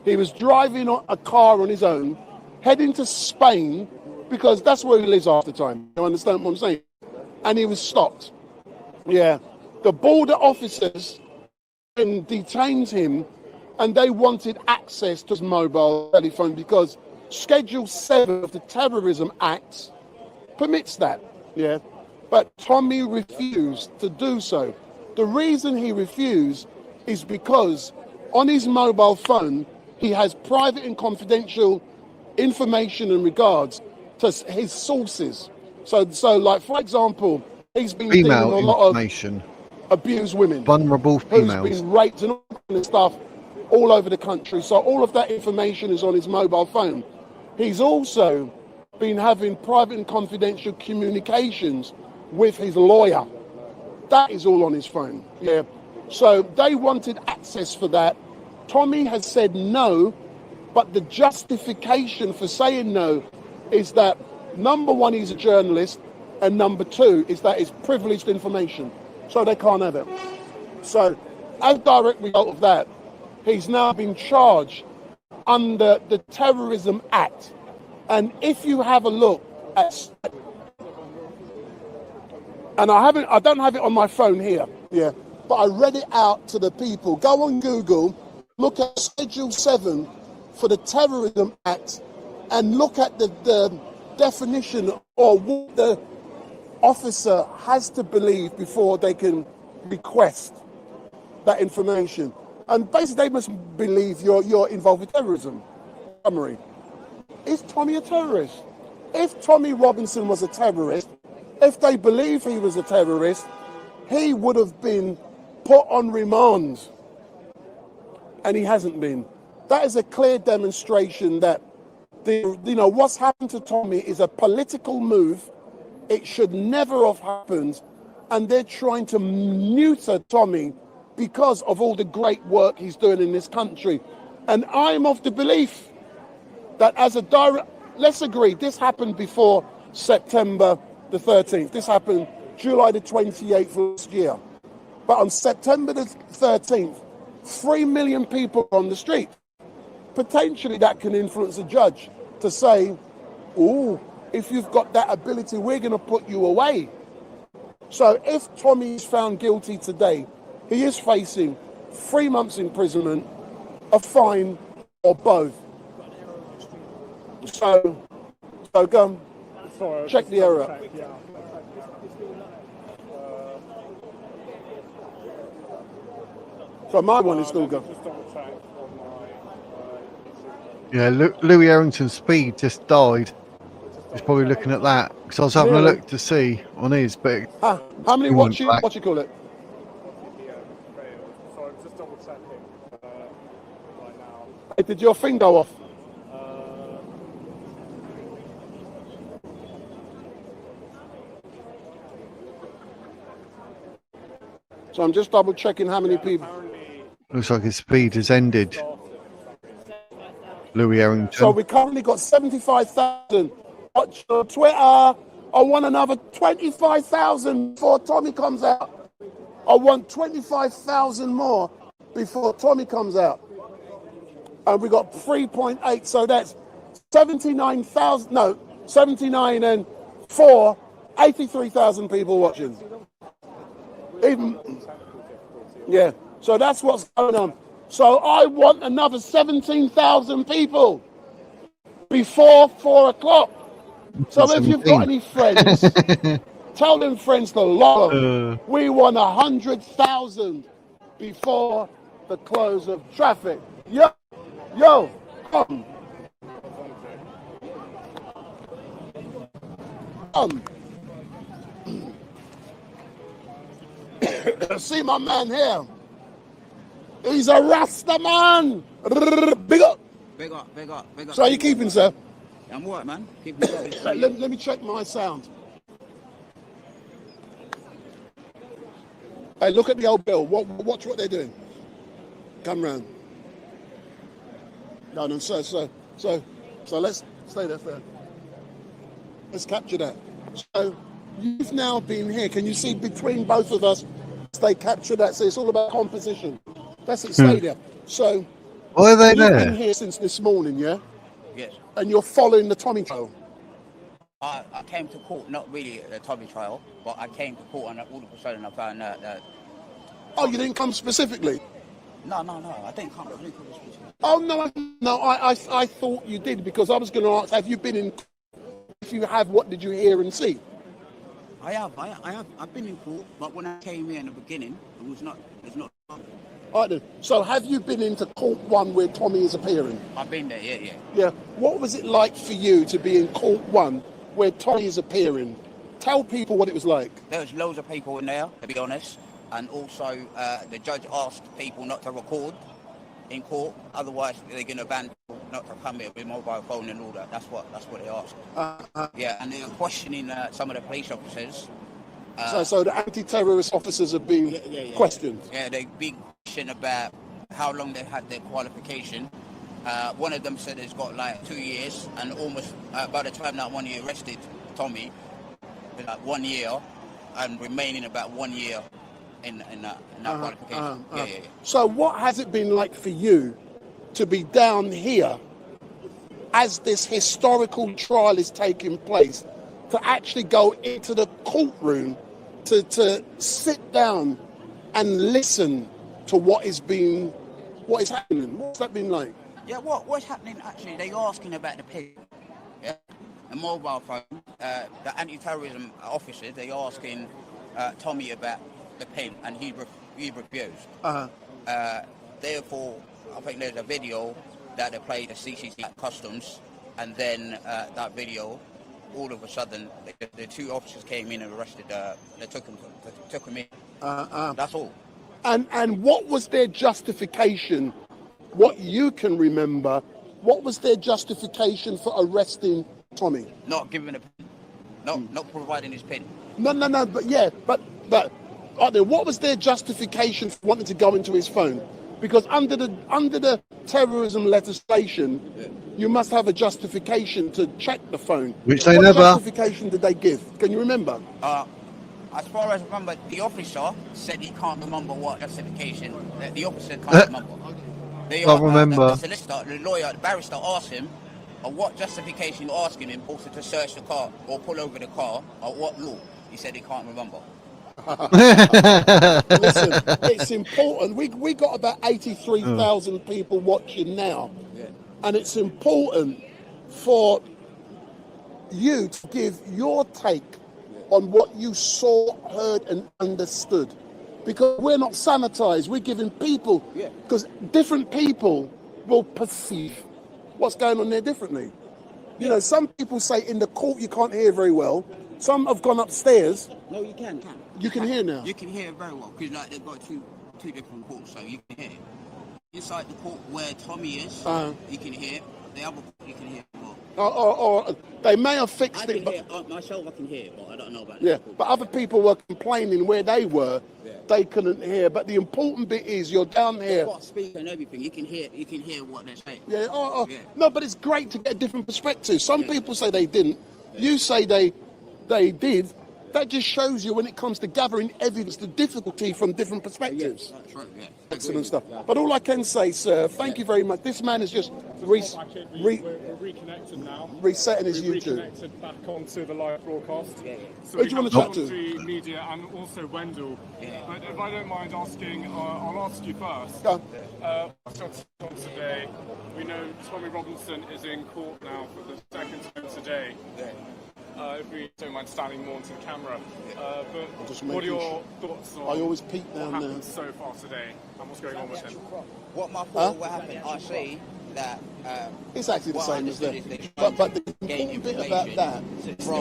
He was driving a car on his own, heading to Spain, because that's where he lives half the time. You understand what I'm saying? And he was stopped. Yeah. The border officers detained him, and they wanted access to his mobile telephone because Schedule 7 of the Terrorism Act permits that. Yeah. But Tommy refused to do so. The reason he refused is because on his mobile phone, he has private and confidential information in regards to his sources. So like, for example, he's been dealing with a lot of abused women, vulnerable females, who's been raped and all kind of stuff all over the country. So all of that information is on his mobile phone. He's also been having private and confidential communications with his lawyer. That is all on his phone. Yeah. So they wanted access for that. Tommy has said no, but the justification for saying no is that, number one, he's a journalist, and number two is that it's privileged information, so they can't have it. So, as a direct result of that, he's now been charged under the Terrorism Act. And if you have a look at, and I don't have it on my phone here, yeah, but I read it out to the people. Go on Google, look at Schedule 7 for the Terrorism Act, and look at the definition or what the officer has to believe before they can request that information. And basically, they must believe you're involved with terrorism. Summary. Is Tommy a terrorist? If Tommy Robinson was a terrorist, if they believe he was a terrorist, he would have been put on remand. And he hasn't been. That is a clear demonstration that what's happened to Tommy is a political move. It should never have happened. And they're trying to neuter Tommy because of all the great work he's doing in this country. And I'm of the belief that as a direct, let's agree, this happened before September the 13th. This happened July the 28th last year. But on September the 13th, 3 million people on the street. Potentially that can influence a judge to say, oh, if you've got that ability, we're going to put you away. So if Tommy is found guilty today, he is facing 3 months imprisonment, a fine, or both. So go check the error. So my one is still going. Yeah, Louis Errington's speed just died. He's probably looking at that because I was having a look to see on his, but how many what you call it? Sorry, just double checking right now. Hey, did your thing go off? So I'm just double checking how many people. Looks like his speed has ended. Louis Errington. So we currently got 75,000. Watch on Twitter. I want another 25,000 before Tommy comes out. I want 25,000 more before Tommy comes out. And we got 3.8. So that's 79,000. No, 79 and 4, 83,000 people watching. Yeah. So that's what's going on. So I want another 17,000 people before 4 o'clock. So if you've got any friends, tell them friends to log on. We want 100,000 before the close of traffic. Yo, come. See my man here. He's a Rasta man. Big up. Big up, big up, big up. So how you keeping, sir? I'm what, man? Keep me going. Let me check my sound. Hey, look at the old bill. Watch what they're doing. Come round. No, so let's stay there, sir. Let's capture that. So you've now been here. Can you see between both of us? They capture that. So it's all about composition. That's it. Stay there. So why are they there? You've been here since this morning, yeah? Yes. And you're following the Tommy trial. I came to court, not really at the Tommy trial, but I came to court and all of a sudden I found out that. Oh, you didn't come specifically? No, I didn't come specifically. Oh no! I thought you did because I was going to ask: have you been in? If you have, what did you hear and see? I have. I've been in court, but when I came here in the beginning, it's not. All right then. So have you been into court one where Tommy is appearing? I've been there, yeah. Yeah. What was it like for you to be in court one where Tommy is appearing? Tell people what it was like. There was loads of people in there, to be honest, and also the judge asked people not to record in court, otherwise they're going to ban people not to come here with mobile phone and all that. That's what they asked. Yeah, and they're questioning some of the police officers. So the anti-terrorist officers have been questioned. Yeah, they've been questioned about how long they had their qualification. One of them said it's got like 2 years, and almost by the time that when he arrested Tommy, like 1 year, and remaining about 1 year in that qualification. Yeah. So what has it been like for you to be down here as this historical trial is taking place, to actually go into the courtroom, to sit down and listen to what is happening? What's that been like? Yeah, what's happening actually, they're asking about the pin, yeah? The mobile phone, the anti-terrorism officers, they're asking Tommy about the pin, and he refused. Therefore, I think there's a video that they played the CCC at Customs, and then that video, all of a sudden, the two officers came in and arrested. They took him in. That's all. And what was their justification? What you can remember? What was their justification for arresting Tommy? Not giving a pin. Not providing his pin. No. But what was their justification for wanting to go into his phone? Because under the terrorism legislation, you must have a justification to check the phone. Which they what never. What justification did they give? Can you remember? As far as I remember, the officer said he can't remember what justification. The officer can't remember. Can't remember. The solicitor, the lawyer, the barrister asked him, what justification you're asking him also to search the car or pull over the car, or what law? He said he can't remember. Listen, it's important. We got about 83,000 people watching now, and it's important for you to give your take on what you saw, heard, and understood. Because we're not sanitized, we're giving people, because different people will perceive what's going on there differently. You know, some people say in the court you can't hear very well. Some have gone upstairs. No, you can. You can hear now. You can hear very well, because like they've got two different courts, so you can hear it. Inside the court where Tommy is, you can hear. The other court you can hear as well. Or they may have fixed it. Myself, I can hear, but I don't know about but other people were complaining where they were, they couldn't hear. But the important bit is you're down here. They've got speaker and everything. You can hear what they're saying. No, but it's great to get a different perspective. Some people say they didn't. You say they did. That just shows you, when it comes to gathering evidence, the difficulty from different perspectives. That's right, Excellent stuff. But all I can say, sir, thank you very much. This man is just we're reconnected now. Resetting his YouTube. Reconnected back onto the live broadcast. So Who do you want to talk to? Media and also Wendell. But if I don't mind asking, I'll ask you first. Today, we know Tommy Robinson is in court now for the second time today. If we don't mind standing more into the camera. But what are your thoughts on I always peek down what there. happened so far today and what's going on with him? What my thought what happened, I see that it's actually the same as that. But the important bit about that,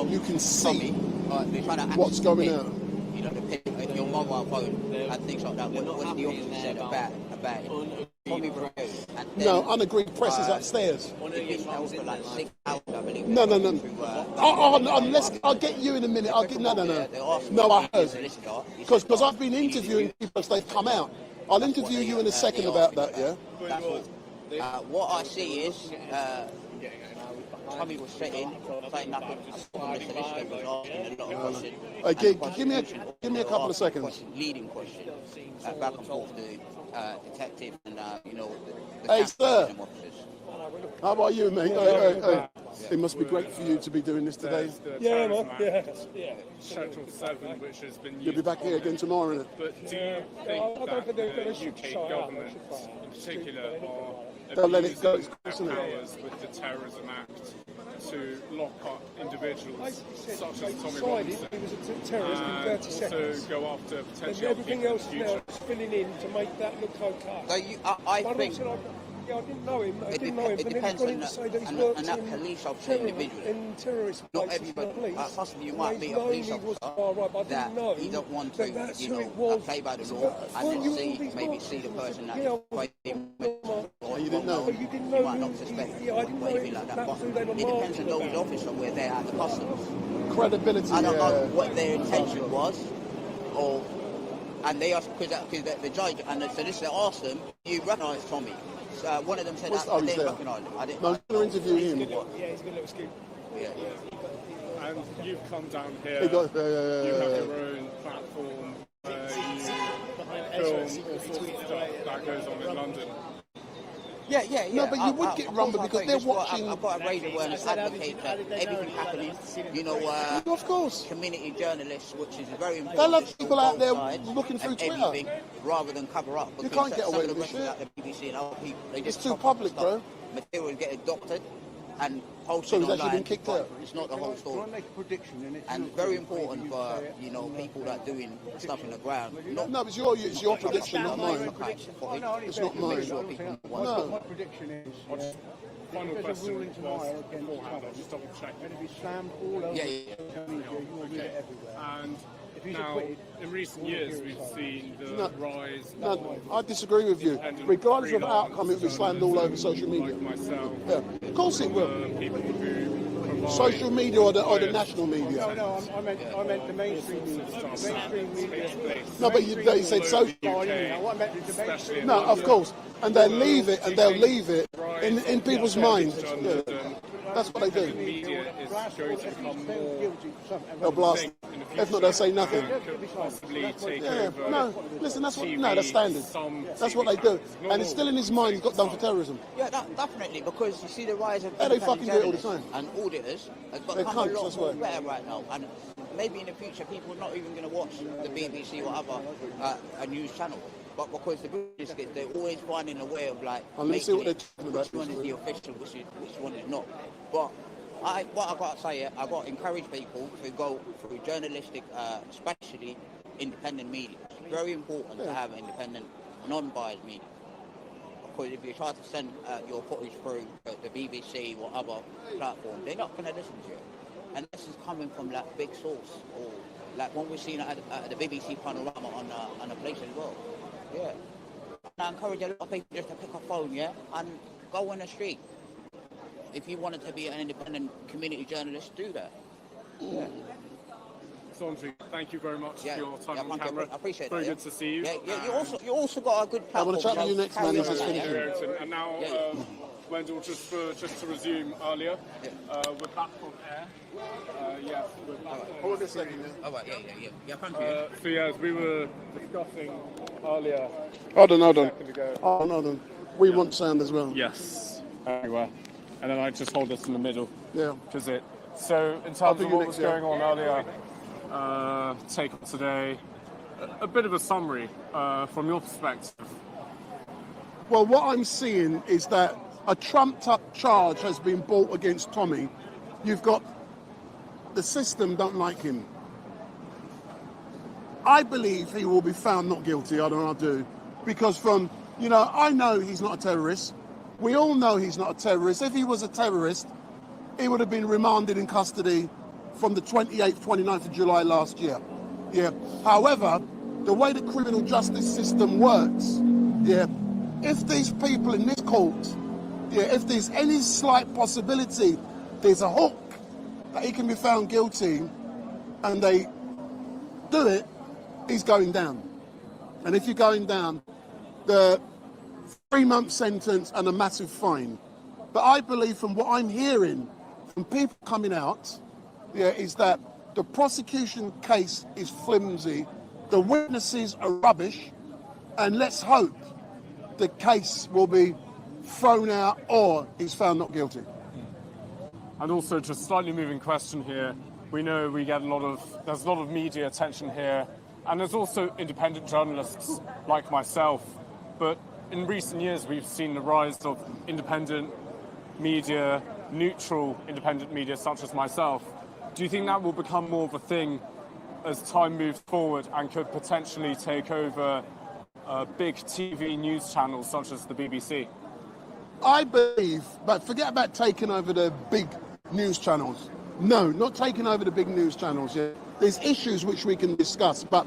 you can see what's going on. You know, your mobile phone and things like that. What the officer said about it. No, unagreed press is upstairs. No. Unless I'll get you in a minute. No, I heard. Because I've been interviewing people as they've come out. I'll interview you in a second about that. Yeah. What I see is Tommy was sitting, saying nothing. The solicitor was asking a lot of questions. Give me a couple of seconds. Leading questions back and forth to detective and the Hey, sir. officers. How about you, mate? Hey. It must be great for you to be doing this today. Yeah, man. Yeah. Schedule 7, which has been used. You'll be back here again tomorrow, innit? But do you think that the UK government, in particular, They'll let it go. powers with the Terrorism Act to lock up individuals such as Tommy Robinson, he was a terrorist in 30 seconds. to go after potential And everything else now is filling in to make that look okay. So I think. I didn't know him. It depends on that police officer individually. In terrorist not everybody. Possibly you might be a police officer that you don't want to, play by the law and then see the person that is fighting with. You didn't know. You might not suspect anything like that. But it depends on those officers where they're at the customs. Credibility. I don't know what their intention was, and they asked because the judge and the solicitor asked them, "You recognise Tommy?" One of them said, "I didn't recognise him." I didn't. No, I'm going to interview him. Yeah, he's got a little scoop. And you've come down here. You have your own platform. You film all sorts of stuff that goes on in London. Yeah. No, but you would get rumbled because they're watching. I've got to raise awareness, advocate for everything happening. Of course. Community journalists, which is very important. They'll have people out there looking through Twitter. Everything, rather than cover up. You can't get away with this shit. Like the BBC and other people, they just It's too public, bro. Material get adopted and posted So he's actually online, been kicked out? It's not the whole story. And very important for people that are doing stuff in the ground. No, it's your prediction, not mine. It's not mine. My prediction is Final there's a question ruling tomorrow was against beforehand, Trump. I'll just double check. Going to be slammed all over Yeah. social media. You will read it everywhere. And If he's now, acquitted, in recent years, we've seen the No. rise No, of I disagree with you. Regardless of outcome, it will be slammed all over social media. like myself, Yeah, of course it will. people who provide Social media or the national media. No, I meant the mainstream media. The mainstream media. No, but you said social. No, I meant the mainstream. No, of course. And they'll leave it in people's minds. Yeah. That's what they do. media is going to become more They'll blast. If not, they'll say nothing. could possibly take Yeah, over. no, listen, that's TV, that's standard. some That's what they do. And it's still in his mind, he's got done for terrorism. Yeah, definitely, because you see the rise of Yeah, they fucking do it all the journalists time. and auditors has They're become a cunts, lot that's more why. better right now. And maybe in the future, people are not even going to watch the BBC or other a news channel. But because the British, they're always finding a way of like, And let me see what they're making talking it, about. which one is the official, which one is not. But what I got to say, I got to encourage people to go through journalistic, especially independent media. It's very important to have independent, non-biased media. Because if you try to send your footage through the BBC or other platform, they're not going to listen to you. And this is coming from like big source, or like one we've seen at the BBC Panorama on a place as well. Yeah. And I encourage a lot of people just to pick a phone, and go on the street. If you wanted to be an independent community journalist, do that. Yeah. Sondri, thank you very much for your time on thank you. camera. I appreciate Very that. good to see you. Yeah, you also got a good I want platform. to chat with you next, man. This is Carry on. finishing. And now, Wendell, just to resume earlier, we're back on air. Yes, we're back on Hold on a second, Oh, right, yeah, thank you. So yeah, as we were discussing earlier. Hold on. Second ago. Hold on. We want sound as well. Yes, everywhere. And then I just hold this in the middle. Yeah. Which is it. So in terms I'll of do you what next, was going on earlier, take on today, a bit of a summary from your perspective. Well, what I'm seeing is that a trumped-up charge has been brought against Tommy. You've got the system don't like him. I believe he will be found not guilty. I do. Because I know he's not a terrorist. We all know he's not a terrorist. If he was a terrorist, he would have been remanded in custody from the 28th, 29th of July last year. Yeah. However, the way the criminal justice system works, if these people in this court, if there's any slight possibility there's a hook that he can be found guilty and they do it, he's going down. And if you're going down, the 3-month sentence and a massive fine. But I believe from what I'm hearing from people coming out, is that the prosecution case is flimsy, the witnesses are rubbish, and let's hope the case will be thrown out or he's found not guilty. And also, just slightly moving question here. We know there's a lot of media attention here, and there's also independent journalists like myself. But in recent years, we've seen the rise of independent media, neutral independent media, such as myself. Do you think that will become more of a thing as time moves forward and could potentially take over big TV news channels such as the BBC? I believe, but forget about taking over the big news channels. No, not taking over the big news channels. Yeah. There's issues which we can discuss, but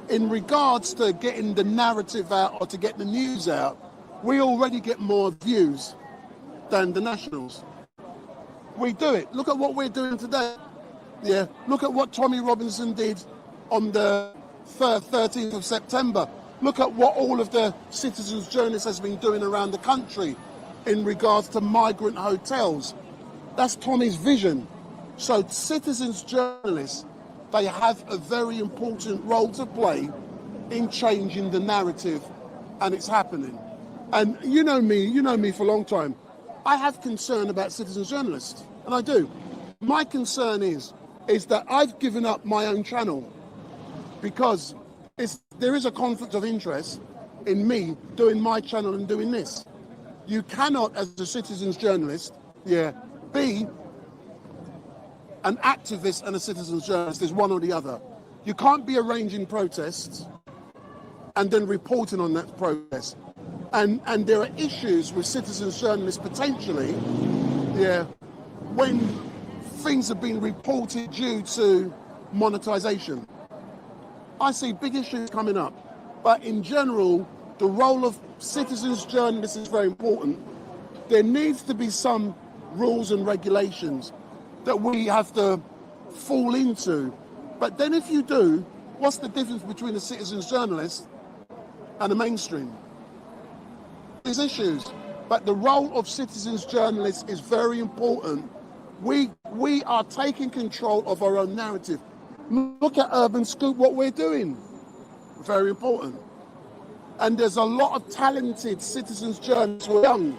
in regards to getting the narrative out or to get the news out, we already get more views than the nationals. We do it. Look at what we're doing today. Yeah. Look at what Tommy Robinson did on the 13th of September. Look at what all of the citizens journalists has been doing around the country in regards to migrant hotels. That's Tommy's vision. So citizens journalists, they have a very important role to play in changing the narrative, and it's happening. And you know me for a long time. I have concern about citizen journalists, and I do. My concern is that I've given up my own channel because there is a conflict of interest in me doing my channel and doing this. You cannot, as a citizen's journalist, be an activist and a citizen's journalist. There's one or the other. You can't be arranging protests and then reporting on that protest. And there are issues with citizens journalists potentially, when things have been reported due to monetization. I see big issues coming up, but in general, the role of citizens journalists is very important. There needs to be some rules and regulations that we have to fall into. But then if you do, what's the difference between a citizens journalist and a mainstream? There's issues, but the role of citizens journalists is very important. We are taking control of our own narrative. Look at Urban Scoop, what we're doing. Very important. And there's a lot of talented citizens journalists who are young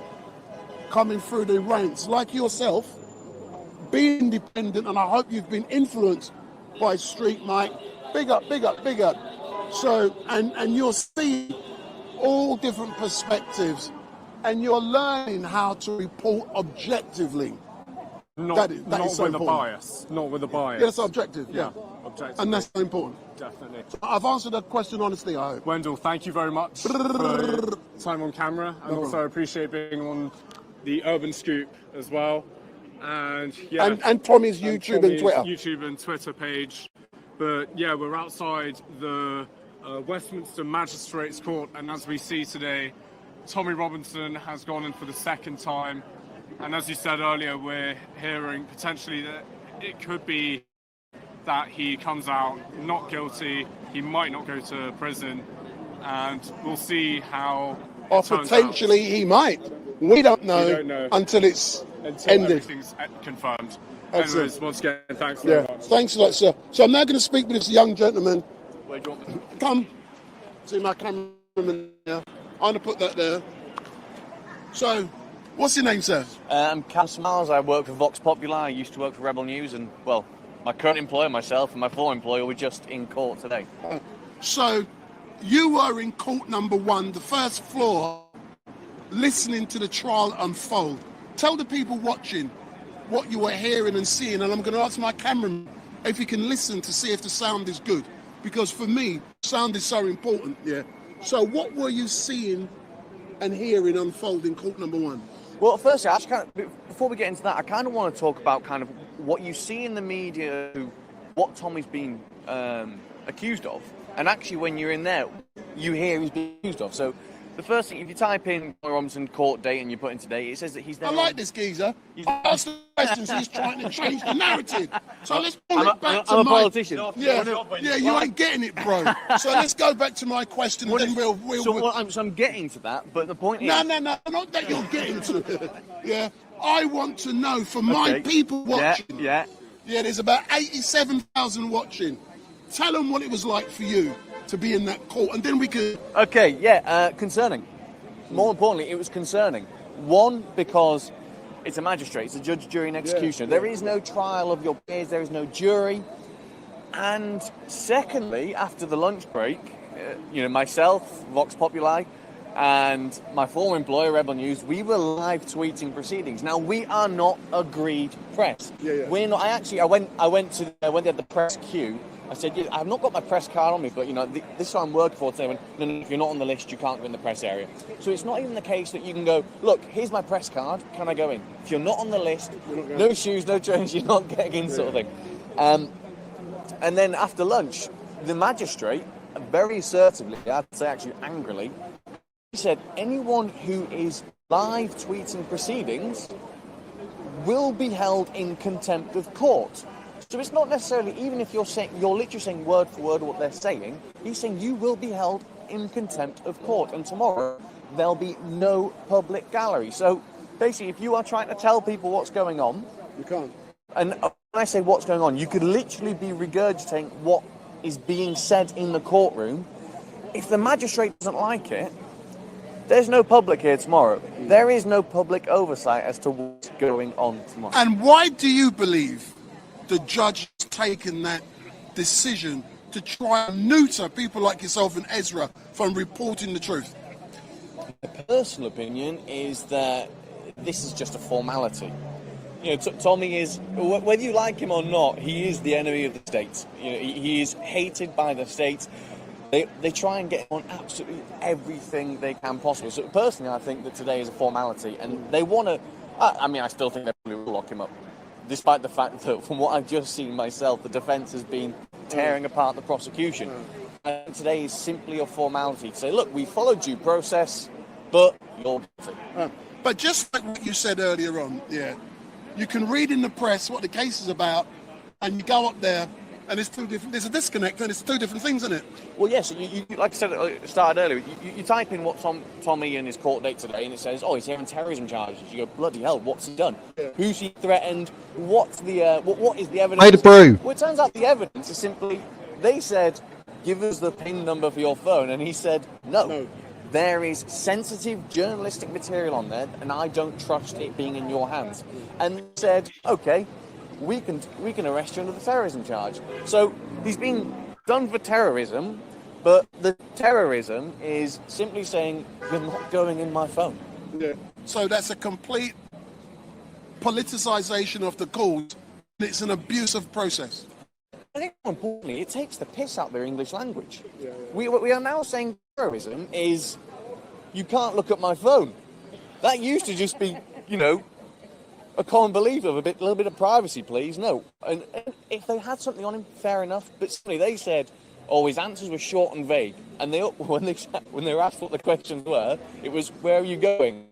coming through the ranks, like yourself. Be independent, and I hope you've been influenced by Street Mike. Big up, big up, big up. So, and you'll see all different perspectives, and you're learning how to report objectively. Not is with a bias. Not with a bias. Yeah, that's objective. Yeah. Objective. And that's so important. Definitely. I've answered that question honestly, I hope. Wendell, thank you very much for time on camera, and No also problem. appreciate being on the Urban Scoop as well. And yeah, and Tommy's YouTube and Twitter. YouTube and Twitter page. But yeah, we're outside the Westminster Magistrates Court, and as we see today, Tommy Robinson has gone in for the second time. And as you said earlier, we're hearing potentially that it could be that he comes out not guilty. He might not go to prison, and we'll see how. Or potentially he might. We don't know, until it's ended. Everything's confirmed. Excellent. Anyways, once again, thanks very much. Thanks a lot, sir. So I'm now going to speak with this young gentleman. Where do you want me? Come. See my cameraman there. I'm going to put that there. So, what's your name, sir? I'm Cam Smiles. I work for Vox Populi. I used to work for Rebel News, and, well, my current employer, myself, and my former employer were just in court today. So, you were in court number 1, the first floor, listening to the trial unfold. Tell the people watching what you were hearing and seeing, and I'm going to ask my cameraman if he can listen to see if the sound is good, because for me, sound is so important. So, what were you seeing and hearing unfold in court number 1? Well, firstly, before we get into that, I kind of want to talk about kind of what you see in the media, what Tommy's been accused of, and actually when you're in there, you hear he's been accused of. So the first thing, if you type in Tommy Robinson court date and you put in today, it says that he's there. I like this geezer. I asked the questions, he's trying to change the narrative. So let's pull it back to I'm a my... politician. Yeah, you ain't getting it, bro. So let's go back to my question, and then we'll... I'm getting to that, but the point is... No, not that you're getting to it. Yeah, I want to know for my people watching. Yeah, there's about 87,000 watching. Tell them what it was like for you to be in that court, and then we could... Okay, concerning. More importantly, it was concerning. One, because it's a magistrate, it's a judge, jury, and executioner. There is no trial of your peers, there is no jury. And secondly, after the lunch break, myself, Vox Populi, and my former employer, Rebel News, we were live tweeting proceedings. Now, we are not agreed press. We're not. I went to when they had the press queue. I said, I've not got my press card on me, but this is what I'm working for today. No, if you're not on the list, you can't go in the press area. So it's not even the case that you can go, look, here's my press card, can I go in? If you're not on the list, no shoes, no trainers, you're not getting in, sort of thing. And then after lunch, the magistrate, very assertively, I'd say actually angrily, he said, anyone who is live tweeting proceedings will be held in contempt of court. So it's not necessarily, even if you're literally saying word for word what they're saying, he's saying you will be held in contempt of court, and tomorrow there'll be no public gallery. So basically, if you are trying to tell people what's going on, you can't. And when I say what's going on, you could literally be regurgitating what is being said in the courtroom, if the magistrate doesn't like it, there's no public here tomorrow. There is no public oversight as to what's going on tomorrow. And why do you believe the judge has taken that decision to try and neuter people like yourself and Ezra from reporting the truth? My personal opinion is that this is just a formality. You know, Tommy is, whether you like him or not, he is the enemy of the state. You know, he is hated by the state. They try and get him on absolutely everything they can possibly. So personally, I think that today is a formality, and they want to. I still think they probably will lock him up, despite the fact that, from what I've just seen myself, the defence has been tearing apart the prosecution. And today is simply a formality to say, look, we followed due process, but you're guilty. But just like what you said earlier on, you can read in the press what the case is about, and you go up there, and it's two different. There's a disconnect, and it's two different things, isn't it? Well, yes. You like I said, started earlier. You type in what Tommy and his court date today, and it says, "Oh, he's hearing terrorism charges." You go, "Bloody hell! What's he done? Who's he threatened? What's the what is the evidence?" Made a brew. Well, it turns out the evidence is simply they said, "Give us the PIN number for your phone," and he said, "No. There is sensitive journalistic material on there, and I don't trust it being in your hands." And he said, "Okay, we can arrest you under the terrorism charge." So he's been done for terrorism, but the terrorism is simply saying, "You're not going in my phone." Yeah. So that's a complete politicisation of the cause. It's an abusive process. I think more importantly, it takes the piss out of their English language. We are now saying terrorism is, you can't look at my phone. That used to just be, a common belief of a little bit of privacy, please. No. And if they had something on him, fair enough. But certainly they said, his answers were short and vague. And when they were asked what the questions were, it was, where are you going?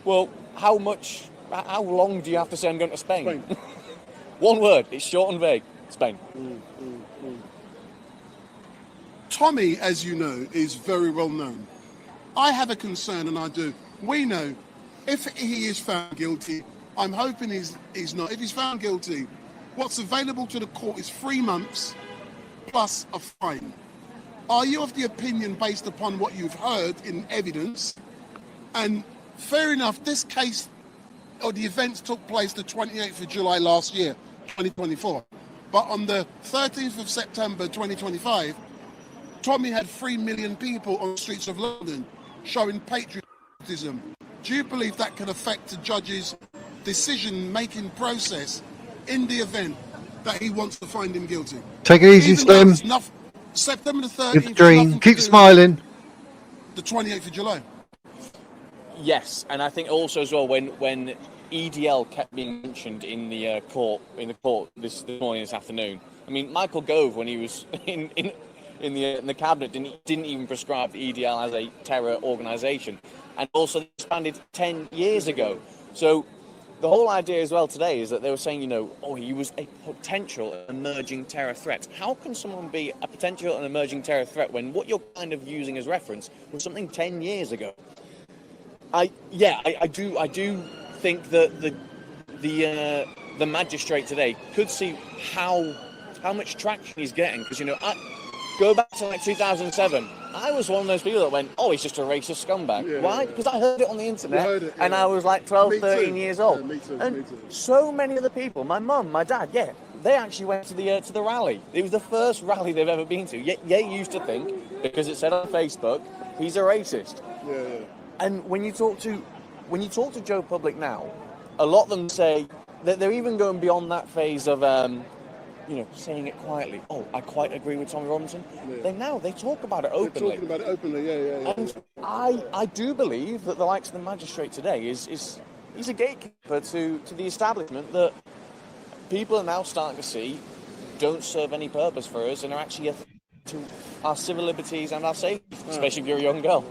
Well, how long do you have to say I'm going to Spain? One word, it's short and vague. Spain. Tommy, as you know, is very well known. I have a concern, and I do. We know if he is found guilty, I'm hoping he's not. If he's found guilty, what's available to the court is 3 months plus a fine. Are you of the opinion, based upon what you've heard in evidence, and fair enough, this case or the events took place the 28th of July last year, 2024. But on the 13th of September 2025, Tommy had 3 million people on the streets of London showing patriotism. Do you believe that can affect the judge's decision-making process in the event that he wants to find him guilty? Take it easy, Slim. September the 13th. It's a dream. Keep smiling. The 28th of July. Yes, and I think also as well when EDL kept being mentioned in the court this morning, this afternoon. I mean, Michael Gove, when he was in the cabinet, didn't even prescribe the EDL as a terror organisation, and also disbanded 10 years ago. So the whole idea as well today is that they were saying, he was a potential emerging terror threat. How can someone be a potential and emerging terror threat when what you're kind of using as reference was something 10 years ago? I do think that the magistrate today could see how much traction he's getting, because I go back to 2007. I was one of those people that went, he's just a racist scumbag. Yeah, why? Because I heard it on the internet, and I was like 12, 13 years old. Me too. So many other people, my mum, my dad, they actually went to the rally. It was the first rally they've ever been to. Yet they used to think, because it said on Facebook, he's a racist. Yeah. And when you talk to Joe Public now, a lot of them say that they're even going beyond that phase of saying it quietly. I quite agree with Tommy Robinson. Yeah. They talk about it openly. They're talking about it openly, yeah. And I do believe that the likes of the magistrate today he's a gatekeeper to the establishment that people are now starting to see don't serve any purpose for us and are actually a threat to our civil liberties and our safety, especially if you're a young girl.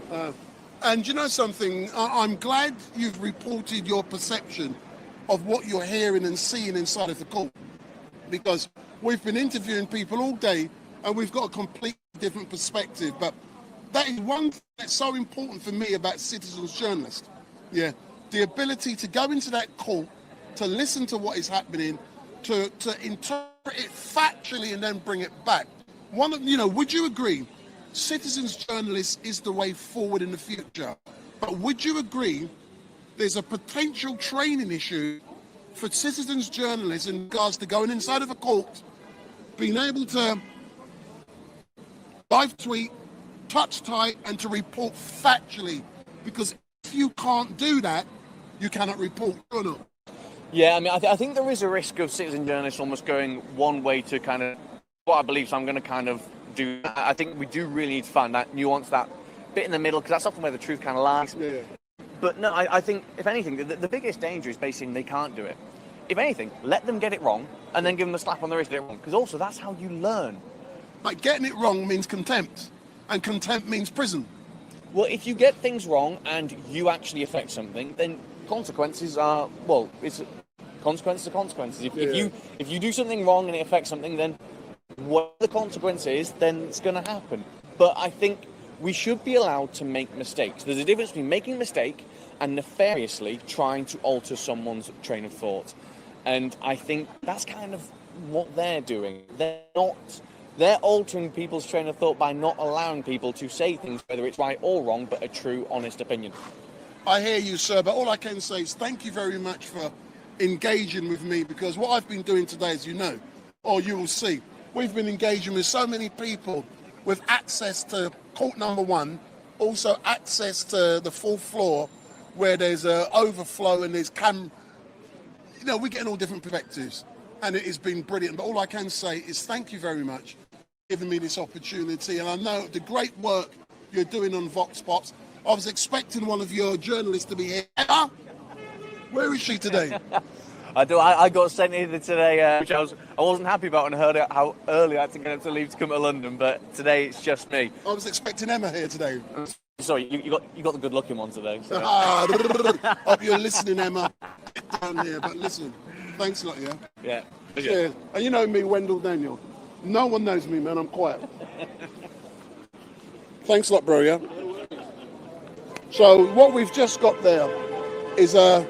And you know something? I'm glad you've reported your perception of what you're hearing and seeing inside of the court, because we've been interviewing people all day and we've got a completely different perspective. But that is one thing that's so important for me about citizens journalists. Yeah, the ability to go into that court, to listen to what is happening, to interpret it factually and then bring it back. Would you agree citizens journalists is the way forward in the future. But would you agree there's a potential training issue for citizens journalists in regards to going inside of a court, being able to live tweet, touch type, and to report factually? Because if you can't do that, you cannot report, or not? Yeah, I mean, I think there is a risk of citizen journalists almost going one way to kind of what I believe, so I'm going to kind of do. I think we do really need to find that nuance, that bit in the middle, because that's often where the truth kind of lies. Yeah. But no, I think, if anything, the biggest danger is basically they can't do it. If anything, let them get it wrong, and then give them a slap on the wrist to get it wrong, because also that's how you learn. Like, getting it wrong means contempt, and contempt means prison. Well, if you get things wrong and you actually affect something, then consequences are, well, it's consequences are consequences. If you do something wrong and it affects something, then what the consequence is, then it's going to happen. But I think we should be allowed to make mistakes. There's a difference between making a mistake and nefariously trying to alter someone's train of thought. And I think that's kind of what they're doing. They're altering people's train of thought by not allowing people to say things, whether it's right or wrong, but a true, honest opinion. I hear you, sir, but all I can say is thank you very much for engaging with me, because what I've been doing today, as you know, or you will see, we've been engaging with so many people with access to court number 1, also access to the 4th floor where there's an overflow and there's we're getting all different perspectives, and it has been brilliant. But all I can say is thank you very much for giving me this opportunity, and I know the great work you're doing on Vox Pops. I was expecting one of your journalists to be here. Emma, where is she today? I got sent here today, which I wasn't happy about, and heard how early I had to get up to leave to come to London. But today it's just me. I was expecting Emma here today. Sorry, you got the good-looking one today. So. Hope you're listening, Emma. Down here, but listen, thanks a lot, yeah. Yeah. Cheers. And you know me, Wendell Daniel. No one knows me, man. I'm quiet. Thanks a lot, bro. Yeah. So what we've just got there is a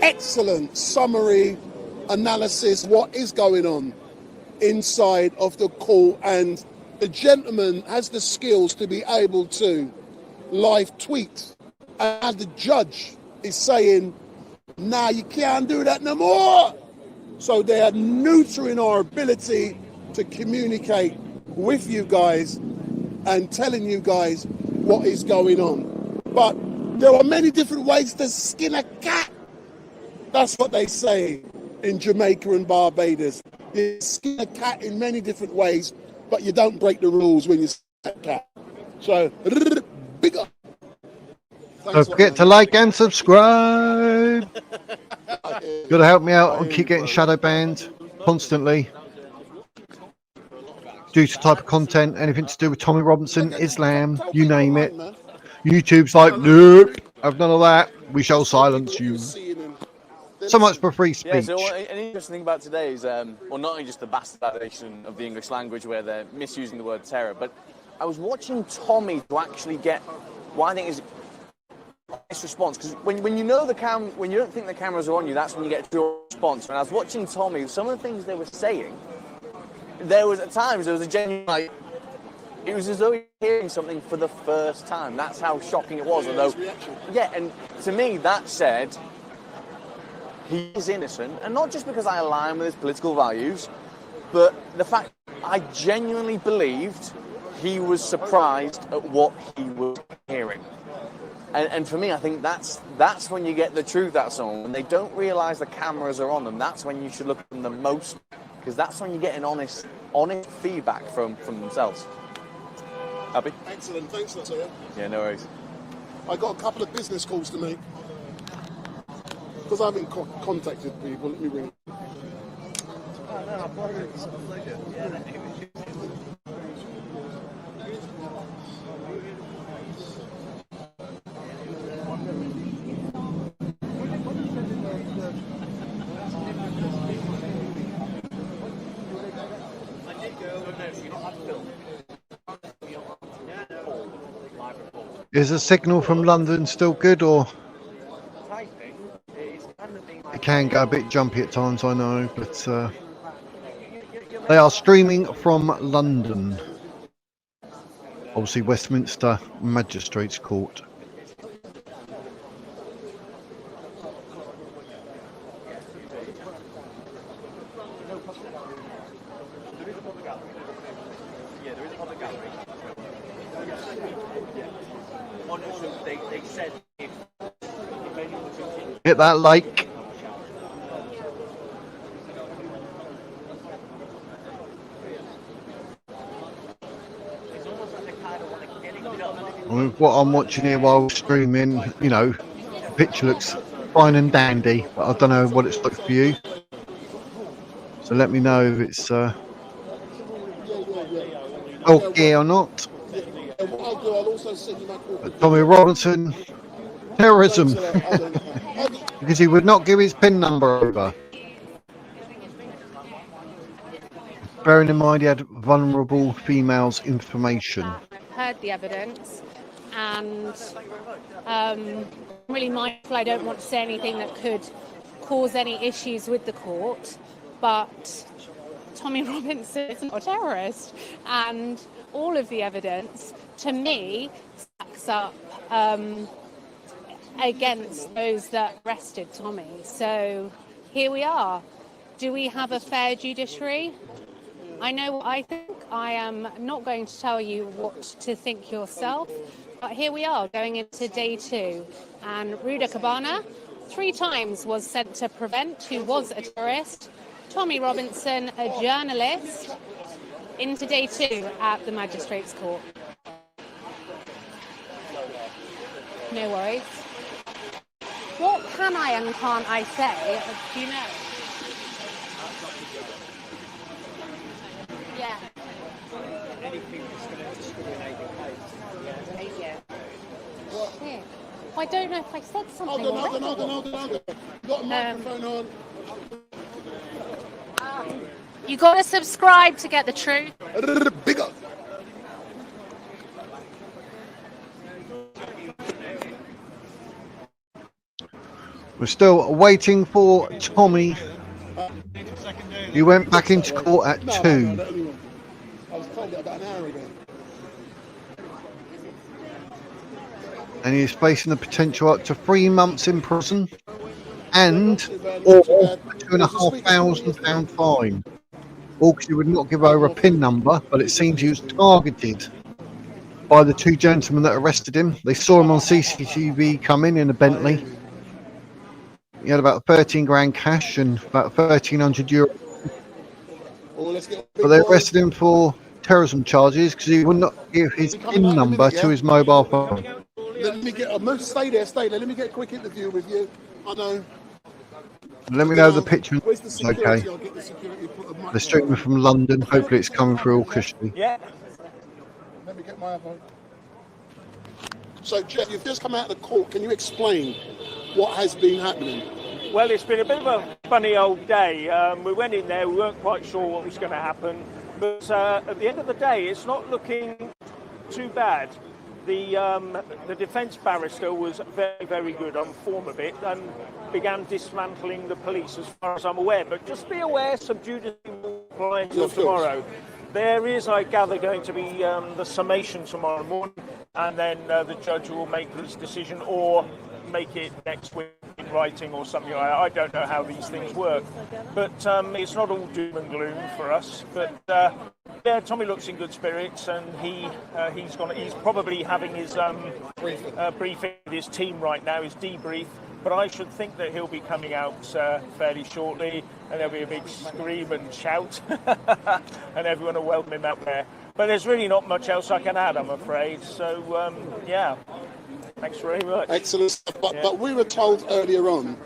excellent summary analysis what is going on inside of the court, and the gentleman has the skills to be able to live tweet, and the judge is saying, nah, you can't do that no more. So they are neutering our ability to communicate with you guys and telling you guys what is going on. But there are many different ways to skin a cat. That's what they say in Jamaica and Barbados. You skin a cat in many different ways, but you don't break the rules when you skin a cat. So, big up. Don't forget to like and subscribe. Got to help me out and keep getting shadow banned constantly due to type of content, anything to do with Tommy Robinson, Islam, you name it. YouTube's like, nope, have none of that. We shall silence you. So much for free speech. Yeah, so an interesting thing about today is, well, not only just the bastardization of the English language where they're misusing the word terror, but I was watching Tommy to actually get what I think is this response, because when you know when you don't think the cameras are on you, that's when you get your response. When I was watching Tommy, some of the things they were saying, there was at times there was a genuine, like, it was as though he was hearing something for the first time. That's how shocking it was. Although, yeah, and to me that said he is innocent, and not just because I align with his political values, but the fact I genuinely believed he was surprised at what he was hearing. And for me, I think that's when you get the truth out of someone. When they don't realise the cameras are on them, that's when you should look at them the most, because that's when you get an honest feedback from themselves. Happy? Excellent, thanks for that, sir. Yeah, no worries. I got a couple of business calls to make. Because I haven't contacted people, let me ring. Is the signal from London still good, or it can go a bit jumpy at times, I know, but they are streaming from London. obviously Westminster Magistrates Court. Hit that lake. What I'm watching here while streaming, you know, the picture looks fine and dandy, but I don't know what it's like for you. So let me know if it's okay or not. Tommy Robinson, terrorism, because he would not give his PIN number over. Bearing in mind he had vulnerable females' information. Heard the evidence, and really mindful I don't want to say anything that could cause any issues with the court, but Tommy Robinson is not a terrorist, and all of the evidence to me stacks up against those that arrested Tommy. So here we are. Do we have a fair judiciary? I know what I think. I am not going to tell you what to think yourself, but here we are going into day 2. And Ruda Cabana 3 times was sent to prevent, who was a terrorist. Tommy Robinson, a journalist, into day 2 at the Magistrates Court. No worries. What can I and can't I say? Do you know? Yeah. Yeah. I don't know if I said something. Hold on. Got a microphone on. You got to subscribe to get the truth. Big up. We're still waiting for Tommy. He went back into court at 2. I was told that about an hour ago. And he is facing the potential up to 3 months in prison and or a £2,500 fine. All because he would not give over a PIN number, but it seems he was targeted by the 2 gentlemen that arrested him. They saw him on CCTV come in a Bentley. He had about 13 grand cash and about €1,300. But they arrested him for terrorism charges because he would not give his PIN number to his mobile phone. Let me get stay there. Let me get a quick interview with you. I know. Let me know the picture. Where's the security? Okay. I'll get the security. They're streaming from London. Hopefully it's coming through all cushy. Yeah. Let me get my other. So, Jeff, you've just come out of the court. Can you explain what has been happening? Well, it's been a bit of a funny old day. We went in there, we weren't quite sure what was going to happen. But at the end of the day, it's not looking too bad. The defence barrister was very, very good on form of it and began dismantling the police as far as I'm aware. But just be aware, some judice will apply until tomorrow. There is, I gather, going to be the summation tomorrow morning, and then the judge will make his decision or make it next week in writing or something like that. I don't know how these things work, but it's not all doom and gloom for us. But yeah, Tommy looks in good spirits, and he's probably having his briefing with his team right now, his debrief. But I should think that he'll be coming out fairly shortly, and there'll be a big scream and shout, and everyone will welcome him out there. But there's really not much else I can add, I'm afraid. So yeah. Thanks very much. Excellent stuff. But we were told earlier on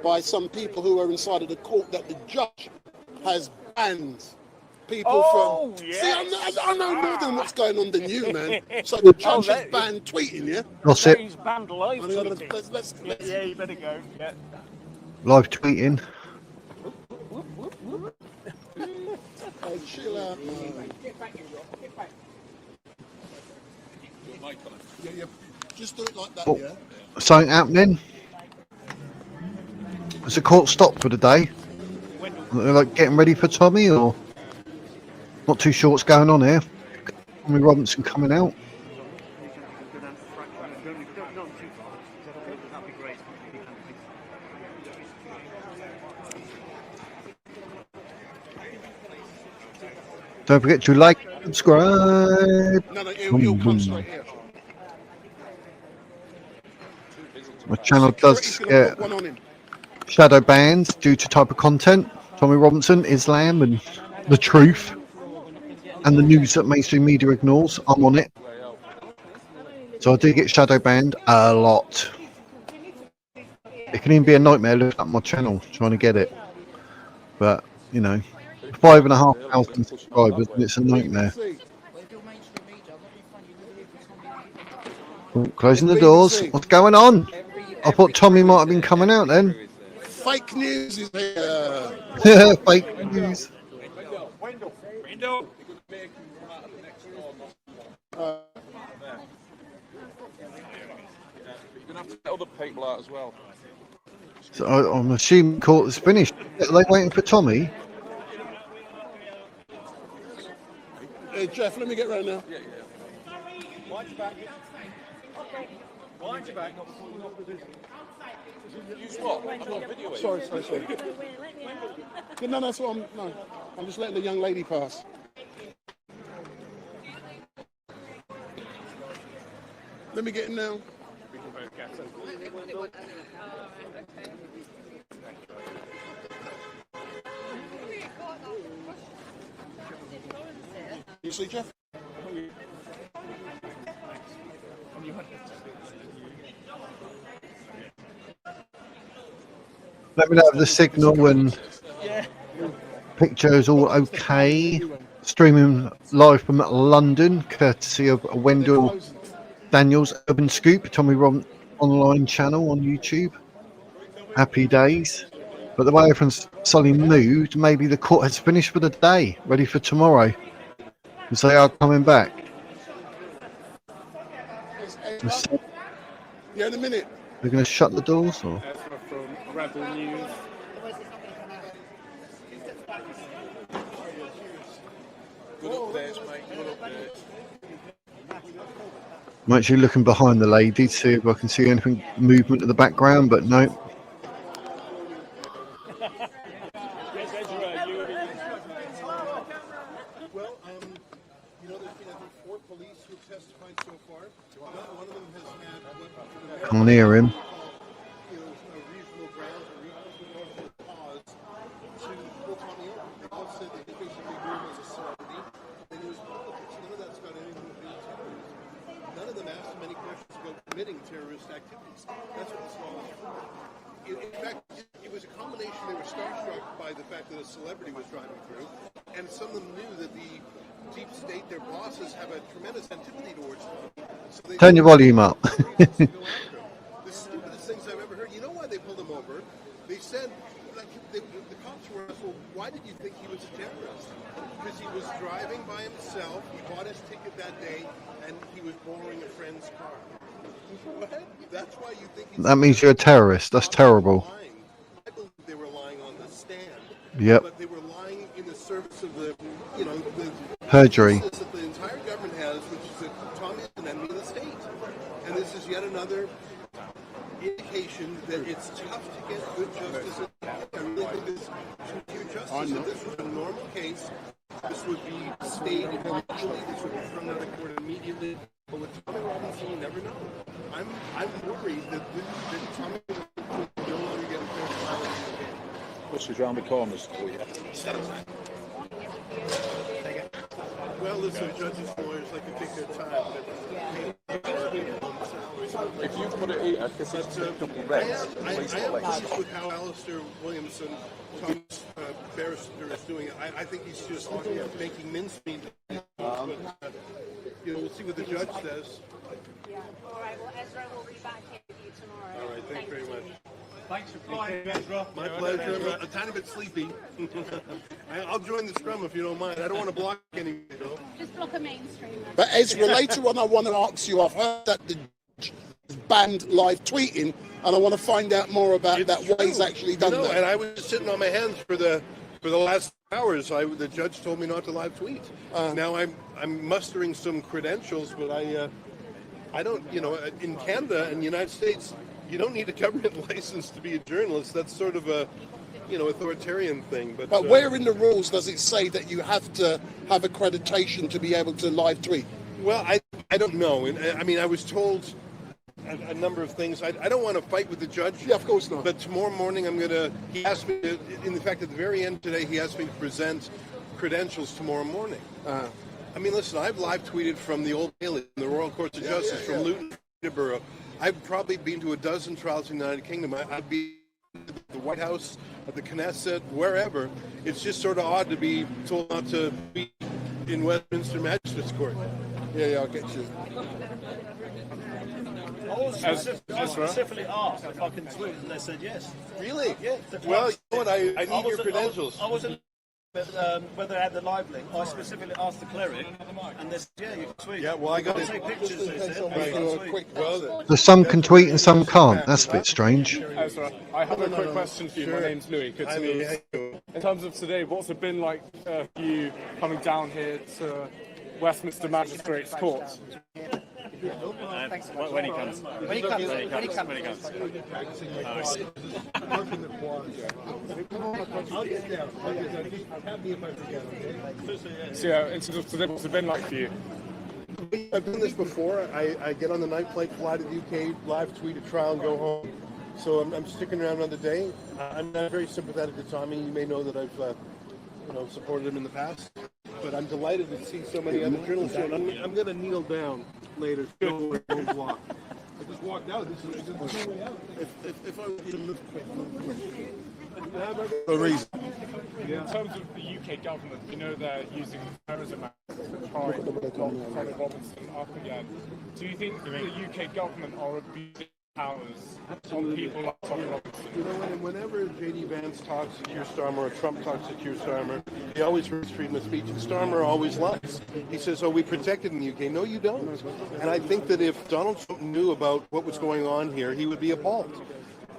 by some people who were inside of the court that the judge has banned people from... Yes. See, I know more than what's going on than you, man. So the judge has banned tweeting, yeah? That's it. He's banned live tweeting. Let's, yeah, you better go. Yeah. Live tweeting. Hey, chill out. Yeah. Just do it like that, yeah? Something happening? Has the court stopped for the day? They're like getting ready for Tommy, or not too sure what's going on here. Tommy Robinson coming out. Don't forget to like, subscribe. No, it'll come straight here. My channel does get One on him. shadow bans due to type of content. Tommy Robinson, Islam, and the truth, and the news that mainstream media ignores. I'm on it, so I do get shadow banned a lot. It can even be a nightmare looking at my channel trying to get it, but you know, 5,500 subscribers, and it's a nightmare. Oh, closing the doors. What's going on? I thought Tommy might have been coming out then. Fake news is here. Fake news. Window. You're gonna have to let other people out as well. So I'm assuming court is finished. Are they waiting for Tommy? Hey Jeff, let me get round now. Wind back. Wind back. Sorry. No, that's what I'm just letting the young lady pass. Let me get in now. You see, Jeff? Let me know if the signal and pictures all okay. Streaming live from London, courtesy of Wendell Daniels Urban Scoop, Tommy Robin online channel on YouTube. Happy days. But the way everyone's suddenly moved, maybe the court has finished for the day, ready for tomorrow. Because they are coming back. Yeah, in a minute. They're going to shut the doors, or? Rebel News. Good updates, mate. Good updates. I'm actually looking behind the lady to see if I can see anything movement in the background, but no. Well, you know, there's been, I think, 4 police who have testified so far. Not one of them has had Can't hear him. terrorist activities. That's what this law is for. In fact, it was a combination. They were starstruck by the fact that a celebrity was driving through, and some of them knew that the deep state, their bosses, have a tremendous antipathy towards them. So they Turn your volume up. The stupidest things I've ever heard. You know why they pulled him over? They said, like, the cops were asked, well, why did you think he was a terrorist? Because he was driving by himself, he bought his ticket that day, and he was borrowing a friend's car. What? That's why you think he's That means you're a terrorist. That's terrible. I believe they were lying on the stand. Yep. But they were lying in the service of the, you know, the Perjury. that the entire government has, which is that Tommy is an enemy of the state. And this is yet another indication that it's tough to get good justice. I really think this should be justice. If this was a normal case, this would be stayed immediately. This would be thrown out of court immediately. But with Tommy Robinson, you never know. I'm worried that Tommy will no longer get a fair trial in the game. Which is round the corners for you. Well, listen, judges and lawyers like to take their time. If you put it here, because it's double reds, I am pleased with how Alistair Williamson, Tom's barrister, is doing it. I think he's just making mincemeat. You know, we'll see what the judge says. All right, well, Ezra will be back here with you tomorrow. All right, thanks very much. Thanks for flying, Ezra. My pleasure. I'm a tiny bit sleepy. I'll join the scrum if you don't mind. I don't want to block any. Just block a mainstream. But Ezra, later on, I want to ask you. I've heard that the judge banned live tweeting, and I want to find out more about that. What he's actually done. No, there. and I was just sitting on my hands for the last hours. The judge told me not to live tweet. Now I'm mustering some credentials, but I don't. You know, in Canada and the United States, you don't need a government license to be a journalist. That's sort of a authoritarian thing. But where in the rules does it say that you have to have accreditation to be able to live tweet? Well, I don't know. And I mean, I was told a number of things. I don't want to fight with the judge. Yeah, of course not. But tomorrow morning, he asked me to, in fact, at the very end today, he asked me to present credentials tomorrow morning. I mean, listen, I've live tweeted from the Old Bailey, from the Royal Courts of Justice, from Luton, Peterborough. I've probably been to a dozen trials in the United Kingdom. I've been at the White House, at the Knesset, wherever. It's just sort of odd to be told not to be in Westminster Magistrates Court. Yeah, I'll get you. I was specifically asked if I can tweet, and they said yes. Really? Yeah. Well, you know what? I need your credentials. I wasn't whether I had the live link. I specifically asked the cleric, and they said, yeah, you can tweet. Yeah, well, I got to it. take pictures, they said. So some can tweet and some can't. That's a bit strange. Ezra, I have a quick question for you. Sure. My name's Louis. Good to meet you. In terms of today, what's it been like for you coming down here to Westminster Magistrates Court? When he comes. When he comes. So yeah, in terms of today, what's it been like for you? I've done this before. I get on the night flight, fly to the UK, live tweet a trial, and go home. So I'm sticking around another day. I'm not very sympathetic to Tommy. You may know that I've supported him in the past. But I'm delighted to see so many other journalists here. I'm going to kneel down later. Don't block. I just walked out. This is no way out. If I was to live a reason. In terms of the UK government, you know they're using the Terrorism Act to try and lock Tommy Robinson up again. Do you think the UK government are abusing powers on people like Tommy Robinson? You know, whenever J.D. Vance talks to Keir Starmer or Trump talks to Keir Starmer, he always reads freedom of speech, and Starmer always lies. He says, we protected in the UK. No, you don't. And I think that if Donald Trump knew about what was going on here, he would be appalled.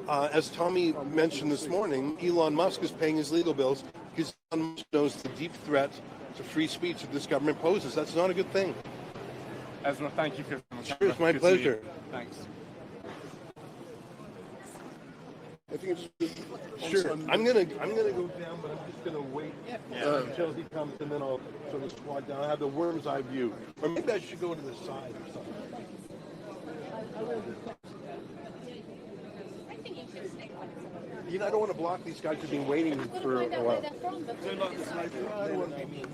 As Tommy mentioned this morning, Elon Musk is paying his legal bills because Elon Musk knows the deep threat to free speech that this government poses. That's not a good thing. Ezra, thank you for Sure, it's my pleasure. Thanks. I think it's sure. I'm gonna go down, but I'm just gonna wait until he comes, and then I'll sort of squat down. I have the worm's eye view, or maybe I should go to the side or something. I don't want to block these guys who've been waiting for a while. I don't want to be mean.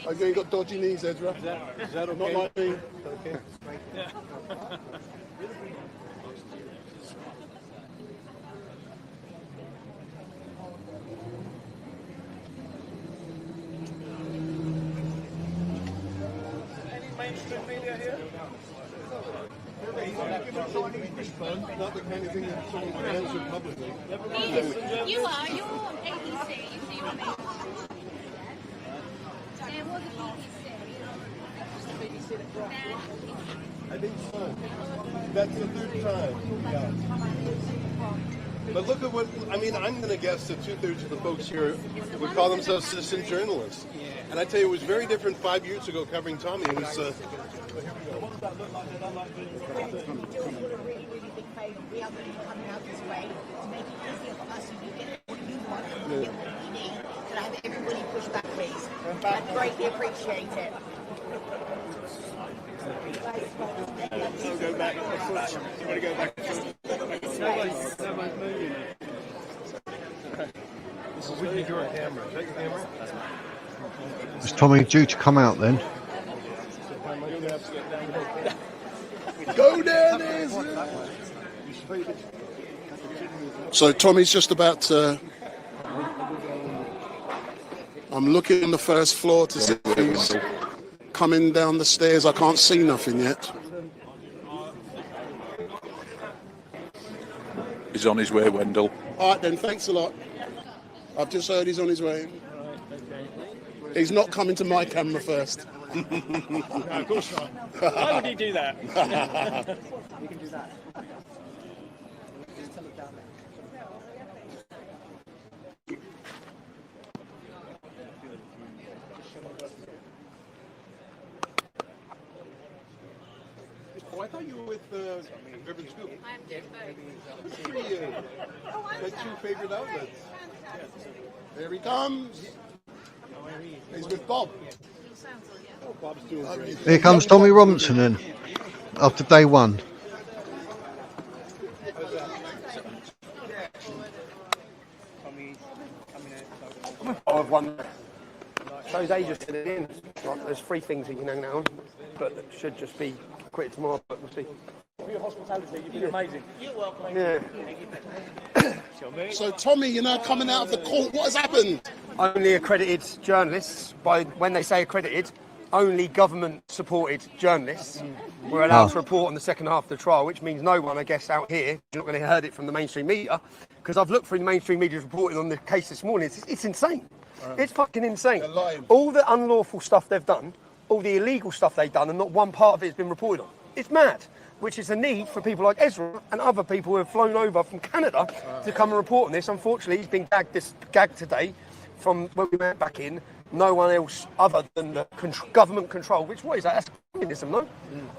Okay, you got dodgy knees, Ezra. Is that okay? Not like me. Okay. Yeah. Any mainstream media here? Not the kind of thing that someone would answer publicly. You are. You're ABC, so you're me. There was a BBC. I think so. That's the third time. Yeah. But look at what, I'm going to guess that 2/3 of the folks here would call themselves citizen journalists. And I tell you, it was very different 5 years ago covering Tommy. It was, Everybody push back, please. I'd greatly appreciate it. Go back. You want to go back? we can do a camera. Is that your camera? Is Tommy due to come out then? Go down there. So Tommy's just about to. I'm looking on the first floor to see if he's coming down the stairs. I can't see nothing yet. He's on his way, Wendell. All right then, thanks a lot. I've just heard he's on his way. He's not coming to my camera first. No, of course not. Why would he do that? You can do that. thought you were with Urban Scoop. I am doing both. Good for you. My two favorite outlets. There he comes. He's with Bob. Oh, Bob's doing great. Here comes Tommy Robinson in after day one. I've won. Shows ages to the end. Like, there's 3 things he can hang out on, but it should just be quitted tomorrow. But we'll see. For your hospitality, you've been amazing. You're welcome. Yeah. So Tommy, you're now coming out of the court. What has happened? Only accredited journalists. When they say accredited, only government-supported journalists were allowed to report on the second half of the trial, which means no one, I guess, out here, you're not going to heard it from the mainstream media, because I've looked through the mainstream media's reporting on the case this morning. It's insane. It's fucking insane. All the unlawful stuff they've done, all the illegal stuff they've done, and not one part of it has been reported on. It's mad, which is a need for people like Ezra and other people who have flown over from Canada to come and report on this. Unfortunately, he's been gagged today from when we went back in. No one else other than the government control, what is that? That's communism, no?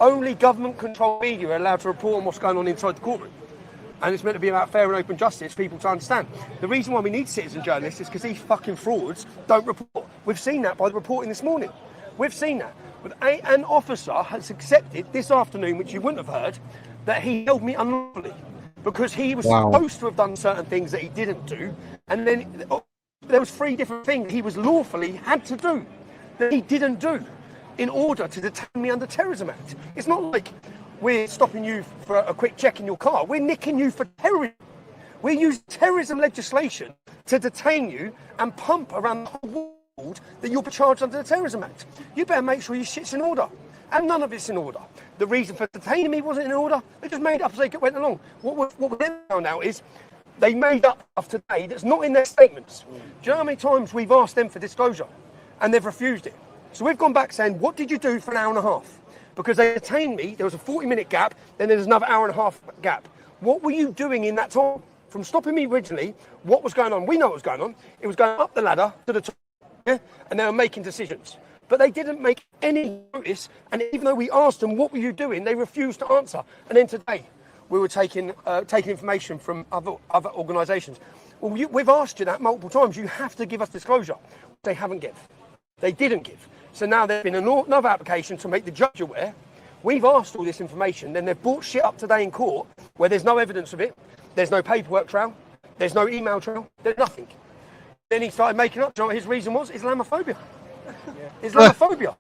Only government controlled media are allowed to report on what's going on inside the courtroom. And it's meant to be about fair and open justice for people to understand. The reason why we need citizen journalists is because these fucking frauds don't report. We've seen that by the reporting this morning. We've seen that. But an officer has accepted this afternoon, which you wouldn't have heard, that he held me unlawfully because he was supposed to have done certain things that he didn't do, and then there was 3 different things he was lawfully had to do that he didn't do in order to detain me under Terrorism Act. It's not like we're stopping you for a quick check in your car. We're nicking you for terrorism. We use terrorism legislation to detain you and pump around the whole world that you'll be charged under the Terrorism Act. You better make sure your shit's in order. And none of it's in order. The reason for detaining me wasn't in order. They just made up as they went along. What we then found out is they made up stuff today that's not in their statements. Do you know how many times we've asked them for disclosure and they've refused it? So we've gone back saying, what did you do for an hour and a half? Because they detained me, there was a 40-minute gap, then there's another hour and a half gap. What were you doing in that time? From stopping me originally, what was going on? We know what was going on. It was going up the ladder to the top, yeah? And they were making decisions. But they didn't make any notice, and even though we asked them, what were you doing, they refused to answer. And then today, we were taking information from other organisations. Well, we've asked you that multiple times. You have to give us disclosure. They haven't given. They didn't give. So now there's been another application to make the judge aware. We've asked all this information. Then they've brought shit up today in court where there's no evidence of it. There's no paperwork trail. There's no email trail. There's nothing. Then he started making up. Do you know what his reason was? Islamophobia. Islamophobia.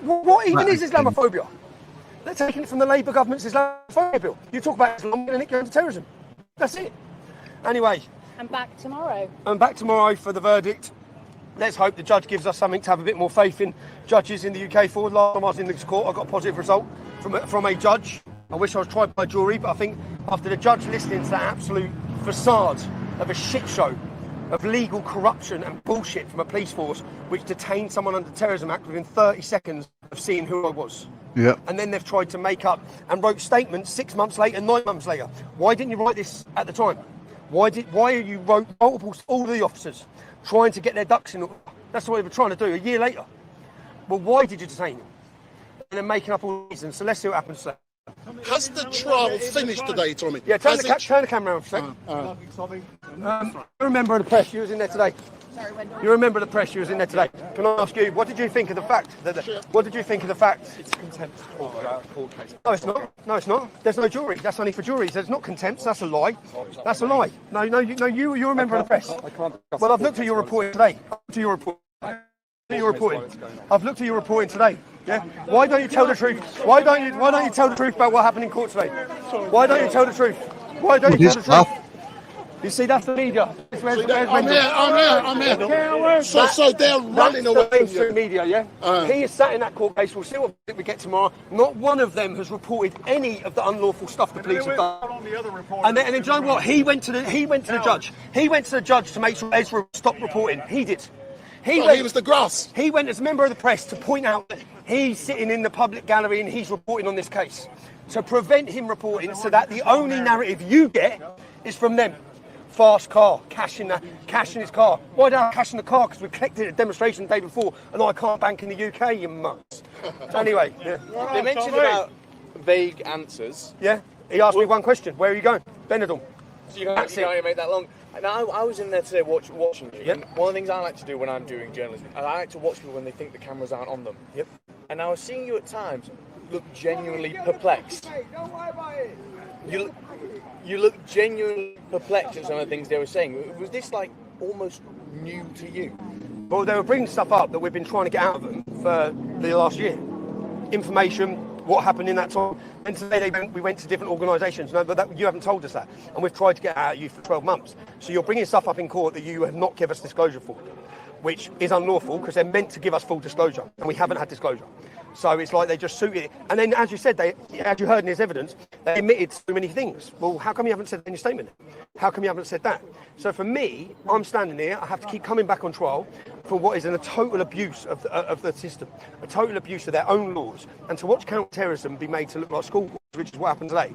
What even is Islamophobia? They're taking it from the Labour government's Islamophobia bill. You talk about Islam and it goes to terrorism. That's it. Anyway. And back tomorrow. And back tomorrow for the verdict. Let's hope the judge gives us something to have a bit more faith in judges in the UK forward. Last time I was in this court, I got a positive result from a judge. I wish I was tried by a jury, but I think after the judge listening to that absolute facade of a shit show of legal corruption and bullshit from a police force which detained someone under the Terrorism Act within 30 seconds of seeing who I was. Yeah. And then they've tried to make up and wrote statements 6 months later, 9 months later. Why didn't you write this at the time? Why you wrote all the officers trying to get their ducks in order? That's what they were trying to do a year later. Well, why did you detain them? And they're making up all the reasons. So let's see what happens today. Has the trial finished today, Tommy? Yeah, turn the camera around for a second. You're a member of the press. You was in there today. You're a member of the press. You was in there today. Can I ask you, what did you think of the fact? What did you think of the fact? It's a contempt court case. No, it's not. No, it's not. There's no jury. That's only for juries. There's not contempt. That's a lie. That's a lie. No. You're a member of the press. Well, I've looked at your reporting today. I've looked at your reporting today. Yeah. Why don't you tell the truth? Why don't you tell the truth about what happened in court today? Why don't you tell the truth? Why don't you tell the truth? You see, that's the media. I'm here. So they're running away. That's the mainstream media, yeah? He is sat in that court case. We'll see what we get tomorrow. Not one of them has reported any of the unlawful stuff the police have done. And then, do you know what? He went to the judge. He went to the judge to make sure Ezra stopped reporting. He did. He was the grass. He went as a member of the press to point out that he's sitting in the public gallery and he's reporting on this case. To prevent him reporting so that the only narrative you get is from them. Fast car, cash in his car. Why did I cash in the car? Because we collected a demonstration the day before and I can't bank in the UK, you mutts. Anyway, They mentioned about vague answers. Yeah. He asked me one question. Where are you going? Benidorm. So you can't make that long. Now, I was in there today watching you. Yep. And one of the things I like to do when I'm doing journalism, I like to watch people when they think the cameras aren't on them. Yep. And I was seeing you at times look genuinely perplexed. You look genuinely perplexed at some of the things they were saying. Was this like almost new to you? Well, they were bringing stuff up that we've been trying to get out of them for the last year. Information, what happened in that time. And today we went to different organisations. No, but you haven't told us that. And we've tried to get out of you for 12 months. So you're bringing stuff up in court that you have not given us disclosure for, which is unlawful because they're meant to give us full disclosure. And we haven't had disclosure. So it's like they just suited it. And then, as you said, as you heard in his evidence, they admitted so many things. Well, how come you haven't said that in your statement? How come you haven't said that? So for me, I'm standing here, I have to keep coming back on trial for what is a total abuse of the system, a total abuse of their own laws, and to watch counter-terrorism be made to look like school, which is what happened today.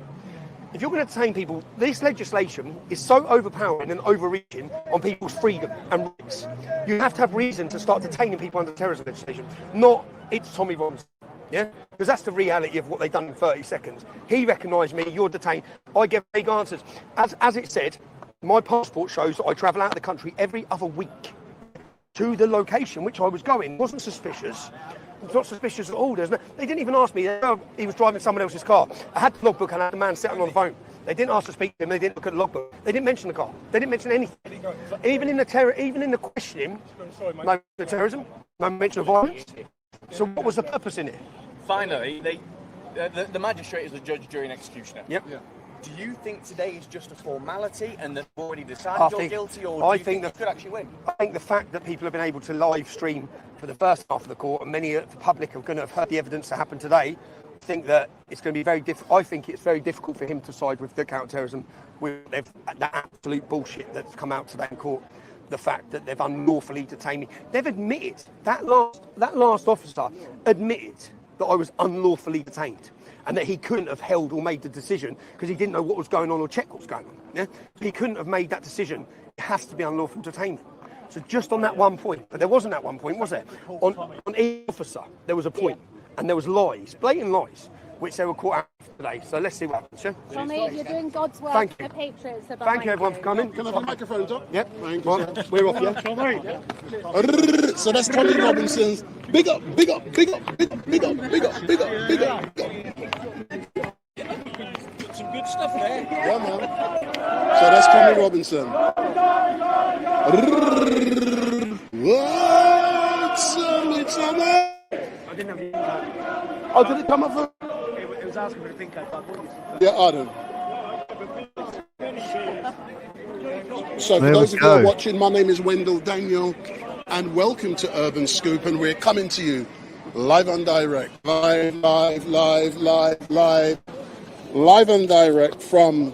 If you're going to detain people, this legislation is so overpowering and overreaching on people's freedom and rights. You have to have reason to start detaining people under terrorism legislation, not it's Tommy Robinson. Yeah, because that's the reality of what they've done in 30 seconds. He recognised me, you're detained. I give vague answers. As it said, my passport shows that I travel out of the country every other week to the location which I was going. It wasn't suspicious. It's not suspicious at all. They didn't even ask me. He was driving someone else's car. I had the logbook and I had the man sitting on the phone. They didn't ask to speak to him. They didn't look at the logbook. They didn't mention the car. They didn't mention anything. Even in the questioning, no terrorism, no mention of violence. So what was the purpose in it? Finally, the magistrate is the judge, jury and executioner. Yep. Yeah. Do you think today is just a formality and that they've already decided you're guilty, or do you think they could actually win? I think the fact that people have been able to live stream for the first half of the court, and many of the public are going to have heard the evidence that happened today, I think that it's going to be very difficult. I think it's very difficult for him to side with the counter-terrorism, with the absolute bullshit that's come out today in court. The fact that they've unlawfully detained me. They've admitted, that last officer admitted that I was unlawfully detained and that he couldn't have held or made the decision because he didn't know what was going on or check what was going on. Yeah? He couldn't have made that decision. It has to be unlawful detainment. So just on that one point, but there wasn't that one point, was there? On each officer, there was a point, and there was lies, blatant lies, which they were caught out today. So let's see what happens, yeah? Tommy, you're doing God's work. Thank you. The Patriots are Thank you, everyone, for coming. Can I have the microphones up? Yep. Thank Well, you. we're off, yeah? So that's Tommy Robinson's big up, big up, big up, big up, big up, big up, big up, big up, big up. Some good stuff there. Yeah, man. So that's Tommy Robinson. What's up with Tommy? I didn't have the ink. Oh, did it come up for? It was asking for the pink card. Yeah, Arden. So for There those we of you who are go. watching, my name is Wendell Daniel, and welcome to Urban Scoop, and we're coming to you live and direct, live and direct from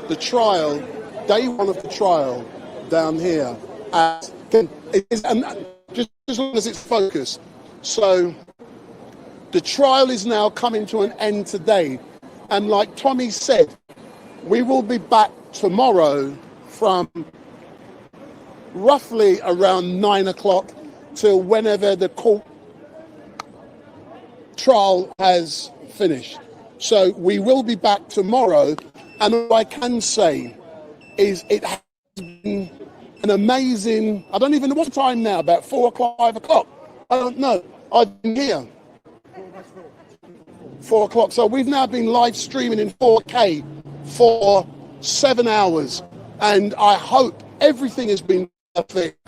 the trial, day one of the trial down here. And just as long as it's focused. So the trial is now coming to an end today. And like Tommy said, we will be back tomorrow from roughly around 9 o'clock till whenever the court trial has finished. So we will be back tomorrow, and all I can say is it has been an amazing, I don't even know what time now, about 4 o'clock, 5 o'clock. I don't know. I've been here. 4 o'clock. So we've now been live streaming in 4K for 7 hours, and I hope everything has been perfect.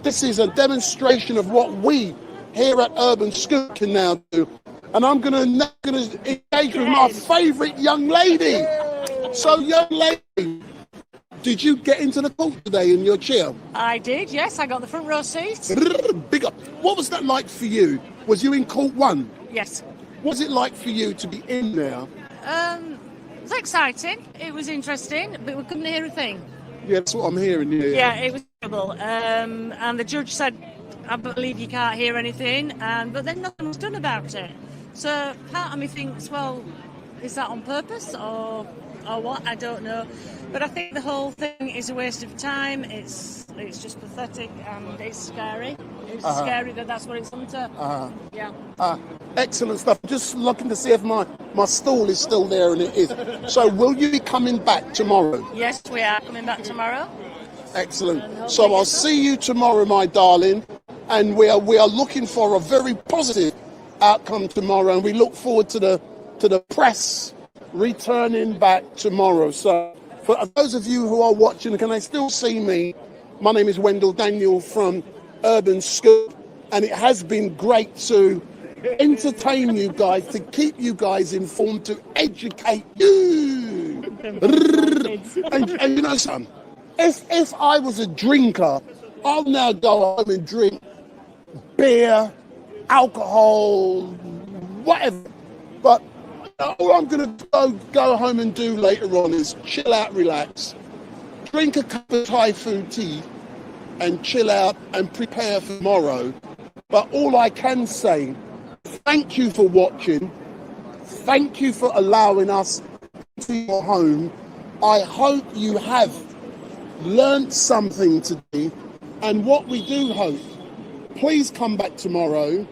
This is a demonstration of what we here at Urban Scoop can now do. And I'm gonna engage with my favourite young lady. So, young lady, did you get into the court today in your chair? I did, yes. I got the front row seat. Big up. What was that like for you? Was you in court one? Yes. What was it like for you to be in there? It was exciting. It was interesting, but we couldn't hear a thing. Yeah, that's what I'm hearing. Yeah, it was terrible. And the judge said, I believe you can't hear anything, but then nothing was done about it. So part of me thinks, well, is that on purpose, or or what, I don't know. But I think the whole thing is a waste of time. It's just pathetic and it's scary. It's scary that that's what it's come to. Yeah. Excellent stuff. Just looking to see if my stall is still there, and it is. So will you be coming back tomorrow? Yes, we are coming back tomorrow. Excellent. So I'll see you tomorrow, my darling, and we are looking for a very positive outcome tomorrow, and we look forward to the press returning back tomorrow. So for those of you who are watching, can they still see me? My name is Wendell Daniel from Urban Scoop, and it has been great to entertain you guys, to keep you guys informed, to educate you. And you know something? If I was a drinker, I'll now go home and drink beer, alcohol, whatever. But all I'm going to go home and do later on is chill out, relax, drink a cup of Thai food tea, and chill out and prepare for tomorrow. But all I can say, thank you for watching. Thank you for allowing us to your home. I hope you have learned something today, and what we do hope, please come back tomorrow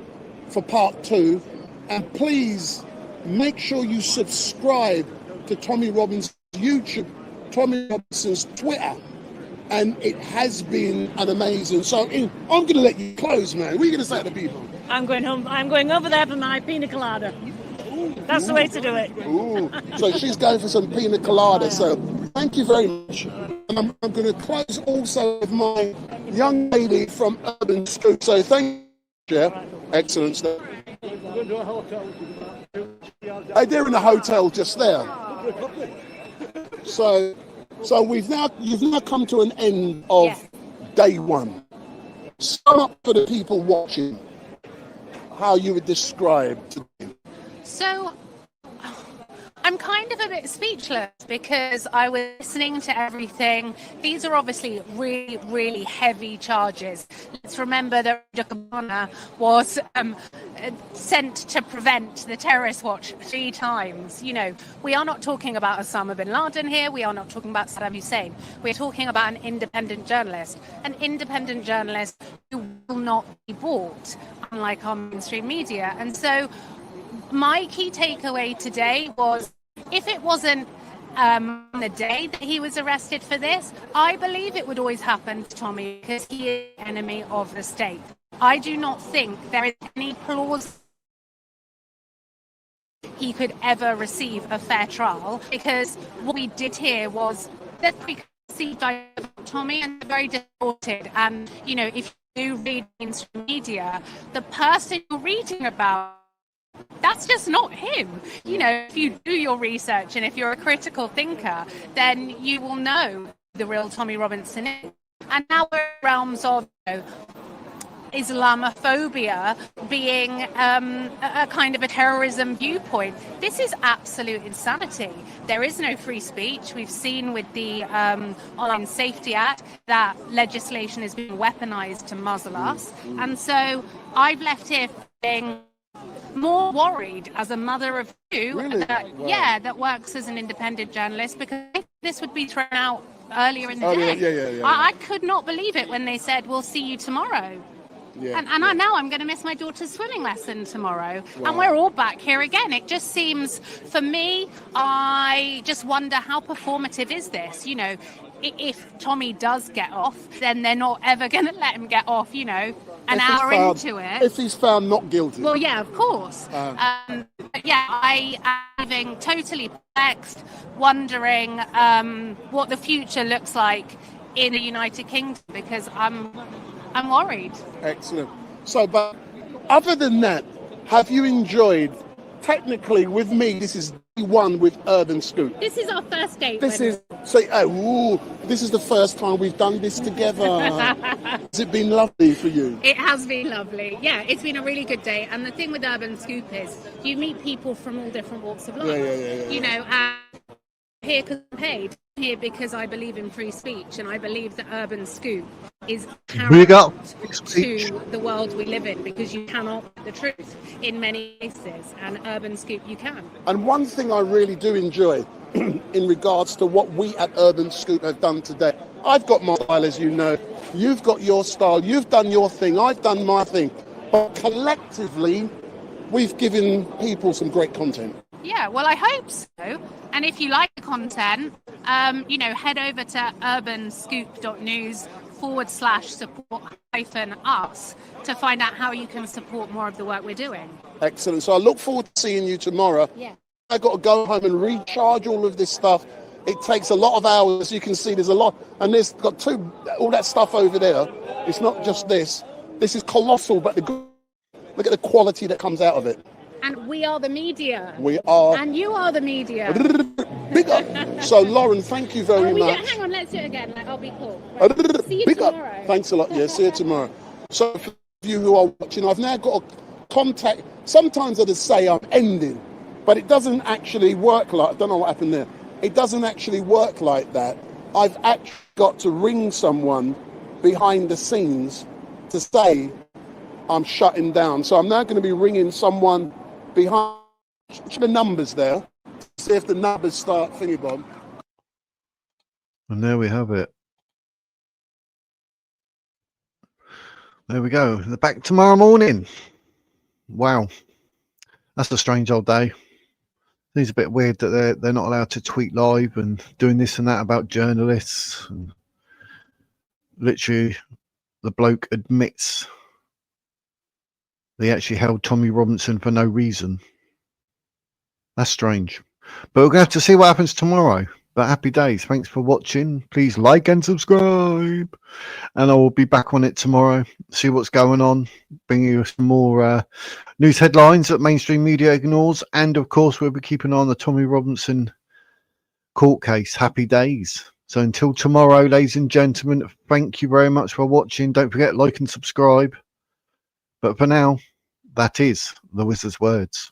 for part 2, and please make sure you subscribe to Tommy Robinson's YouTube, Tommy Robinson's Twitter, and it has been an amazing. So I'm going to let you close, man. What are you going to say to people? I'm going home. I'm going over there for my pina colada. That's the way to do it. Ooh. So she's going for some pina colada. So thank you very much. And I'm going to close also with my young lady from Urban Scoop. So thank you. Yeah. Excellent stuff. Hey, they're in a hotel just there. So you've now come to an end of day 1. Sum up for the people watching how you would describe today. So I'm kind of a bit speechless because I was listening to everything. These are obviously really, really heavy charges. Let's remember that Kabana was sent to prevent the terrorist watch 3 times. You know, we are not talking about Osama bin Laden here. We are not talking about Saddam Hussein. We're talking about an independent journalist who will not be bought, unlike our mainstream media. And so my key takeaway today was, if it wasn't the day that he was arrested for this, I believe it would always happen to Tommy because he is the enemy of the state. I do not think there is any clause he could ever receive a fair trial, because what we did here was that preconceived idea about Tommy, and very distorted. And, you know, if you read mainstream media, the person you're reading about, that's just not him. You know, if you do your research and if you're a critical thinker, then you will know the real Tommy Robinson is. And now we're in realms of, you know, Islamophobia being a kind of a terrorism viewpoint. This is absolute insanity. There is no free speech. We've seen with the Online Safety Act that legislation is being weaponized to muzzle us. And so I've left here feeling more worried as a mother of 2 that works as an independent journalist, because this would be thrown out earlier in the day. I could not believe it when they said, we'll see you tomorrow. Now I'm going to miss my daughter's swimming lesson tomorrow. And we're all back here again. It just seems, for me, I just wonder, how performative is this? You know, if Tommy does get off, then they're not ever going to let him get off, you know, an hour into it. If he's found not guilty. Well, yeah, of course. But yeah, I am being totally perplexed, wondering what the future looks like in the United Kingdom, because I'm worried. Excellent. So, but other than that, have you enjoyed, technically with me, this is day 1 with Urban Scoop. This is our first date. This is the first time we've done this together. Has it been lovely for you? It has been lovely. Yeah, it's been a really good day. And the thing with Urban Scoop is you meet people from all different walks of life. You know, and here because I'm paid. Here because I believe in free speech, and I believe that Urban Scoop is We got paramount to the world we live in, because you cannot get the truth in many cases, and Urban Scoop you can. And one thing I really do enjoy in regards to what we at Urban Scoop have done today, I've got my style, as you know, you've got your style, you've done your thing, I've done my thing, but collectively we've given people some great content. Yeah, well, I hope so. And if you like the content, head over to urbanscoop.news/support-us to find out how you can support more of the work we're doing. Excellent. So I look forward to seeing you tomorrow. Yeah. I've got to go home and recharge all of this stuff. It takes a lot of hours. You can see there's a lot, and there's got all that stuff over there. It's not just this. This is colossal, but look at the quality that comes out of it. And we are the media. We are. And you are the media. Big up. So, Lauren, thank you very much. Hang on, let's do it again. I'll be cool. Right. See you Big tomorrow. Up. Thanks a lot. Yeah, see you tomorrow. So, for you who are watching, I've now got to contact. Sometimes I just say I'm ending, but it doesn't actually work like. I don't know what happened there. It doesn't actually work like that. I've actually got to ring someone behind the scenes to say I'm shutting down. So I'm now going to be ringing someone behind the numbers there. See if the numbers start thingy bomb. And there we have it. There we go. They're back tomorrow morning. Wow. That's a strange old day. It's a bit weird that they're not allowed to tweet live and doing this and that about journalists. And literally, the bloke admits they actually held Tommy Robinson for no reason. That's strange. But we're going to have to see what happens tomorrow. But happy days. Thanks for watching. Please like and subscribe. And I will be back on it tomorrow. See what's going on. Bring you some more news headlines that mainstream media ignores. And, of course, we'll be keeping on the Tommy Robinson court case. Happy days. So until tomorrow, ladies and gentlemen, thank you very much for watching. Don't forget, like and subscribe. But for now, that is the Wizard's words.